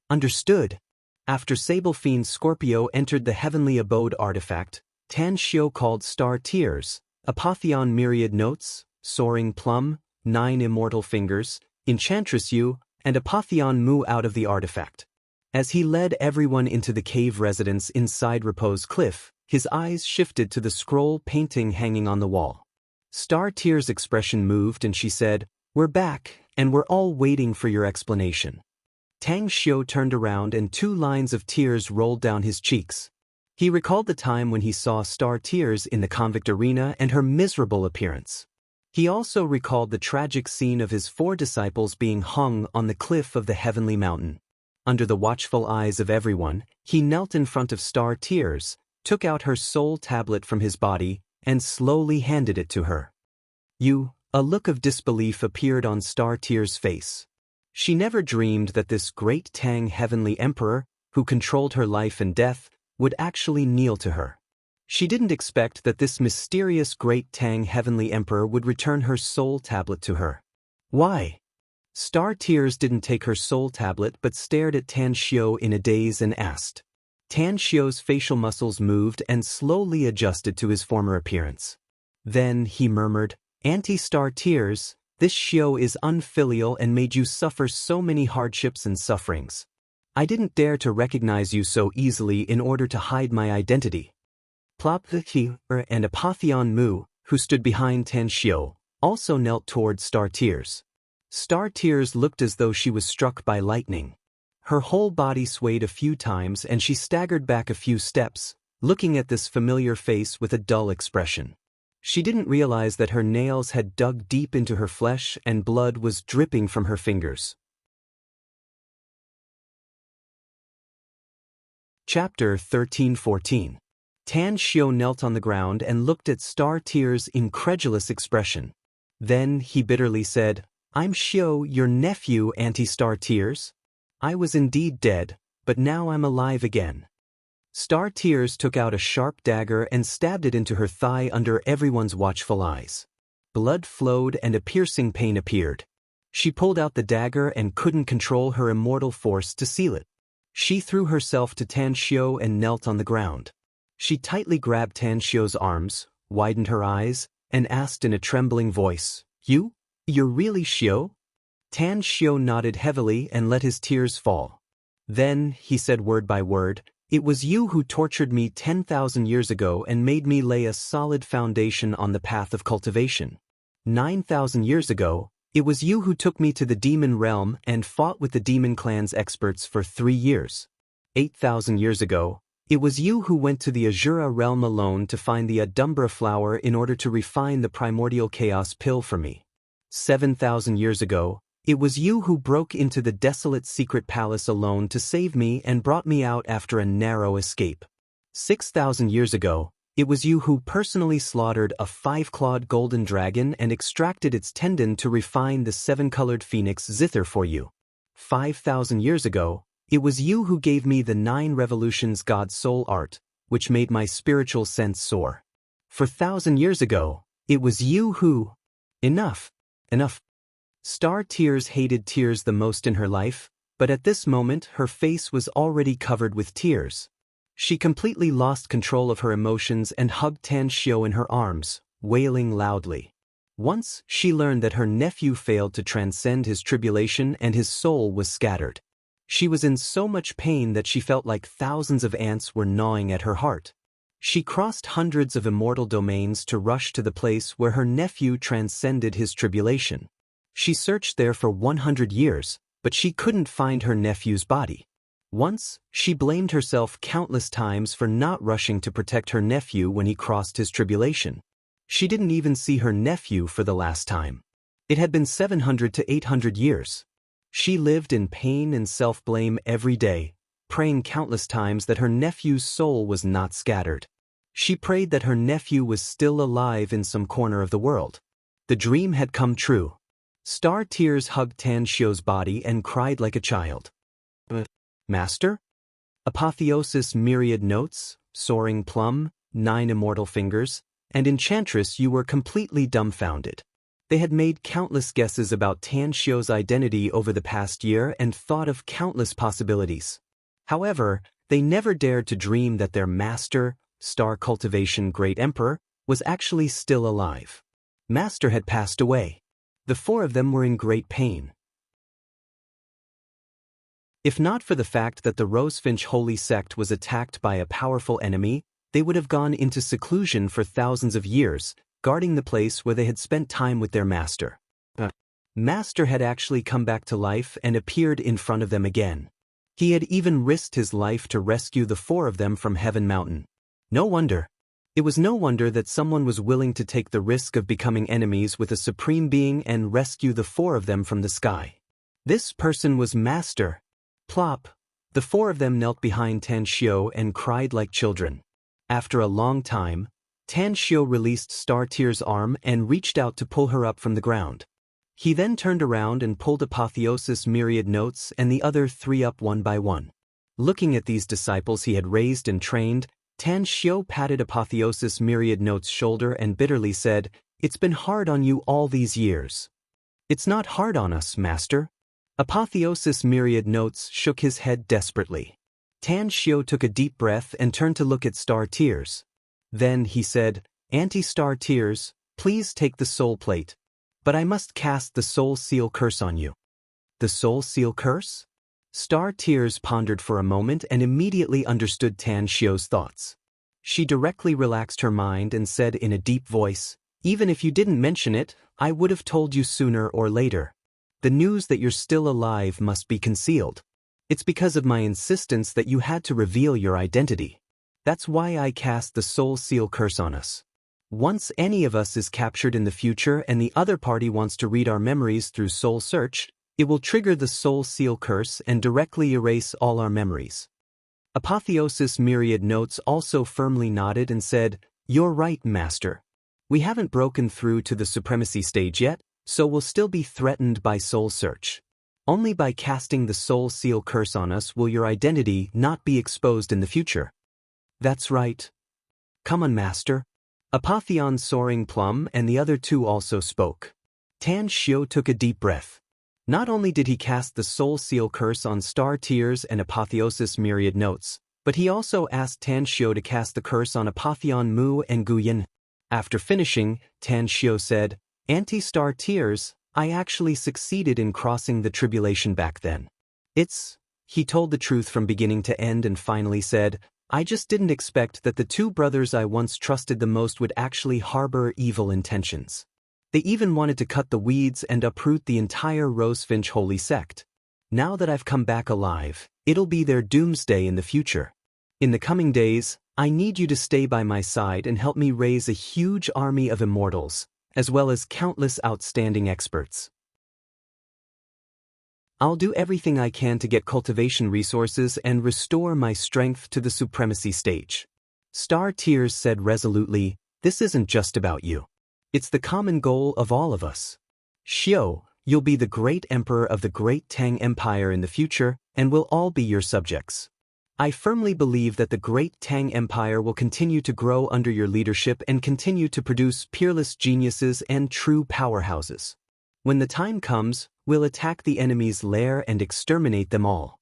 "Understood." After Sable-Fiend Scorpio entered the heavenly abode artifact, Tan Xiao called Star Tears, Apotheon Myriad Notes, Soaring Plum, 9 Immortal Fingers, Enchantress Yu, and Apotheon Mu out of the artifact. As he led everyone into the cave residence inside Repose Cliff, his eyes shifted to the scroll painting hanging on the wall. Star Tears' expression moved and she said, "We're back, and we're all waiting for your explanation." Tang Xiao turned around and 2 lines of tears rolled down his cheeks. He recalled the time when he saw Star Tears in the convict arena and her miserable appearance. He also recalled the tragic scene of his 4 disciples being hung on the cliff of the heavenly mountain. Under the watchful eyes of everyone, he knelt in front of Star Tears, took out her soul tablet from his body, and slowly handed it to her. A look of disbelief appeared on Star Tears' face. She never dreamed that this great Tang heavenly emperor, who controlled her life and death, would actually kneel to her. She didn't expect that this mysterious great Tang heavenly emperor would return her soul tablet to her. Why? Star Tears didn't take her soul tablet but stared at Tan Xiao in a daze and asked. Tan Xiao's facial muscles moved and slowly adjusted to his former appearance. Then he murmured, "Anti-Star Tears, this Xiao is unfilial and made you suffer so many hardships and sufferings. I didn't dare to recognize you so easily in order to hide my identity." Plop and Apotheon Mu, who stood behind Tan Xiao, also knelt toward Star Tears. Star Tears looked as though she was struck by lightning. Her whole body swayed a few times and she staggered back a few steps, looking at this familiar face with a dull expression. She didn't realize that her nails had dug deep into her flesh and blood was dripping from her fingers. Chapter 13-14. Tan Xiao knelt on the ground and looked at Star Tears' incredulous expression. Then he bitterly said, "I'm Xiao, your nephew, Anti-Star Tears. I was indeed dead, but now I'm alive again." Star Tears took out a sharp dagger and stabbed it into her thigh under everyone's watchful eyes. Blood flowed and a piercing pain appeared. She pulled out the dagger and couldn't control her immortal force to seal it. She threw herself to Tan Xiao and knelt on the ground. She tightly grabbed Tan Xiao's arms, widened her eyes, and asked in a trembling voice, You're really Xiao?" Tan Xiao nodded heavily and let his tears fall. Then, he said word by word, "It was you who tortured me 10,000 years ago and made me lay a solid foundation on the path of cultivation. 9,000 years ago, it was you who took me to the demon realm and fought with the demon clan's experts for 3 years. 8,000 years ago, it was you who went to the Azura realm alone to find the Adumbra flower in order to refine the primordial chaos pill for me. 7,000 years ago, it was you who broke into the desolate secret palace alone to save me and brought me out after a narrow escape. 6,000 years ago, it was you who personally slaughtered a 5-clawed golden dragon and extracted its tendon to refine the 7-colored phoenix zither for you. 5,000 years ago, it was you who gave me the 9 revolutions god soul art, which made my spiritual sense soar. For 1,000 years ago, it was you who... Enough. Enough. Star Tears hated tears the most in her life, but at this moment her face was already covered with tears. She completely lost control of her emotions and hugged Tan Xiao in her arms, wailing loudly. Once, she learned that her nephew failed to transcend his tribulation and his soul was scattered. She was in so much pain that she felt like thousands of ants were gnawing at her heart. She crossed hundreds of immortal domains to rush to the place where her nephew transcended his tribulation. She searched there for 100 years, but she couldn't find her nephew's body. Once, she blamed herself countless times for not rushing to protect her nephew when he crossed his tribulation. She didn't even see her nephew for the last time. It had been 700 to 800 years. She lived in pain and self-blame every day, praying countless times that her nephew's soul was not scattered. She prayed that her nephew was still alive in some corner of the world. The dream had come true. Star Tears hugged Tan Xiao's body and cried like a child. Master? Apotheosis myriad notes, soaring plum, 9 immortal fingers, and enchantress, you were completely dumbfounded. They had made countless guesses about Tan Xiao's identity over the past year and thought of countless possibilities. However, they never dared to dream that their master, Star Cultivation Great Emperor, was actually still alive. Master had passed away. The 4 of them were in great pain. If not for the fact that the Rosefinch Holy Sect was attacked by a powerful enemy, they would have gone into seclusion for thousands of years, guarding the place where they had spent time with their master. Master had actually come back to life and appeared in front of them again. He had even risked his life to rescue the 4 of them from Heaven Mountain. No wonder. It was no wonder that someone was willing to take the risk of becoming enemies with a supreme being and rescue the 4 of them from the sky. This person was Master. Plop. The 4 of them knelt behind Tan Xiao and cried like children. After a long time, Tan Xiao released Star Tears' arm and reached out to pull her up from the ground. He then turned around and pulled Apotheosis Myriad Notes and the other 3 up one by one. Looking at these disciples he had raised and trained, Tan Xiao patted Apotheosis Myriad Notes' shoulder and bitterly said, "It's been hard on you all these years." "It's not hard on us, Master." Apotheosis Myriad Notes shook his head desperately. Tan Xiao took a deep breath and turned to look at Star Tears. Then he said, "Anti-Star Tears, please take the soul plate. But I must cast the soul seal curse on you." The soul seal curse? Star Tears pondered for a moment and immediately understood Tan Xiao's thoughts. She directly relaxed her mind and said in a deep voice, "Even if you didn't mention it, I would have told you sooner or later. The news that you're still alive must be concealed. It's because of my insistence that you had to reveal your identity. That's why I cast the soul seal curse on us. Once any of us is captured in the future and the other party wants to read our memories through soul search, it will trigger the soul seal curse and directly erase all our memories." Apotheosis Myriad Notes also firmly nodded and said, "You're right, Master. We haven't broken through to the supremacy stage yet, so we'll still be threatened by soul search. Only by casting the soul seal curse on us will your identity not be exposed in the future." "That's right. Come on, Master." Apotheon Soaring Plum and the other 2 also spoke. Tan Xiao took a deep breath. Not only did he cast the soul seal curse on Star Tears and Apotheosis Myriad Notes, but he also asked Tan Xiao to cast the curse on Apotheon Mu and Guyan. After finishing, Tan Xiao said, "Anti-Star Tears, I actually succeeded in crossing the tribulation back then. He told the truth from beginning to end and finally said, "I just didn't expect that the 2 brothers I once trusted the most would actually harbor evil intentions. They even wanted to cut the weeds and uproot the entire Rosefinch Holy Sect. Now that I've come back alive, it'll be their doomsday in the future. In the coming days, I need you to stay by my side and help me raise a huge army of immortals, as well as countless outstanding experts. I'll do everything I can to get cultivation resources and restore my strength to the supremacy stage." Star Tears said resolutely, "This isn't just about you. It's the common goal of all of us. Xiao, you'll be the great emperor of the great Tang Empire in the future, and we'll all be your subjects. I firmly believe that the great Tang Empire will continue to grow under your leadership and continue to produce peerless geniuses and true powerhouses. When the time comes, we'll attack the enemy's lair and exterminate them all.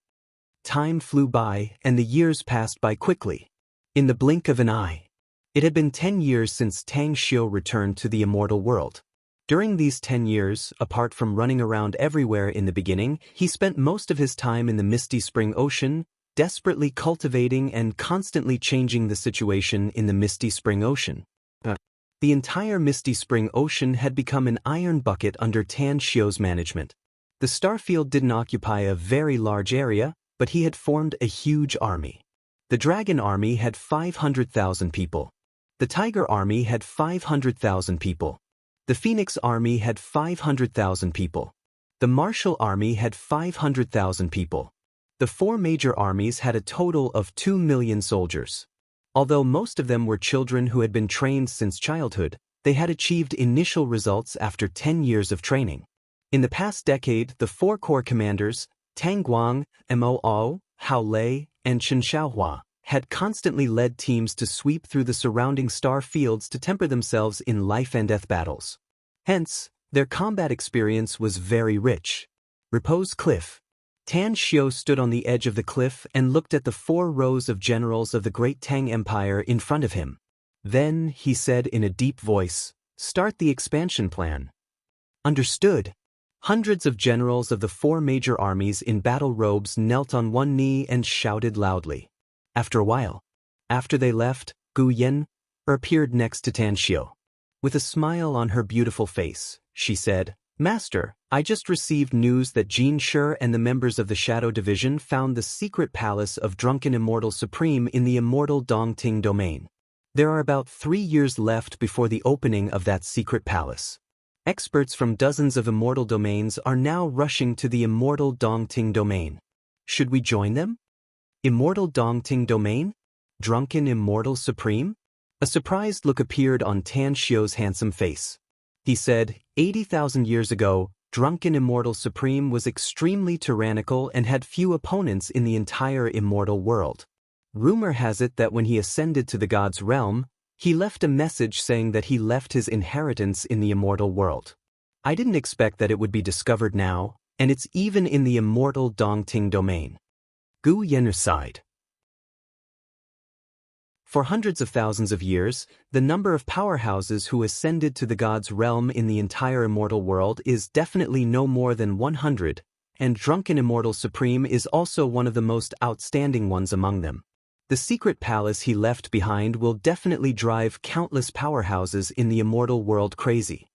Time flew by, and the years passed by quickly. In the blink of an eye. It had been 10 years since Tang Xiu returned to the immortal world. During these 10 years, apart from running around everywhere in the beginning, he spent most of his time in the misty spring ocean, desperately cultivating and constantly changing the situation in the misty spring ocean. The entire misty spring ocean had become an iron bucket under Tan Xiu's management. The starfield didn't occupy a very large area, but he had formed a huge army. The dragon army had 500,000 people. The tiger army had 500,000 people. The phoenix army had 500,000 people. The martial army had 500,000 people. The 4 major armies had a total of 2 million soldiers. Although most of them were children who had been trained since childhood, they had achieved initial results after 10 years of training. In the past decade, the 4 corps commanders, Tang Guang, Mo, Hao Lei, and Chen Xiaohua, had constantly led teams to sweep through the surrounding star fields to temper themselves in life-and-death battles. Hence, their combat experience was very rich. Repose Cliff. Tan Xiu stood on the edge of the cliff and looked at the 4 rows of generals of the great Tang Empire in front of him. Then, he said in a deep voice, "Start the expansion plan." Understood. Hundreds of generals of the 4 major armies in battle robes knelt on one knee and shouted loudly. After a while, after they left, Gu Yan appeared next to Tan Xiu. With a smile on her beautiful face, she said, "Master, I just received news that Jin Shi and the members of the Shadow Division found the secret palace of Drunken Immortal Supreme in the immortal Dongting domain. There are about 3 years left before the opening of that secret palace. Experts from dozens of immortal domains are now rushing to the immortal Dongting domain. Should we join them? Immortal Dongting domain? Drunken Immortal Supreme?" A surprised look appeared on Tan Xiu's handsome face. He said, 80,000 years ago, Drunken Immortal Supreme was extremely tyrannical and had few opponents in the entire immortal world. Rumor has it that when he ascended to the god's realm, he left a message saying that he left his inheritance in the immortal world. I didn't expect that it would be discovered now, and it's even in the immortal Dongting domain. Gu Yan sighed. For hundreds of thousands of years, the number of powerhouses who ascended to the god's realm in the entire immortal world is definitely no more than 100, and Drunken Immortal Supreme is also one of the most outstanding ones among them. The secret palace he left behind will definitely drive countless powerhouses in the immortal world crazy.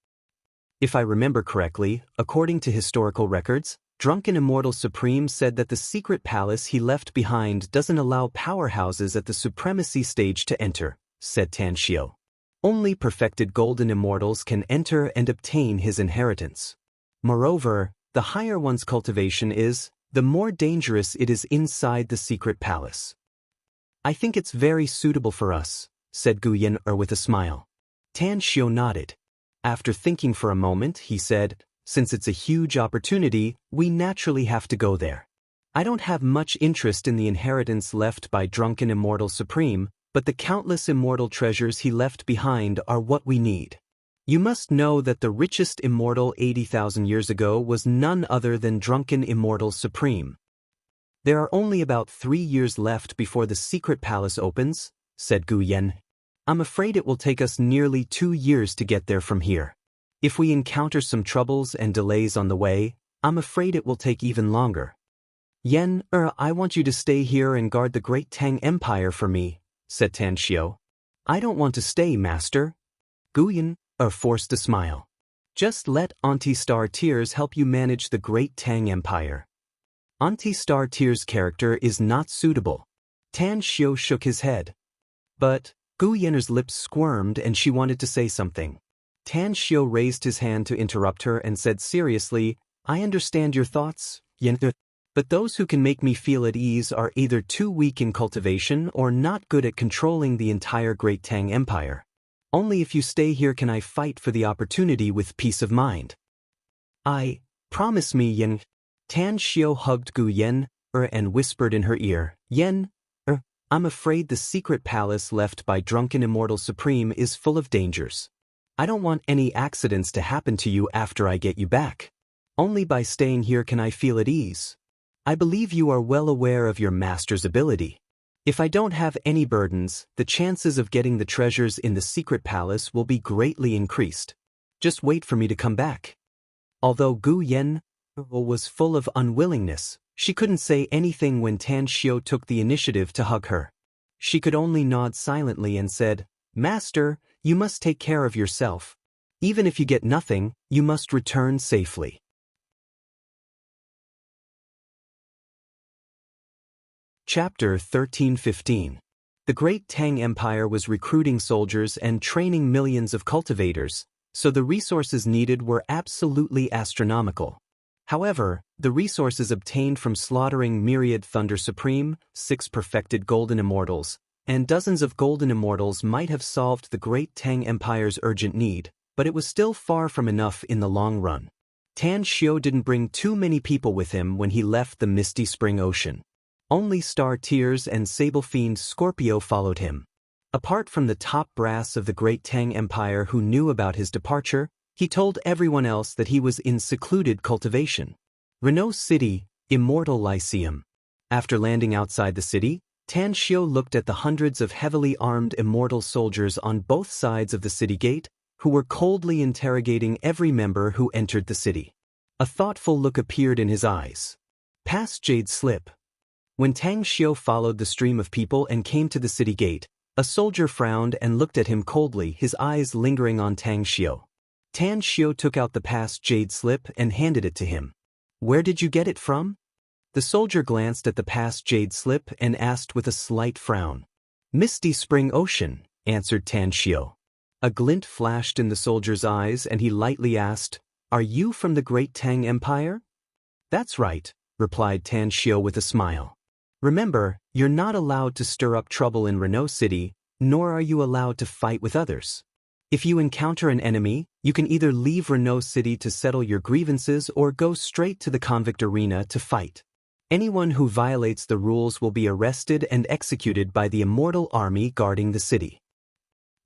If I remember correctly, according to historical records, Drunken Immortal Supreme said that the secret palace he left behind doesn't allow powerhouses at the supremacy stage to enter, said Tan Xiu. Only perfected golden immortals can enter and obtain his inheritance. Moreover, the higher one's cultivation is, the more dangerous it is inside the secret palace. I think it's very suitable for us, said Gu Yan with a smile. Tan Xiu nodded. After thinking for a moment, he said, "Since it's a huge opportunity, we naturally have to go there. I don't have much interest in the inheritance left by Drunken Immortal Supreme, but the countless immortal treasures he left behind are what we need. You must know that the richest immortal 80,000 years ago was none other than Drunken Immortal Supreme. There are only about 3 years left before the secret palace opens," said Gu Yan. "I'm afraid it will take us nearly 2 years to get there from here. If we encounter some troubles and delays on the way, I'm afraid it will take even longer." "Yan, I want you to stay here and guard the great Tang Empire for me," said Tan Xiu. "I don't want to stay, master." Gu Yan forced a smile. "Just let Auntie Star Tears help you manage the great Tang Empire." Auntie Star Tears' character is not suitable. Tan Xiu shook his head. But Gu Yan's lips squirmed and she wanted to say something. Tan Xiu raised his hand to interrupt her and said seriously, "I understand your thoughts, Yan, but those who can make me feel at ease are either too weak in cultivation or not good at controlling the entire Great Tang Empire. Only if you stay here can I fight for the opportunity with peace of mind." Promise me, Yan." Tan Xiu hugged Gu Yan and whispered in her ear, "Yan, I'm afraid the secret palace left by drunken Immortal Supreme is full of dangers. I don't want any accidents to happen to you after I get you back. Only by staying here can I feel at ease. I believe you are well aware of your master's ability. If I don't have any burdens, the chances of getting the treasures in the secret palace will be greatly increased. Just wait for me to come back. Although Gu Yen was full of unwillingness, she couldn't say anything when Tan Xiu took the initiative to hug her. She could only nod silently and said, "Master, you must take care of yourself. Even if you get nothing, you must return safely." Chapter 13-15. The Great Tang Empire was recruiting soldiers and training millions of cultivators, so the resources needed were absolutely astronomical. However, the resources obtained from slaughtering myriad Thunder Supreme, 6 perfected Golden Immortals, and dozens of Golden Immortals might have solved the Great Tang Empire's urgent need, but it was still far from enough in the long run. Tan Xiu didn't bring too many people with him when he left the Misty Spring Ocean. Only Star Tears and Sable Fiend Scorpio followed him. Apart from the top brass of the Great Tang Empire who knew about his departure, he told everyone else that he was in secluded cultivation. Renault City, Immortal Lyceum. After landing outside the city, Tan Xiu looked at the hundreds of heavily armed immortal soldiers on both sides of the city gate, who were coldly interrogating every member who entered the city. A thoughtful look appeared in his eyes. Past Jade Slip. When Tang Xiu followed the stream of people and came to the city gate, a soldier frowned and looked at him coldly, his eyes lingering on Tang Xiu. Tan Xiu took out the past Jade Slip and handed it to him. "Where did you get it from?" The soldier glanced at the past Jade Slip and asked with a slight frown. "Misty Spring Ocean," answered Tan Xiu. A glint flashed in the soldier's eyes and he lightly asked, "Are you from the Great Tang Empire?" "That's right," replied Tan Xiu with a smile. "Remember, you're not allowed to stir up trouble in Renault City, nor are you allowed to fight with others. If you encounter an enemy, you can either leave Renault City to settle your grievances or go straight to the convict arena to fight. Anyone who violates the rules will be arrested and executed by the Immortal Army guarding the city."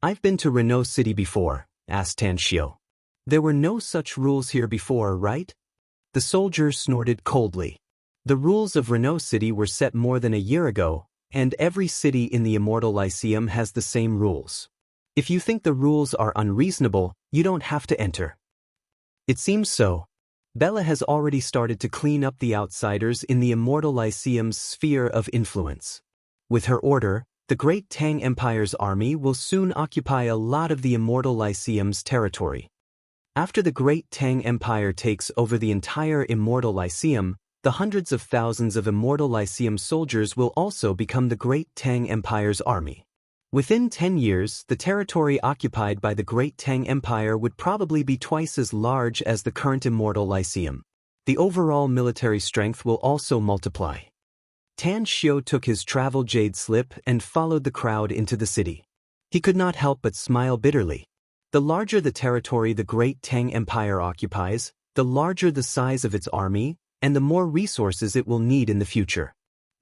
"I've been to Renault City before," asked Tan Xiu. "There were no such rules here before, right?" The soldier snorted coldly. The rules of Renault City were set more than a year ago, and every city in the Immortal Lyceum has the same rules. If you think the rules are unreasonable, you don't have to enter. It seems so. Bella has already started to clean up the outsiders in the Immortal Lyceum's sphere of influence. With her order, the Great Tang Empire's army will soon occupy a lot of the Immortal Lyceum's territory. After the Great Tang Empire takes over the entire Immortal Lyceum, the hundreds of thousands of Immortal Lyceum soldiers will also become the Great Tang Empire's army. Within 10 years, the territory occupied by the Great Tang Empire would probably be twice as large as the current Immortal Lyceum. The overall military strength will also multiply. Tan Xiu took his travel Jade Slip and followed the crowd into the city. He could not help but smile bitterly. The larger the territory the Great Tang Empire occupies, the larger the size of its army, and the more resources it will need in the future.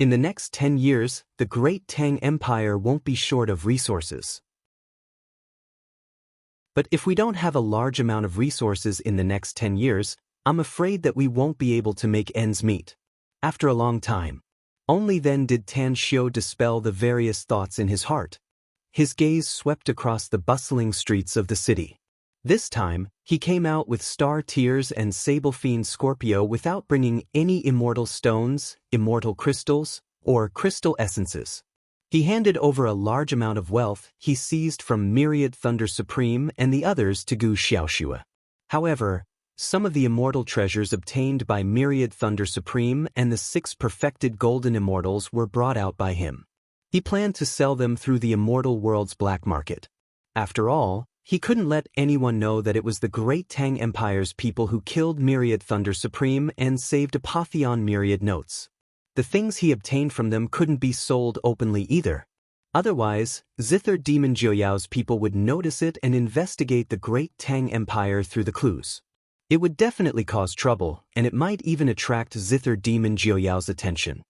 In the next 10 years, the Great Tang Empire won't be short of resources. But if we don't have a large amount of resources in the next 10 years, I'm afraid that we won't be able to make ends meet. After a long time. Only then did Tan Xiu dispel the various thoughts in his heart. His gaze swept across the bustling streets of the city. This time, he came out with Star Tears and Sable Fiend Scorpio without bringing any immortal stones, immortal crystals, or crystal essences. He handed over a large amount of wealth he seized from Myriad Thunder Supreme and the others to Gu Xiaoxue. However, some of the immortal treasures obtained by Myriad Thunder Supreme and the 6 perfected Golden Immortals were brought out by him. He planned to sell them through the immortal world's black market. After all, he couldn't let anyone know that it was the Great Tang Empire's people who killed Myriad Thunder Supreme and saved Apotheon Myriad Notes. The things he obtained from them couldn't be sold openly either. Otherwise, Zither Demon Jiuyao's people would notice it and investigate the Great Tang Empire through the clues. It would definitely cause trouble, and it might even attract Zither Demon Jiuyao's attention.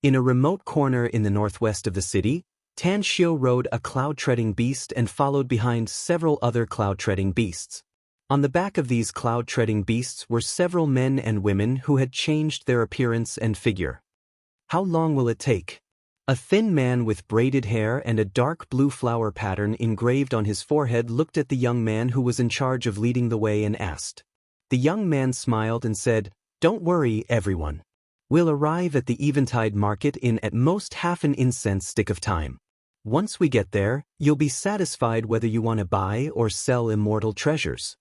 In a remote corner in the northwest of the city, Tan Xiu rode a cloud-treading beast and followed behind several other cloud-treading beasts. On the back of these cloud-treading beasts were several men and women who had changed their appearance and figure. How long will it take? A thin man with braided hair and a dark blue flower pattern engraved on his forehead looked at the young man who was in charge of leading the way and asked. The young man smiled and said, "Don't worry, everyone. We'll arrive at the Eventide market in at most half an incense stick of time. Once we get there, you'll be satisfied whether you want to buy or sell immortal treasures."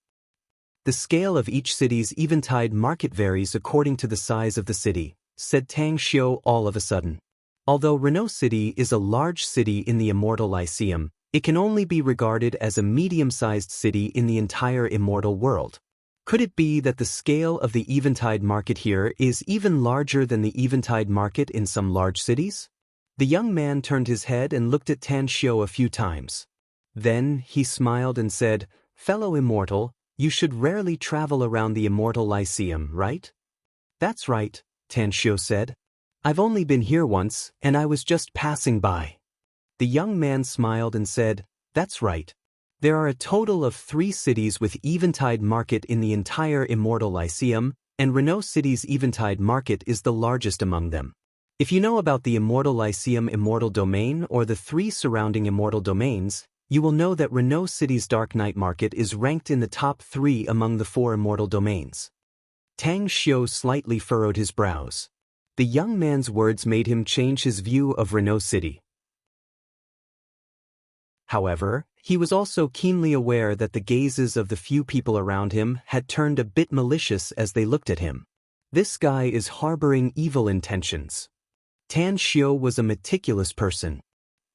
The scale of each city's Eventide market varies according to the size of the city, said Tang Xiu all of a sudden. Although Renault City is a large city in the Immortal Lyceum, it can only be regarded as a medium-sized city in the entire immortal world. Could it be that the scale of the Eventide market here is even larger than the Eventide market in some large cities? The young man turned his head and looked at Tan Xiu a few times. Then he smiled and said, "Fellow immortal, you should rarely travel around the Immortal Lyceum, right?" "That's right," Tan Xiu said. "I've only been here once, and I was just passing by." The young man smiled and said, "That's right. There are a total of 3 cities with Eventide market in the entire Immortal Lyceum, and Renault City's Eventide market is the largest among them. If you know about the Immortal Lyceum Immortal Domain or the 3 surrounding Immortal Domains, you will know that Renault City's Dark Knight market is ranked in the top 3 among the 4 Immortal Domains." Tang Xiu slightly furrowed his brows. The young man's words made him change his view of Renault City. However, he was also keenly aware that the gazes of the few people around him had turned a bit malicious as they looked at him. This guy is harboring evil intentions. Tan Xiu was a meticulous person.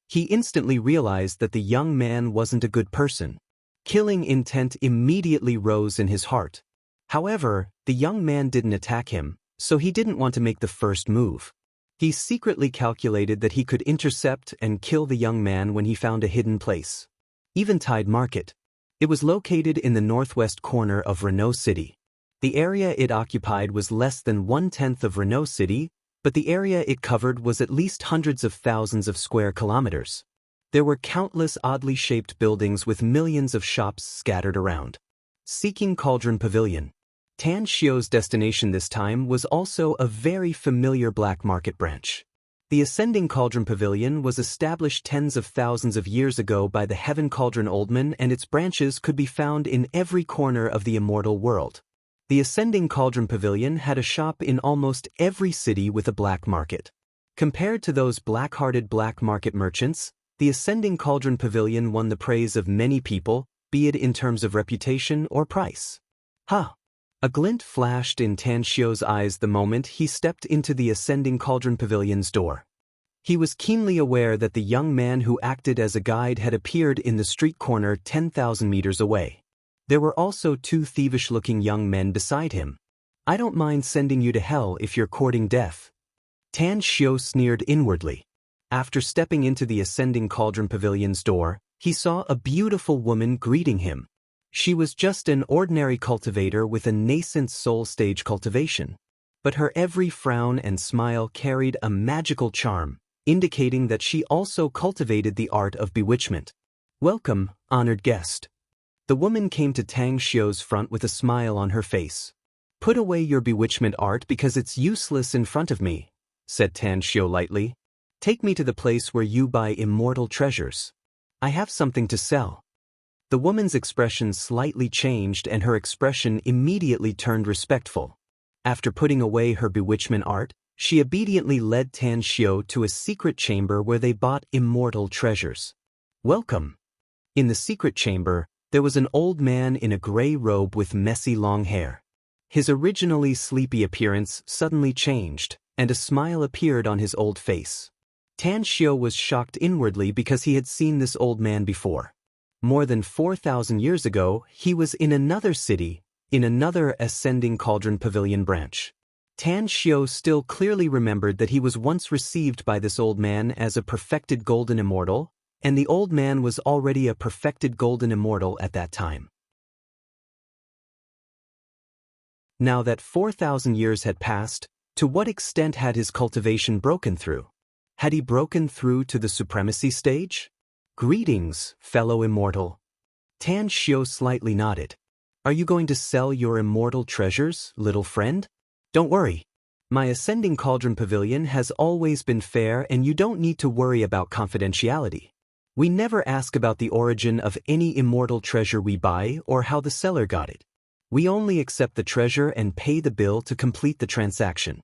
He instantly realized that the young man wasn't a good person. Killing intent immediately rose in his heart. However, the young man didn't attack him, so he didn't want to make the first move. He secretly calculated that he could intercept and kill the young man when he found a hidden place. Eventide Market. It was located in the northwest corner of Renault City. The area it occupied was less than 1/10 of Renault City, but the area it covered was at least hundreds of thousands of square kilometers. There were countless oddly shaped buildings with millions of shops scattered around. Seeking Cauldron Pavilion. Tan Xiu's destination this time was also a very familiar black market branch. The Ascending Cauldron Pavilion was established tens of thousands of years ago by the Heaven Cauldron Oldman, and its branches could be found in every corner of the immortal world. The Ascending Cauldron Pavilion had a shop in almost every city with a black market. Compared to those black-hearted black market merchants, the Ascending Cauldron Pavilion won the praise of many people, be it in terms of reputation or price. Ha! A glint flashed in Tan Xiu's eyes the moment he stepped into the Ascending Cauldron Pavilion's door. He was keenly aware that the young man who acted as a guide had appeared in the street corner 10,000 meters away. There were also 2 thievish-looking young men beside him. "I don't mind sending you to hell if you're courting death." Tan Xiu sneered inwardly. After stepping into the Ascending Cauldron Pavilion's door, he saw a beautiful woman greeting him. She was just an ordinary cultivator with a nascent soul stage cultivation. But her every frown and smile carried a magical charm, indicating that she also cultivated the art of bewitchment. "Welcome, honored guest." The woman came to Tang Xiu's front with a smile on her face. "Put away your bewitchment art because it's useless in front of me," said Tan Xiu lightly. "Take me to the place where you buy immortal treasures. I have something to sell." The woman's expression slightly changed and her expression immediately turned respectful. After putting away her bewitchment art, she obediently led Tan Xiu to a secret chamber where they bought immortal treasures. "Welcome." In the secret chamber, there was an old man in a gray robe with messy long hair. His originally sleepy appearance suddenly changed, and a smile appeared on his old face. Tan Xiu was shocked inwardly because he had seen this old man before. More than 4,000 years ago, he was in another city, in another Ascending Cauldron Pavilion branch. Tan Xiu still clearly remembered that he was once received by this old man as a perfected golden immortal, and the old man was already a perfected golden immortal at that time. Now that 4,000 years had passed, To what extent had his cultivation broken through? Had he broken through to the supremacy stage? Greetings, fellow immortal. Tan Xiu slightly nodded. Are you going to sell your immortal treasures, little friend? Don't worry. My Ascending Cauldron Pavilion has always been fair and you don't need to worry about confidentiality. We never ask about the origin of any immortal treasure we buy or how the seller got it. We only accept the treasure and pay the bill to complete the transaction.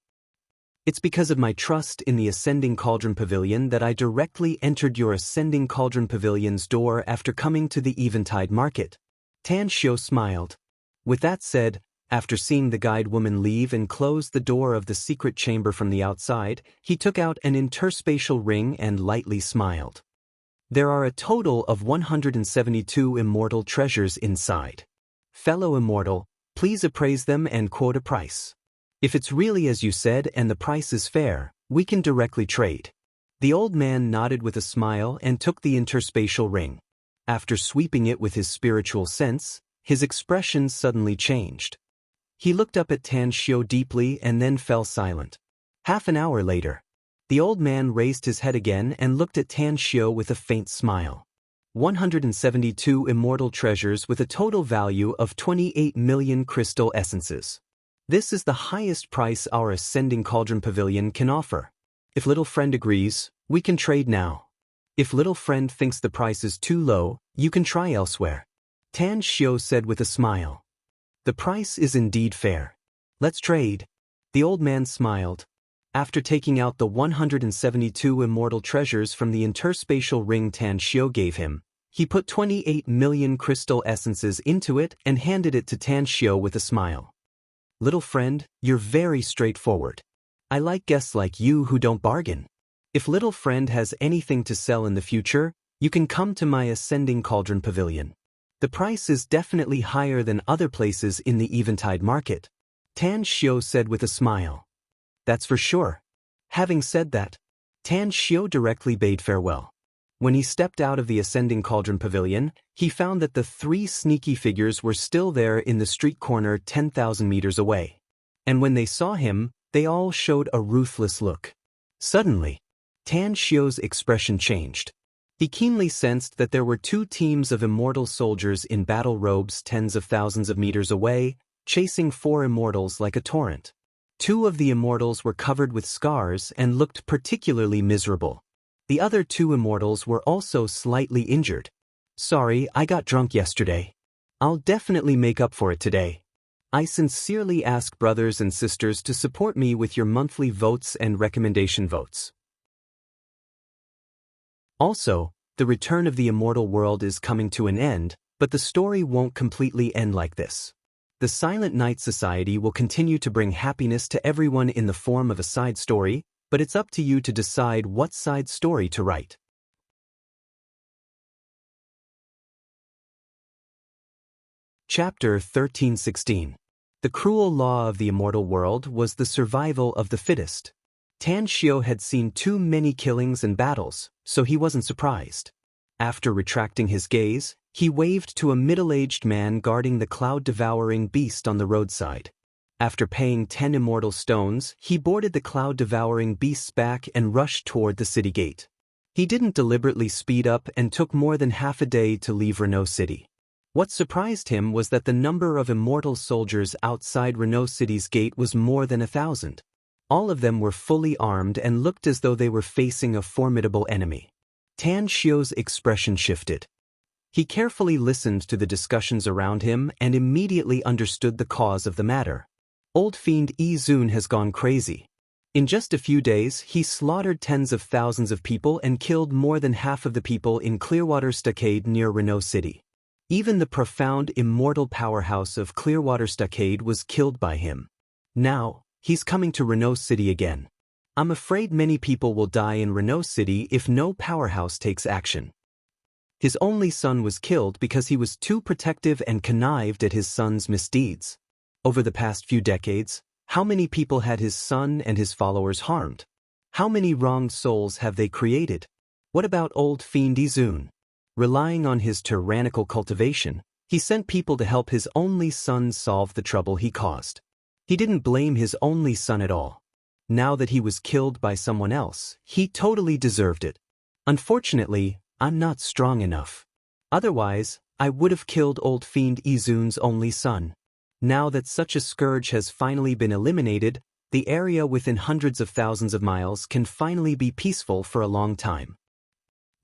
It's because of my trust in the Ascending Cauldron Pavilion that I directly entered your Ascending Cauldron Pavilion's door after coming to the Eventide Market. Tan Xiu smiled. With that said, after seeing the guide woman leave and close the door of the secret chamber from the outside, he took out an interspatial ring and lightly smiled. There are a total of 172 immortal treasures inside. Fellow immortal, please appraise them and quote a price. If it's really as you said and the price is fair, we can directly trade. The old man nodded with a smile and took the interspatial ring. After sweeping it with his spiritual sense, his expression suddenly changed. He looked up at Tan Xiu deeply and then fell silent. Half an hour later, the old man raised his head again and looked at Tan Xiu with a faint smile. 172 immortal treasures with a total value of 28 million crystal essences. This is the highest price our Ascending Cauldron Pavilion can offer. If little friend agrees, we can trade now. If little friend thinks the price is too low, you can try elsewhere. Tan Xiu said with a smile. The price is indeed fair. Let's trade. The old man smiled. After taking out the 172 immortal treasures from the interspatial ring Tan Xiu gave him, he put 28 million crystal essences into it and handed it to Tan Xiu with a smile. Little friend, you're very straightforward. I like guests like you who don't bargain. If little friend has anything to sell in the future, you can come to my Ascending Cauldron Pavilion. The price is definitely higher than other places in the Eventide Market. Tan Xiu said with a smile. That's for sure. Having said that, Tan Xiu directly bade farewell. When he stepped out of the Ascending Cauldron Pavilion, he found that the three sneaky figures were still there in the street corner 10,000 meters away. And when they saw him, they all showed a ruthless look. Suddenly, Tan Xiu's expression changed. He keenly sensed that there were two teams of immortal soldiers in battle robes tens of thousands of meters away, chasing four immortals like a torrent. Two of the immortals were covered with scars and looked particularly miserable. The other two immortals were also slightly injured. Sorry, I got drunk yesterday. I'll definitely make up for it today. I sincerely ask brothers and sisters to support me with your monthly votes and recommendation votes. Also, the return of the immortal world is coming to an end, but the story won't completely end like this. The Silent Night Society will continue to bring happiness to everyone in the form of a side story, but it's up to you to decide what side story to write. Chapter 1316. The cruel law of the immortal world was the survival of the fittest. Tan Xiu had seen too many killings and battles, so he wasn't surprised. After retracting his gaze, he waved to a middle-aged man guarding the cloud-devouring beast on the roadside. After paying 10 immortal stones, he boarded the cloud-devouring beast's back and rushed toward the city gate. He didn't deliberately speed up and took more than half a day to leave Renault City. What surprised him was that the number of immortal soldiers outside Renault City's gate was more than 1,000. All of them were fully armed and looked as though they were facing a formidable enemy. Tan Xiu's expression shifted. He carefully listened to the discussions around him and immediately understood the cause of the matter. Old fiend Yi Zun has gone crazy. In just a few days, he slaughtered tens of thousands of people and killed more than half of the people in Clearwater Stockade near Renault City. Even the profound immortal powerhouse of Clearwater Stockade was killed by him. Now, he's coming to Renault City again. I'm afraid many people will die in Renault City if no powerhouse takes action. His only son was killed because he was too protective and connived at his son's misdeeds. Over the past few decades, how many people had his son and his followers harmed? How many wronged souls have they created? What about old fiend Yi Zun? Relying on his tyrannical cultivation, he sent people to help his only son solve the trouble he caused. He didn't blame his only son at all. Now that he was killed by someone else, he totally deserved it. Unfortunately, I'm not strong enough. Otherwise, I would have killed old fiend Izun's only son. Now that such a scourge has finally been eliminated, the area within hundreds of thousands of miles can finally be peaceful for a long time.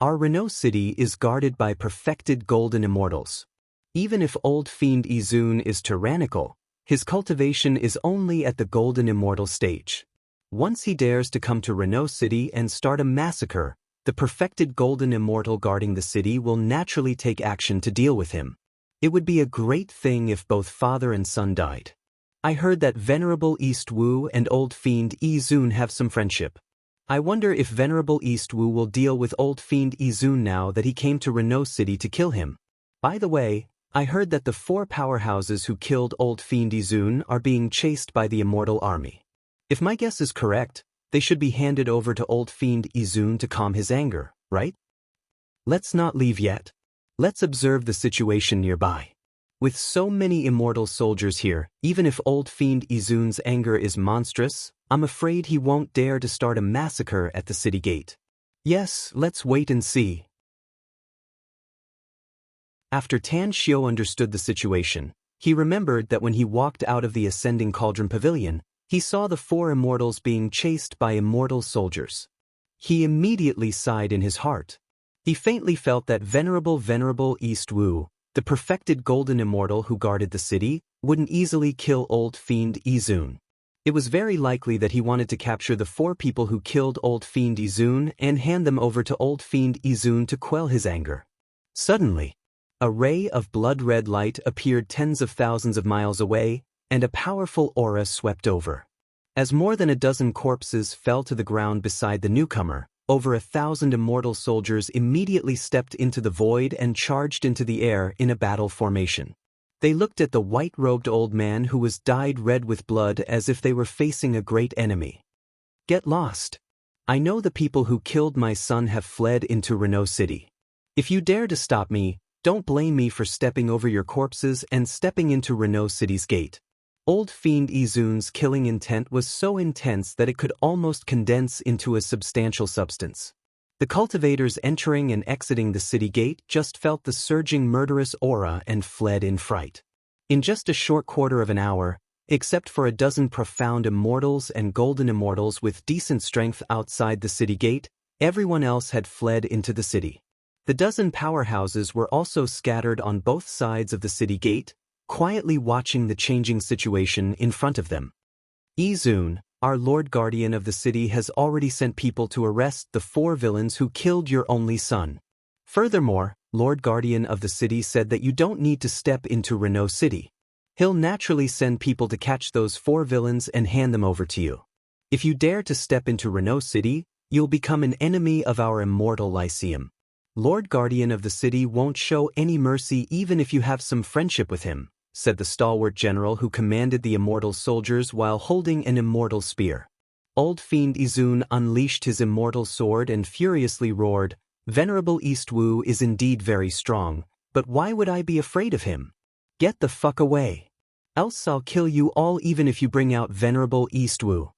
Our Renault city is guarded by perfected golden immortals. Even if old fiend Izun is tyrannical, his cultivation is only at the golden immortal stage. Once he dares to come to Renault city and start a massacre, the perfected golden immortal guarding the city will naturally take action to deal with him. It would be a great thing if both father and son died. I heard that Venerable East Wu and old fiend Izun have some friendship. I wonder if Venerable East Wu will deal with old fiend Izun now that he came to Renault city to kill him. By the way, I heard that the 4 powerhouses who killed old fiend Izun are being chased by the immortal army. If my guess is correct, they should be handed over to old fiend Izun to calm his anger, right? Let's not leave yet. Let's observe the situation nearby. With so many immortal soldiers here, even if old fiend Izun's anger is monstrous, I'm afraid he won't dare to start a massacre at the city gate. Yes, let's wait and see. After Tan Xiu understood the situation, he remembered that when he walked out of the Ascending Cauldron Pavilion, he saw the 4 immortals being chased by immortal soldiers. He immediately sighed in his heart. He faintly felt that Venerable East Wu, the perfected golden immortal who guarded the city, wouldn't easily kill old fiend Izun. It was very likely that he wanted to capture the 4 people who killed old fiend Izun and hand them over to old fiend Izun to quell his anger. Suddenly, a ray of blood-red light appeared tens of thousands of miles away, and a powerful aura swept over. As more than a dozen corpses fell to the ground beside the newcomer, over 1,000 immortal soldiers immediately stepped into the void and charged into the air in a battle formation. They looked at the white-robed old man who was dyed red with blood as if they were facing a great enemy. Get lost. I know the people who killed my son have fled into Renault City. If you dare to stop me, don't blame me for stepping over your corpses and stepping into Renault City's gate. Old fiend Izun's killing intent was so intense that it could almost condense into a substantial substance. The cultivators entering and exiting the city gate just felt the surging murderous aura and fled in fright. In just a short quarter of an hour, except for a dozen profound immortals and golden immortals with decent strength outside the city gate, everyone else had fled into the city. The dozen powerhouses were also scattered on both sides of the city gate, quietly watching the changing situation in front of them. Izun, our Lord Guardian of the city, has already sent people to arrest the 4 villains who killed your only son. Furthermore, Lord Guardian of the city said that you don't need to step into Renault City. He'll naturally send people to catch those 4 villains and hand them over to you. If you dare to step into Renault City, you'll become an enemy of our immortal Lyceum. Lord Guardian of the city won't show any mercy even if you have some friendship with him, said the stalwart general who commanded the immortal soldiers while holding an immortal spear. Old fiend Izun unleashed his immortal sword and furiously roared, Venerable East Wu is indeed very strong, but why would I be afraid of him? Get the fuck away. Else I'll kill you all even if you bring out Venerable East Wu.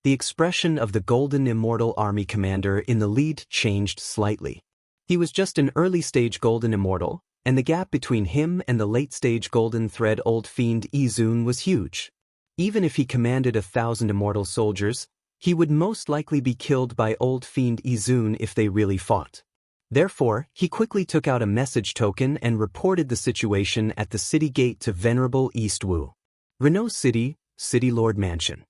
The expression of the golden immortal army commander in the lead changed slightly. He was just an early-stage golden immortal, and the gap between him and the late-stage golden thread old fiend Izun was huge. Even if he commanded 1,000 immortal soldiers, he would most likely be killed by old fiend Izun if they really fought. Therefore, he quickly took out a message token and reported the situation at the city gate to Venerable East Wu. Renault City, City Lord Mansion.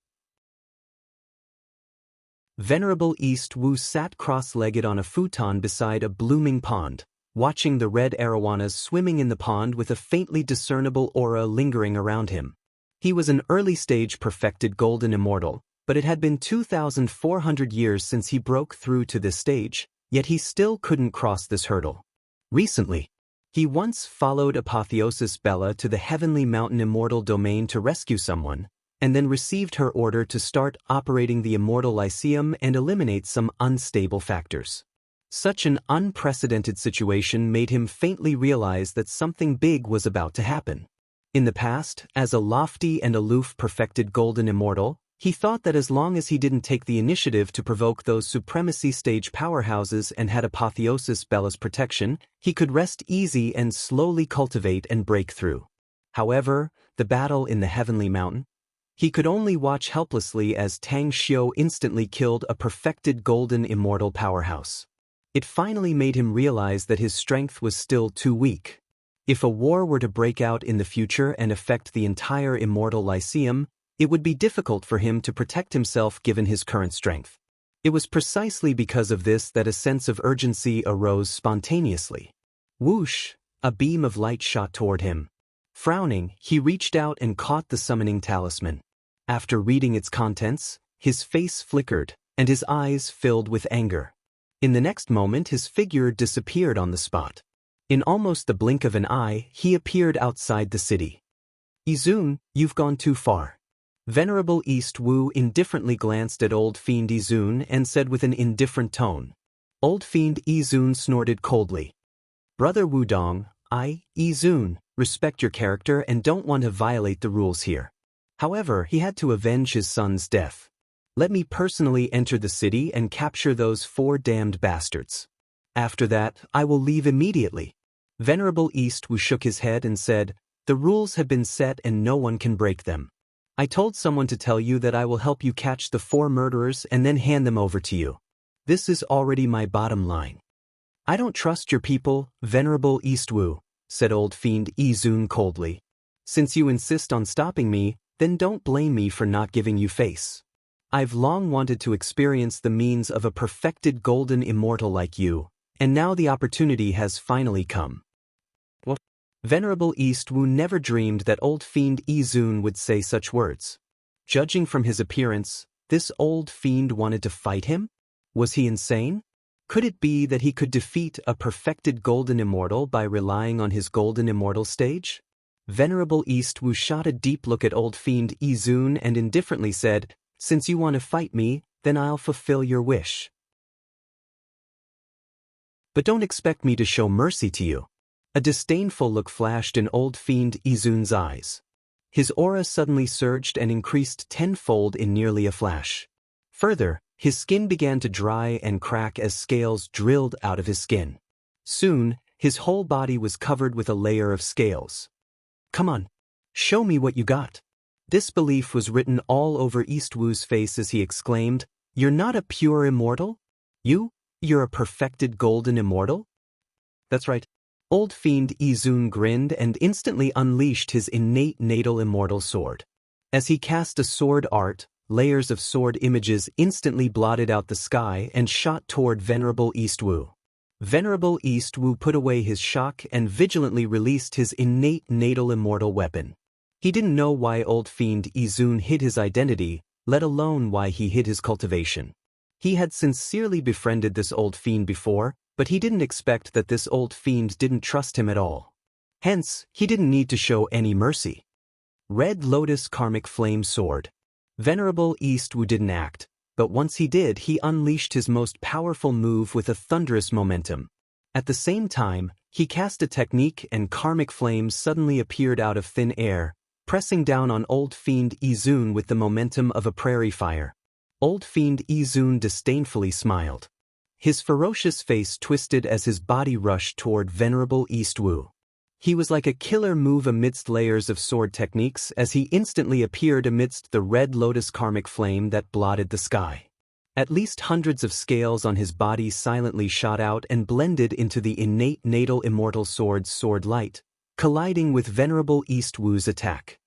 Venerable East Wu sat cross-legged on a futon beside a blooming pond, watching the red arowanas swimming in the pond with a faintly discernible aura lingering around him. He was an early-stage perfected golden immortal, but it had been 2,400 years since he broke through to this stage, yet he still couldn't cross this hurdle. Recently, he once followed Apotheosis Bella to the Heavenly Mountain Immortal Domain to rescue someone, and then received her order to start operating the Immortal Lyceum and eliminate some unstable factors. Such an unprecedented situation made him faintly realize that something big was about to happen. In the past, as a lofty and aloof perfected golden immortal, He thought that as long as he didn't take the initiative to provoke those supremacy stage powerhouses and had Apotheosis Bella's protection, he could rest easy and slowly cultivate and break through. However, the battle in the Heavenly Mountain? He could only watch helplessly as Tang Xiu instantly killed a perfected golden immortal powerhouse. It finally made him realize that his strength was still too weak. If a war were to break out in the future and affect the entire immortal Lyceum, it would be difficult for him to protect himself given his current strength. It was precisely because of this that a sense of urgency arose spontaneously. Whoosh! A beam of light shot toward him. Frowning, he reached out and caught the summoning talisman. After reading its contents, his face flickered, and his eyes filled with anger. In the next moment his figure disappeared on the spot. In almost the blink of an eye, he appeared outside the city. Izun, you've gone too far. Venerable East Wu indifferently glanced at Old Fiend Izun and said with an indifferent tone. Old Fiend Izun snorted coldly. Brother Wudong, I, Izun, respect your character and don't want to violate the rules here. However, he had to avenge his son's death. Let me personally enter the city and capture those 4 damned bastards. After that, I will leave immediately. Venerable East Wu shook his head and said, the rules have been set and no one can break them. I told someone to tell you that I will help you catch the 4 murderers and then hand them over to you. This is already my bottom line. I don't trust your people, Venerable East Wu, said Old Fiend Izun coldly. Since you insist on stopping me, then don't blame me for not giving you face. I've long wanted to experience the means of a perfected golden immortal like you, and now the opportunity has finally come. What? Venerable East Wu never dreamed that Old Fiend Izun would say such words. Judging from his appearance, this old fiend wanted to fight him? Was he insane? Could it be that he could defeat a perfected golden immortal by relying on his golden immortal stage? Venerable East Wu shot a deep look at Old Fiend Izun and indifferently said, since you want to fight me, then I'll fulfill your wish. But don't expect me to show mercy to you. A disdainful look flashed in Old Fiend Izun's eyes. His aura suddenly surged and increased tenfold in nearly a flash. Further, his skin began to dry and crack as scales drilled out of his skin. Soon, his whole body was covered with a layer of scales. Come on, show me what you got. Disbelief was written all over East Wu's face as he exclaimed, you're not a pure immortal? You're a perfected golden immortal? That's right. Old Fiend Izun grinned and instantly unleashed his innate natal immortal sword. As he cast a sword art, layers of sword images instantly blotted out the sky and shot toward Venerable East Wu. Venerable East Wu put away his shock and vigilantly released his innate natal immortal weapon. He didn't know why Old Fiend Izun hid his identity, let alone why he hid his cultivation. He had sincerely befriended this old fiend before, but he didn't expect that this old fiend didn't trust him at all. Hence, he didn't need to show any mercy. Red Lotus Karmic Flame Sword. Venerable East Wu didn't act, but once he did, he unleashed his most powerful move with a thunderous momentum. At the same time, he cast a technique and karmic flames suddenly appeared out of thin air, pressing down on Old Fiend Izun with the momentum of a prairie fire. Old Fiend Izun disdainfully smiled. His ferocious face twisted as his body rushed toward Venerable East Wu. He was like a killer move amidst layers of sword techniques as he instantly appeared amidst the red lotus karmic flame that blotted the sky. At least hundreds of scales on his body silently shot out and blended into the innate natal immortal sword's sword light, colliding with Venerable East Wu's attack.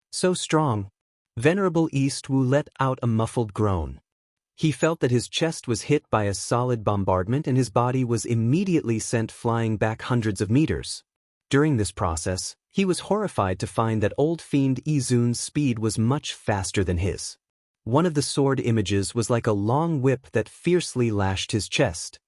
So strong, Venerable East Wu let out a muffled groan. He felt that his chest was hit by a solid bombardment and his body was immediately sent flying back hundreds of meters. During this process, he was horrified to find that Old Fiend Izun's speed was much faster than his. One of the sword images was like a long whip that fiercely lashed his chest.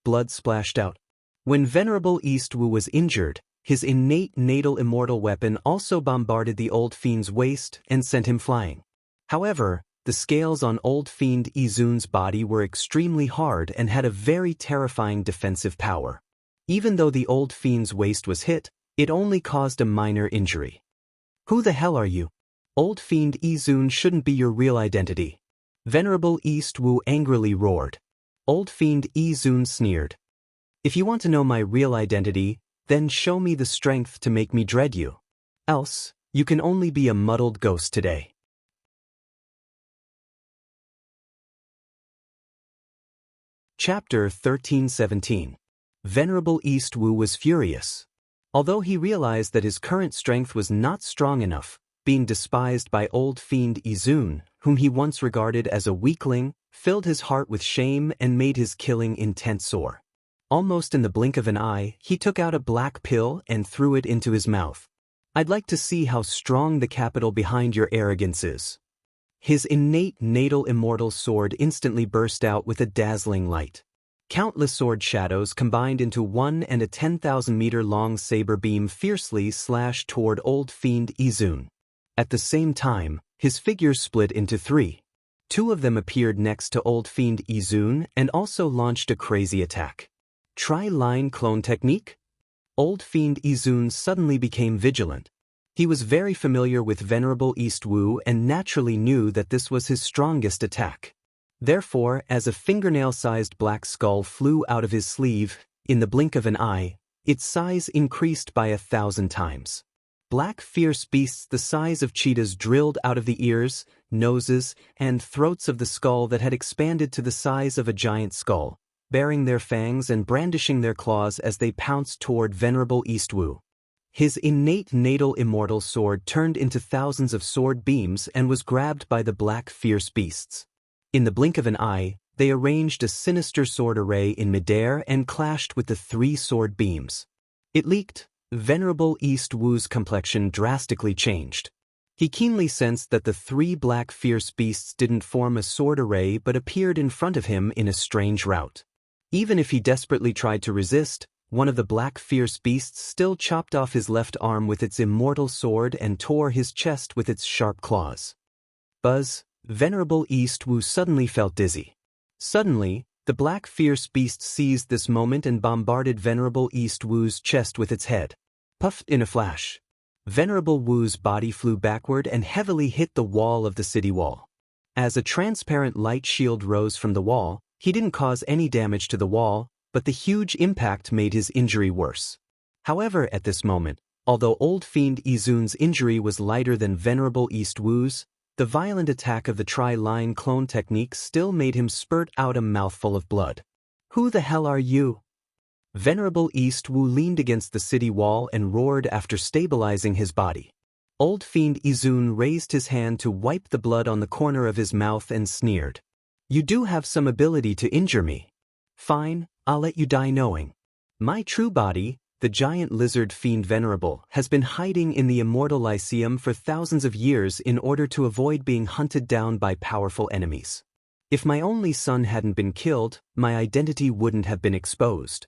Blood splashed out. When Venerable East Wu was injured, his innate natal immortal weapon also bombarded the Old Fiend's waist and sent him flying. However, the scales on Old Fiend Izun's body were extremely hard and had a very terrifying defensive power. Even though the Old Fiend's waist was hit, it only caused a minor injury. Who the hell are you? Old Fiend Izun shouldn't be your real identity. Venerable East Wu angrily roared. Old Fiend Izun sneered. If you want to know my real identity, then show me the strength to make me dread you. Else, you can only be a muddled ghost today. Chapter 1317. Venerable East Wu was furious. Although he realized that his current strength was not strong enough, being despised by Old Fiend Izun, whom he once regarded as a weakling, filled his heart with shame and made his killing intent sore. Almost in the blink of an eye, he took out a black pill and threw it into his mouth. I'd like to see how strong the capital behind your arrogance is. His innate natal immortal sword instantly burst out with a dazzling light. Countless sword shadows combined into one, and a 10,000-meter-long saber beam fiercely slashed toward Old Fiend Izun. At the same time, his figure split into three. Two of them appeared next to Old Fiend Izun and also launched a crazy attack. Try line clone technique? Old Fiend Izun suddenly became vigilant. He was very familiar with Venerable East Wu and naturally knew that this was his strongest attack. Therefore, as a fingernail-sized black skull flew out of his sleeve, in the blink of an eye, its size increased by 1,000 times. Black fierce beasts the size of cheetahs drilled out of the ears, noses, and throats of the skull that had expanded to the size of a giant skull, baring their fangs and brandishing their claws as they pounced toward Venerable East Wu. His innate natal immortal sword turned into thousands of sword beams and was grabbed by the black fierce beasts. In the blink of an eye, they arranged a sinister sword array in midair and clashed with the three sword beams. It leaked. Venerable East Wu's complexion drastically changed. He keenly sensed that the three black fierce beasts didn't form a sword array but appeared in front of him in a strange rout. Even if he desperately tried to resist, one of the black fierce beasts still chopped off his left arm with its immortal sword and tore his chest with its sharp claws. Buzz! Venerable East Wu suddenly felt dizzy. Suddenly, the black fierce beast seized this moment and bombarded Venerable East Wu's chest with its head. Puffed in a flash. Venerable Wu's body flew backward and heavily hit the wall of the city wall. As a transparent light shield rose from the wall, he didn't cause any damage to the wall, but the huge impact made his injury worse. However, at this moment, although Old Fiend Izun's injury was lighter than Venerable East Wu's, the violent attack of the tri-line clone technique still made him spurt out a mouthful of blood. Who the hell are you? Venerable East Wu leaned against the city wall and roared after stabilizing his body. Old Fiend Izun raised his hand to wipe the blood on the corner of his mouth and sneered. You do have some ability to injure me. Fine, I'll let you die knowing. My true body, the giant lizard fiend Venerable, has been hiding in the Immortal Lyceum for thousands of years in order to avoid being hunted down by powerful enemies. If my only son hadn't been killed, my identity wouldn't have been exposed.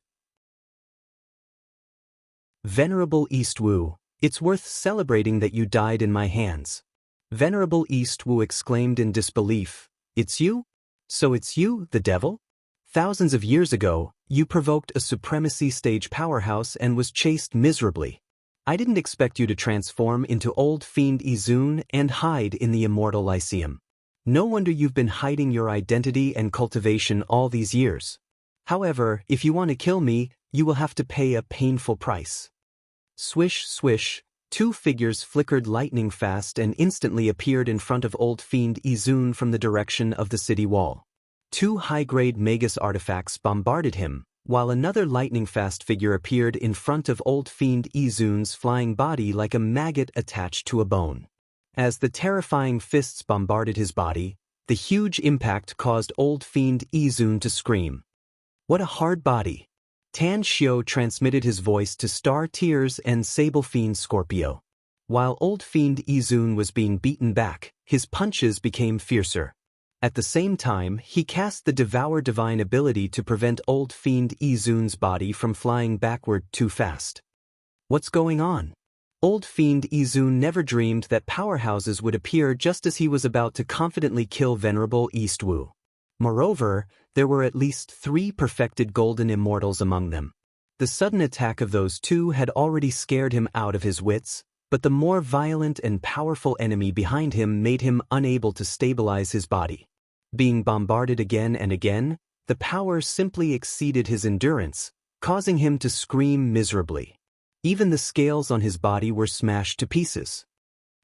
Venerable East Wu, it's worth celebrating that you died in my hands. Venerable East Wu exclaimed in disbelief. It's you? So it's you, the devil? Thousands of years ago, you provoked a supremacy stage powerhouse and was chased miserably. I didn't expect you to transform into Old Fiend Izun and hide in the Immortal Lyceum. No wonder you've been hiding your identity and cultivation all these years. However, if you want to kill me, you will have to pay a painful price. Swish, swish, two figures flickered lightning fast and instantly appeared in front of Old Fiend Izun from the direction of the city wall. Two high-grade Magus artifacts bombarded him, while another lightning-fast figure appeared in front of Old Fiend Izun's flying body like a maggot attached to a bone. As the terrifying fists bombarded his body, the huge impact caused Old Fiend Izun to scream. What a hard body! Tan Xiao transmitted his voice to Star Tears and Sable Fiend Scorpio. While Old Fiend Izun was being beaten back, his punches became fiercer. At the same time, he cast the Devour Divine ability to prevent Old Fiend Izun's body from flying backward too fast. What's going on? Old Fiend Izun never dreamed that powerhouses would appear just as he was about to confidently kill Venerable East Wu. Moreover, there were at least 3 perfected golden immortals among them. The sudden attack of those two had already scared him out of his wits, but the more violent and powerful enemy behind him made him unable to stabilize his body. Being bombarded again and again, the power simply exceeded his endurance, causing him to scream miserably. Even the scales on his body were smashed to pieces.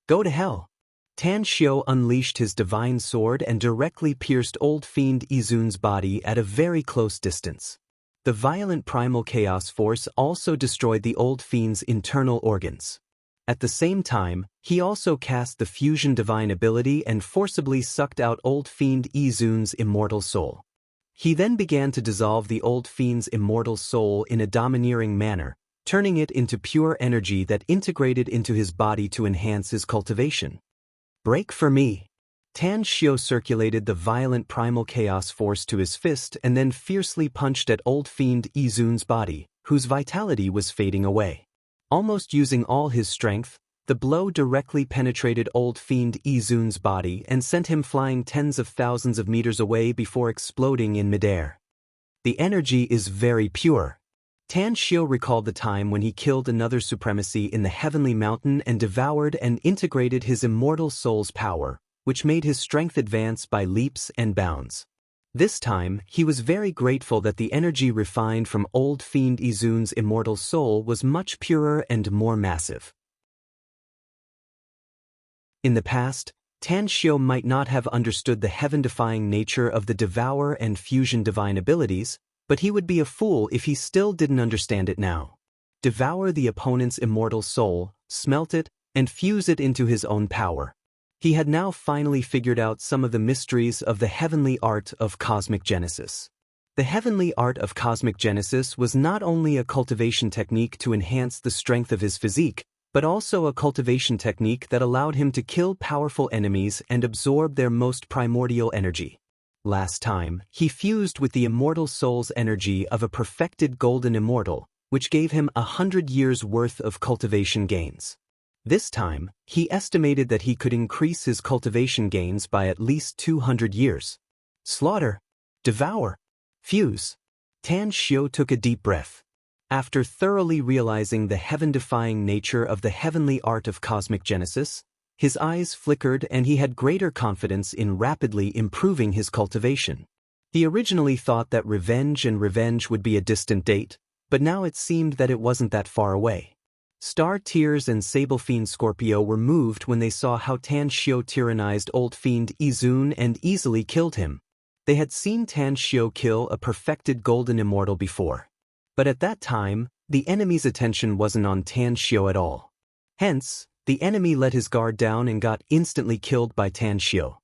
Go to hell! Tan Xiu unleashed his divine sword and directly pierced old fiend Izun's body at a very close distance. The violent primal chaos force also destroyed the old fiend's internal organs. At the same time, he also cast the fusion divine ability and forcibly sucked out old fiend Izun's immortal soul. He then began to dissolve the old fiend's immortal soul in a domineering manner, turning it into pure energy that integrated into his body to enhance his cultivation. Break for me! Tan Xiu circulated the violent primal chaos force to his fist and then fiercely punched at old fiend Izun's body, whose vitality was fading away. Almost using all his strength, the blow directly penetrated old fiend Izun's body and sent him flying tens of thousands of meters away before exploding in midair. The energy is very pure. Tan Xiu recalled the time when he killed another supremacy in the heavenly mountain and devoured and integrated his immortal soul's power, which made his strength advance by leaps and bounds. This time, he was very grateful that the energy refined from old fiend Izun's immortal soul was much purer and more massive. In the past, Tan Xiu might not have understood the heaven-defying nature of the Devour and Fusion divine abilities, but he would be a fool if he still didn't understand it now. Devour the opponent's immortal soul, smelt it, and fuse it into his own power. He had now finally figured out some of the mysteries of the heavenly art of cosmic genesis. The heavenly art of cosmic genesis was not only a cultivation technique to enhance the strength of his physique, but also a cultivation technique that allowed him to kill powerful enemies and absorb their most primordial energy. Last time, he fused with the immortal soul's energy of a perfected golden immortal, which gave him 100 years' worth of cultivation gains. This time, he estimated that he could increase his cultivation gains by at least 200 years. Slaughter, devour, fuse. Tan Xiu took a deep breath. After thoroughly realizing the heaven-defying nature of the heavenly art of cosmic genesis, his eyes flickered and he had greater confidence in rapidly improving his cultivation. He originally thought that revenge would be a distant date, but now it seemed that it wasn't that far away. Star Tears and Sable Fiend Scorpio were moved when they saw how Tan Xiu tyrannized old fiend Izun and easily killed him. They had seen Tan Xiu kill a perfected golden immortal before. But at that time, the enemy's attention wasn't on Tan Xiu at all. Hence, the enemy let his guard down and got instantly killed by Tan Xiu.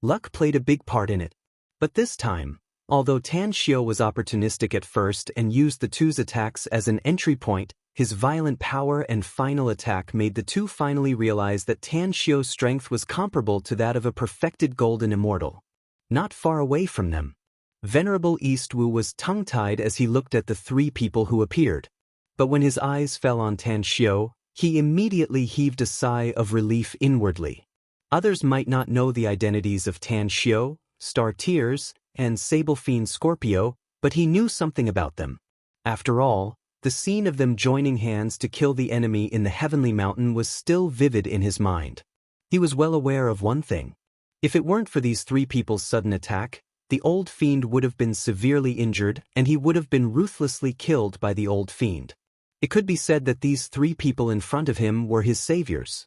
Luck played a big part in it. But this time, although Tan Xiu was opportunistic at first and used the two's attacks as an entry point, his violent power and final attack made the two finally realize that Tan Xiu's strength was comparable to that of a perfected golden immortal. Not far away from them, Venerable Eastwu was tongue-tied as he looked at the three people who appeared. But when his eyes fell on Tan Xiu, he immediately heaved a sigh of relief inwardly. Others might not know the identities of Tan Xiu, Star Tears, and Sable Fiend Scorpio, but he knew something about them. After all, the scene of them joining hands to kill the enemy in the heavenly mountain was still vivid in his mind. He was well aware of one thing. If it weren't for these three people's sudden attack, the old fiend would have been severely injured and he would have been ruthlessly killed by the old fiend. It could be said that these three people in front of him were his saviors.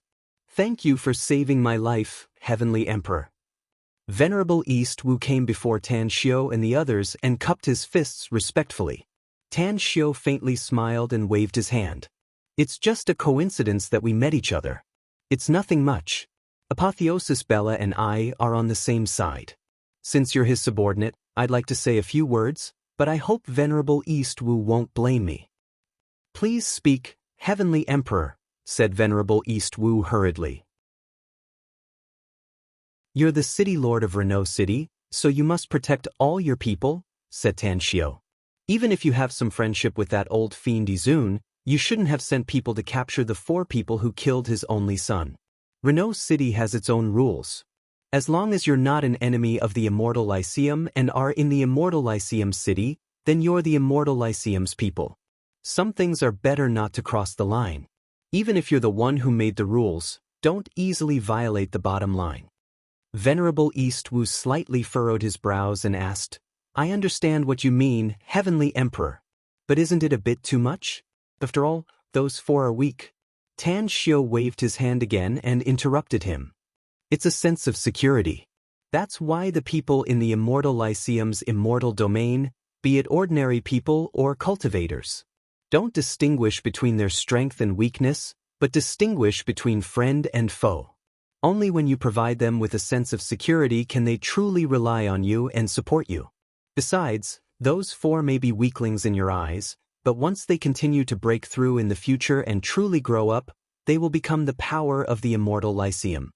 Thank you for saving my life, Heavenly Emperor. Venerable Eastwu came before Tan Xiu and the others and cupped his fists respectfully. Tan Xiu faintly smiled and waved his hand. It's just a coincidence that we met each other. It's nothing much. Apotheosis Bella and I are on the same side. Since you're his subordinate, I'd like to say a few words, but I hope Venerable Eastwu won't blame me. Please speak, Heavenly Emperor, said Venerable Eastwu hurriedly. You're the city lord of Renault City, so you must protect all your people, said Tan Xiu. Even if you have some friendship with that old fiend Izun, you shouldn't have sent people to capture the 4 people who killed his only son. Renault City has its own rules. As long as you're not an enemy of the Immortal Lyceum and are in the Immortal Lyceum city, then you're the Immortal Lyceum's people. Some things are better not to cross the line. Even if you're the one who made the rules, don't easily violate the bottom line. Venerable East Wu slightly furrowed his brows and asked, I understand what you mean, Heavenly Emperor. But isn't it a bit too much? After all, those 4 are weak. Tan Xiu waved his hand again and interrupted him. It's a sense of security. That's why the people in the Immortal Lyceum's immortal domain, be it ordinary people or cultivators, don't distinguish between their strength and weakness, but distinguish between friend and foe. Only when you provide them with a sense of security can they truly rely on you and support you. Besides, those 4 may be weaklings in your eyes, but once they continue to break through in the future and truly grow up, they will become the power of the Immortal Lyceum.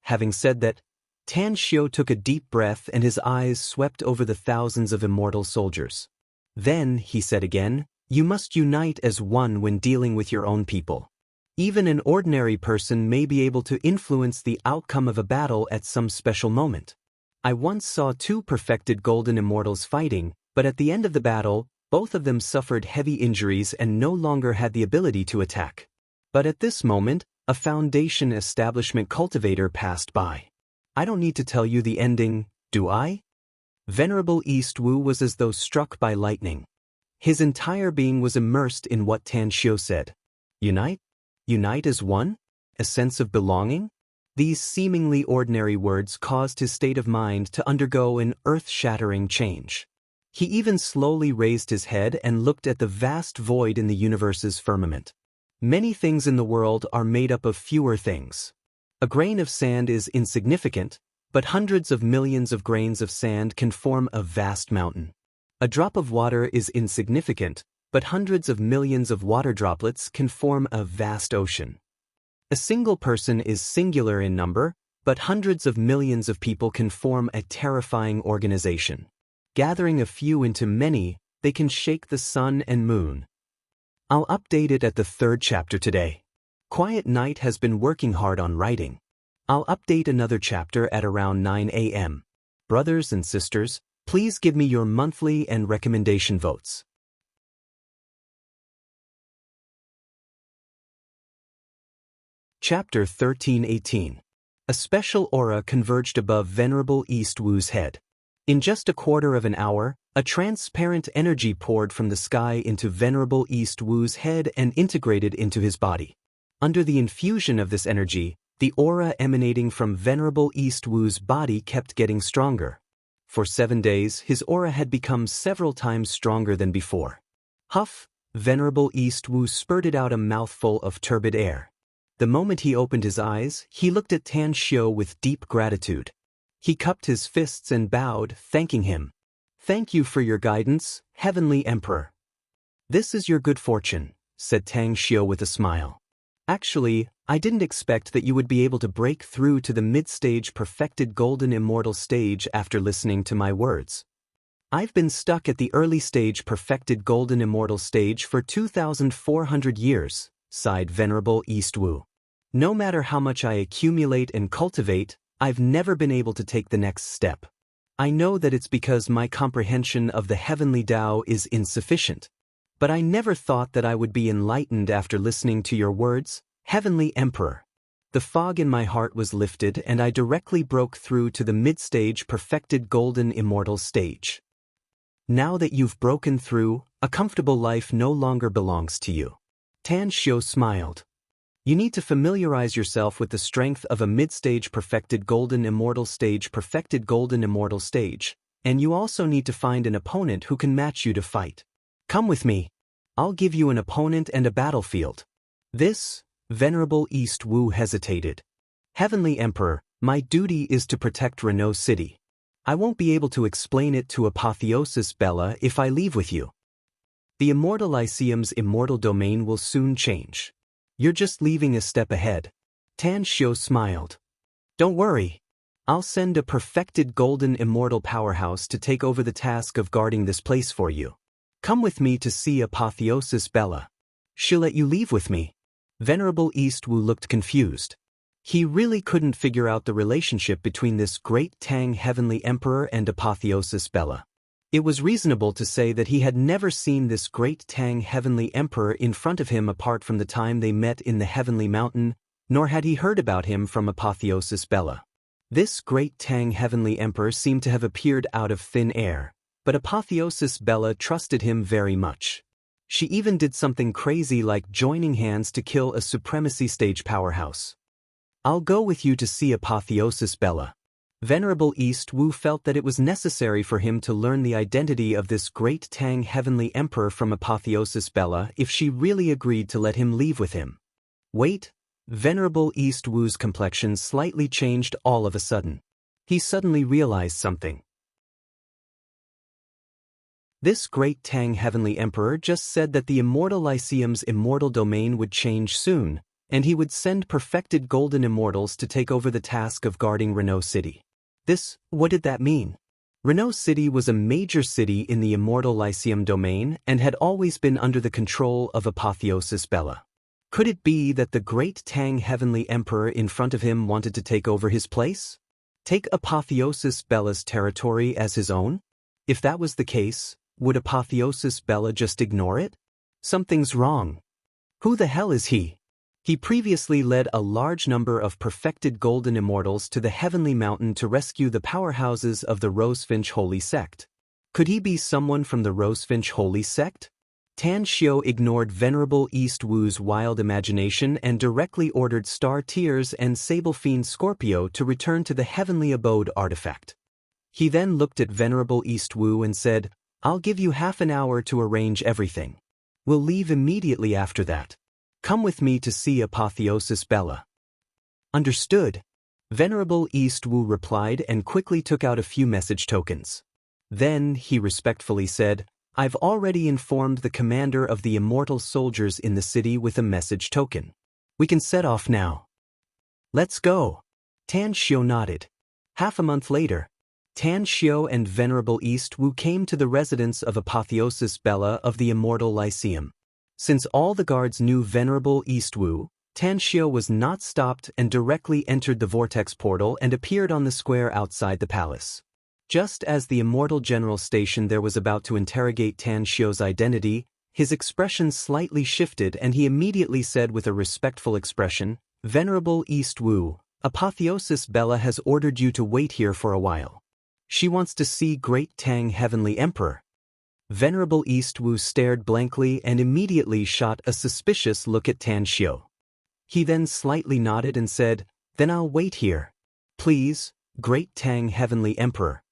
Having said that, Tan Xiu took a deep breath and his eyes swept over the thousands of immortal soldiers. Then, he said again, you must unite as one when dealing with your own people. Even an ordinary person may be able to influence the outcome of a battle at some special moment. I once saw 2 perfected golden immortals fighting, but at the end of the battle, both of them suffered heavy injuries and no longer had the ability to attack. But at this moment, a Foundation establishment cultivator passed by. I don't need to tell you the ending, do I? Venerable East Wu was as though struck by lightning. His entire being was immersed in what Tan Xiu said. Unite? Unite as one? A sense of belonging? These seemingly ordinary words caused his state of mind to undergo an earth-shattering change. He even slowly raised his head and looked at the vast void in the universe's firmament. Many things in the world are made up of fewer things. A grain of sand is insignificant, but hundreds of millions of grains of sand can form a vast mountain. A drop of water is insignificant, but hundreds of millions of water droplets can form a vast ocean. A single person is singular in number, but hundreds of millions of people can form a terrifying organization. Gathering a few into many, they can shake the sun and moon. I'll update it at the 3rd chapter today. Quiet Night has been working hard on writing. I'll update another chapter at around 9 a.m. Brothers and sisters, please give me your monthly and recommendation votes. Chapter 1318. A special aura converged above Venerable East Wu's head. In just a quarter of an hour, a transparent energy poured from the sky into Venerable East Wu's head and integrated into his body. Under the infusion of this energy, the aura emanating from Venerable East Wu's body kept getting stronger. For 7 days, his aura had become several times stronger than before. Huff! Venerable East Wu spurted out a mouthful of turbid air. The moment he opened his eyes, he looked at Tan Xiu with deep gratitude. He cupped his fists and bowed, thanking him. Thank you for your guidance, Heavenly Emperor. This is your good fortune, said Tan Xiu with a smile. Actually, I didn't expect that you would be able to break through to the mid-stage perfected golden immortal stage after listening to my words. I've been stuck at the early stage perfected golden immortal stage for 2,400 years, sighed Venerable East Wu. No matter how much I accumulate and cultivate, I've never been able to take the next step. I know that it's because my comprehension of the heavenly Tao is insufficient. But I never thought that I would be enlightened after listening to your words, Heavenly Emperor. The fog in my heart was lifted and I directly broke through to the mid-stage perfected golden immortal stage. Now that you've broken through, a comfortable life no longer belongs to you. Tan Xiu smiled. You need to familiarize yourself with the strength of a mid-stage perfected golden immortal stage, and you also need to find an opponent who can match you to fight. Come with me. I'll give you an opponent and a battlefield. This, Venerable East Wu hesitated. Heavenly Emperor, my duty is to protect Renault City. I won't be able to explain it to Apotheosis Bella if I leave with you. The Immortal Lyceum's immortal domain will soon change. You're just leaving a step ahead. Tan Xiu smiled. Don't worry. I'll send a perfected golden immortal powerhouse to take over the task of guarding this place for you. Come with me to see Apotheosis Bella. She'll let you leave with me. Venerable East Wu looked confused. He really couldn't figure out the relationship between this great Tang Heavenly Emperor and Apotheosis Bella. It was reasonable to say that he had never seen this great Tang heavenly emperor in front of him apart from the time they met in the heavenly mountain, nor had he heard about him from Apotheosis Bella. This great Tang heavenly emperor seemed to have appeared out of thin air, but Apotheosis Bella trusted him very much. She even did something crazy like joining hands to kill a supremacy stage powerhouse. "I'll go with you to see Apotheosis Bella." Venerable East Wu felt that it was necessary for him to learn the identity of this great Tang heavenly emperor from Apotheosis Bella if she really agreed to let him leave with him. Wait, Venerable East Wu's complexion slightly changed all of a sudden. He suddenly realized something. This great Tang heavenly emperor just said that the Immortal Lyceum's immortal domain would change soon, and he would send perfected golden immortals to take over the task of guarding Renault City. What did that mean? Renault City was a major city in the Immortal Lyceum domain and had always been under the control of Apotheosis Bella. Could it be that the great Tang heavenly emperor in front of him wanted to take over his place? Take Apotheosis Bella's territory as his own? If that was the case, would Apotheosis Bella just ignore it? Something's wrong. Who the hell is he? He previously led a large number of perfected golden immortals to the heavenly mountain to rescue the powerhouses of the Rosefinch Holy Sect. Could he be someone from the Rosefinch Holy Sect? Tan Xiao ignored Venerable East Wu's wild imagination and directly ordered Star Tears and Sable Fiend Scorpio to return to the Heavenly Abode artifact. He then looked at Venerable East Wu and said, "I'll give you half an hour to arrange everything. We'll leave immediately after that. Come with me to see Apotheosis Bella." "Understood," Venerable East Wu replied and quickly took out a few message tokens. Then he respectfully said, "I've already informed the commander of the immortal soldiers in the city with a message token. We can set off now." "Let's go." Tan Xiao nodded. Half a month later, Tan Xiao and Venerable East Wu came to the residence of Apotheosis Bella of the Immortal Lyceum. Since all the guards knew Venerable East Wu, Tan Xiao was not stopped and directly entered the vortex portal and appeared on the square outside the palace. Just as the Immortal General Station there was about to interrogate Tan Xiao's identity, his expression slightly shifted and he immediately said with a respectful expression, "Venerable East Wu, Apotheosis Bella has ordered you to wait here for a while. She wants to see Great Tang Heavenly Emperor." Venerable East Wu stared blankly and immediately shot a suspicious look at Tan Xiao. He then slightly nodded and said, "Then I'll wait here. Please, Great Tang Heavenly Emperor."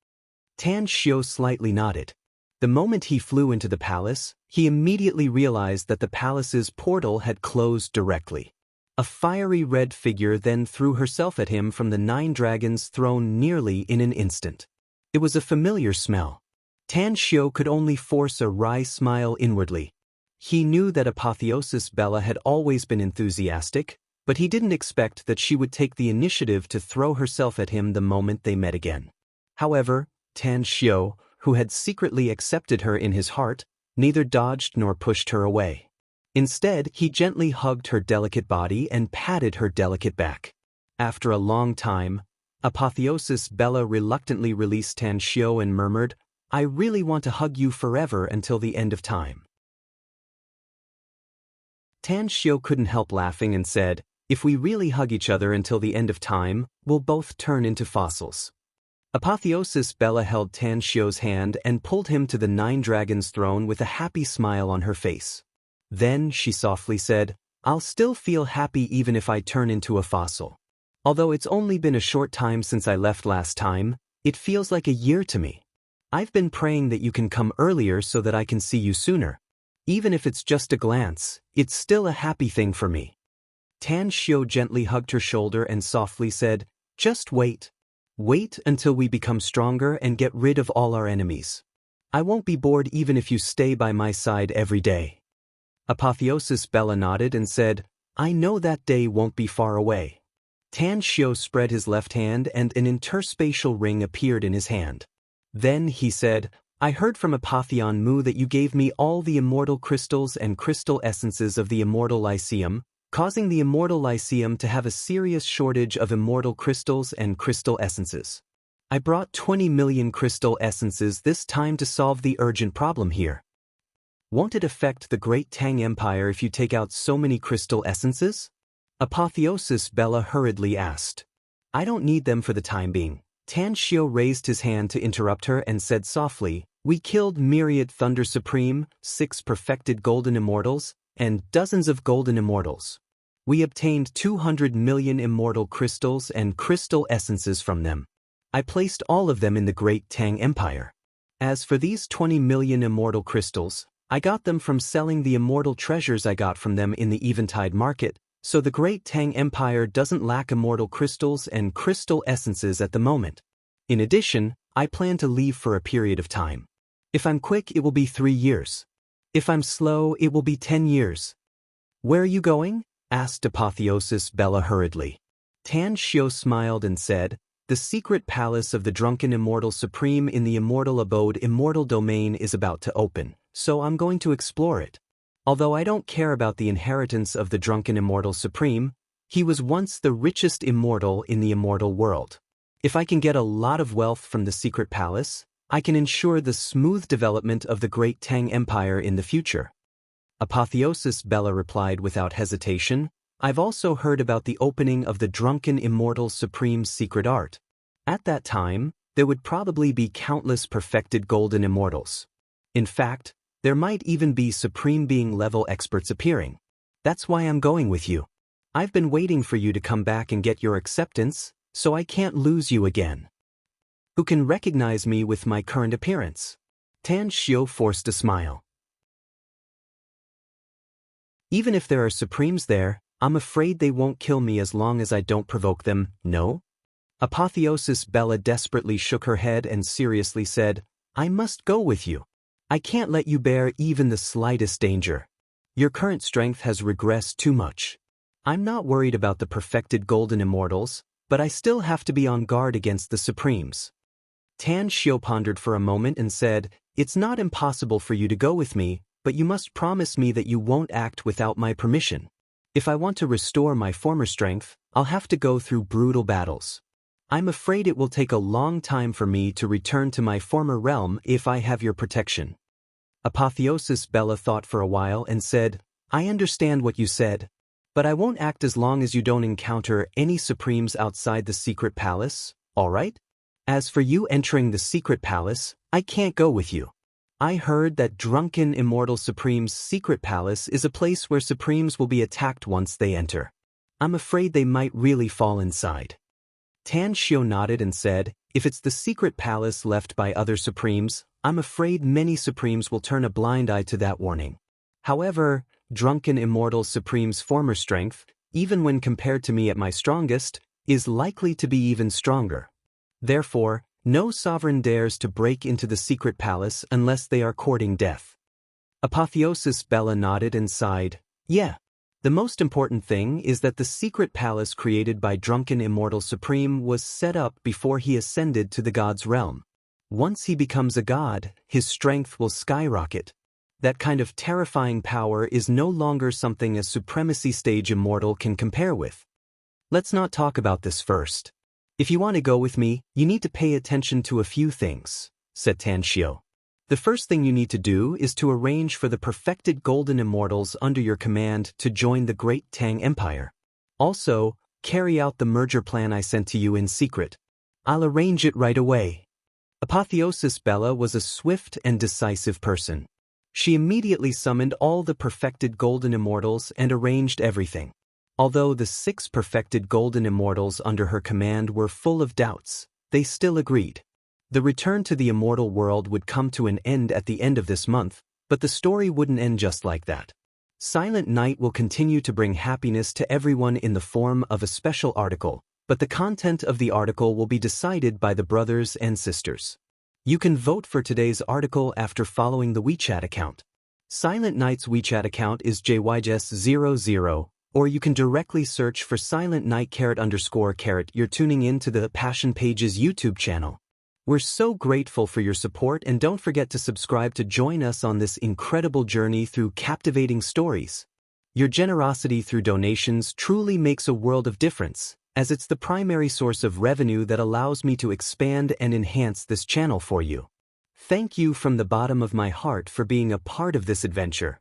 Tan Xiao slightly nodded. The moment he flew into the palace, he immediately realized that the palace's portal had closed directly. A fiery red figure then threw herself at him from the 9 dragons throne nearly in an instant. It was a familiar smell. Tan Xiao could only force a wry smile inwardly. He knew that Apotheosis Bella had always been enthusiastic, but he didn't expect that she would take the initiative to throw herself at him the moment they met again. However, Tan Xiao, who had secretly accepted her in his heart, neither dodged nor pushed her away. Instead, he gently hugged her delicate body and patted her delicate back. After a long time, Apotheosis Bella reluctantly released Tan Xiao and murmured, "I really want to hug you forever until the end of time." Tan Xiao couldn't help laughing and said, "If we really hug each other until the end of time, we'll both turn into fossils." Apotheosis Bella held Tan Xiao's hand and pulled him to the 9 dragons throne with a happy smile on her face. Then she softly said, "I'll still feel happy even if I turn into a fossil. Although it's only been a short time since I left last time, it feels like a year to me. I've been praying that you can come earlier so that I can see you sooner. Even if it's just a glance, it's still a happy thing for me." Tan Xiao gently hugged her shoulder and softly said, "Just wait. Wait until we become stronger and get rid of all our enemies. I won't be bored even if you stay by my side every day." Apotheosis Bella nodded and said, "I know that day won't be far away." Tan Xiao spread his left hand and an interspatial ring appeared in his hand. Then he said, "I heard from Apotheon Mu that you gave me all the immortal crystals and crystal essences of the Immortal Lyceum, causing the Immortal Lyceum to have a serious shortage of immortal crystals and crystal essences. I brought 20 million crystal essences this time to solve the urgent problem here. Won't it affect the Great Tang Empire if you take out so many crystal essences? Apotheosis Bella hurriedly asked. I don't need them for the time being. Tan Xiu raised his hand to interrupt her and said softly, we killed myriad Thunder Supreme, 6 perfected golden immortals, and dozens of golden immortals. We obtained 200 million immortal crystals and crystal essences from them. I placed all of them in the Great Tang Empire. As for these 20 million immortal crystals, I got them from selling the immortal treasures I got from them in the Eventide market, so the Great Tang Empire doesn't lack immortal crystals and crystal essences at the moment. In addition, I plan to leave for a period of time. If I'm quick, it will be 3 years. If I'm slow, it will be 10 years. Where are you going? Asked Apotheosis Bella hurriedly. Tan Xiu smiled and said, the secret palace of the drunken immortal supreme in the immortal abode immortal domain is about to open, so I'm going to explore it. Although I don't care about the inheritance of the drunken immortal supreme, he was once the richest immortal in the immortal world. If I can get a lot of wealth from the secret palace, I can ensure the smooth development of the Great Tang Empire in the future. Apotheosis Bella replied without hesitation, I've also heard about the opening of the drunken immortal supreme's secret art. At that time, there would probably be countless perfected golden immortals. In fact, there might even be supreme being level experts appearing. That's why I'm going with you. I've been waiting for you to come back and get your acceptance, so I can't lose you again. Who can recognize me with my current appearance? Tan Xiu forced a smile. Even if there are supremes there, I'm afraid they won't kill me as long as I don't provoke them, no? Apotheosis Bella desperately shook her head and seriously said, I must go with you. I can't let you bear even the slightest danger. Your current strength has regressed too much. I'm not worried about the perfected golden immortals, but I still have to be on guard against the supremes. Tan Xiu pondered for a moment and said, it's not impossible for you to go with me, but you must promise me that you won't act without my permission. If I want to restore my former strength, I'll have to go through brutal battles. I'm afraid it will take a long time for me to return to my former realm if I have your protection. Apotheosis Bella thought for a while and said, I understand what you said, but I won't act as long as you don't encounter any supremes outside the secret palace, all right? As for you entering the secret palace, I can't go with you. I heard that drunken immortal supreme's secret palace is a place where supremes will be attacked once they enter. I'm afraid they might really fall inside. Tan Xiu nodded and said, if it's the secret palace left by other supremes, I'm afraid many supremes will turn a blind eye to that warning. However, drunken immortal supreme's former strength, even when compared to me at my strongest, is likely to be even stronger. Therefore, no sovereign dares to break into the secret palace unless they are courting death. Apotheosis Bella nodded and sighed, yeah. The most important thing is that the secret palace created by drunken immortal supreme was set up before he ascended to the god's realm. Once he becomes a god, his strength will skyrocket. That kind of terrifying power is no longer something a supremacy stage immortal can compare with. Let's not talk about this first. If you want to go with me, you need to pay attention to a few things, said Tan Xiu. The first thing you need to do is to arrange for the perfected golden immortals under your command to join the Great Tang Empire. Also, carry out the merger plan I sent to you in secret. I'll arrange it right away. Apotheosis Bella was a swift and decisive person. She immediately summoned all the perfected golden immortals and arranged everything. Although the 6 perfected golden immortals under her command were full of doubts, they still agreed. The return to the immortal world would come to an end at the end of this month, but the story wouldn't end just like that. Silent Night will continue to bring happiness to everyone in the form of a special article, but the content of the article will be decided by the brothers and sisters. You can vote for today's article after following the WeChat account. Silent Night's WeChat account is JYJS00, or you can directly search for Silent Night _. You're tuning in to the Passion Pages YouTube channel. We're so grateful for your support, and don't forget to subscribe to join us on this incredible journey through captivating stories. Your generosity through donations truly makes a world of difference, as it's the primary source of revenue that allows me to expand and enhance this channel for you. Thank you from the bottom of my heart for being a part of this adventure.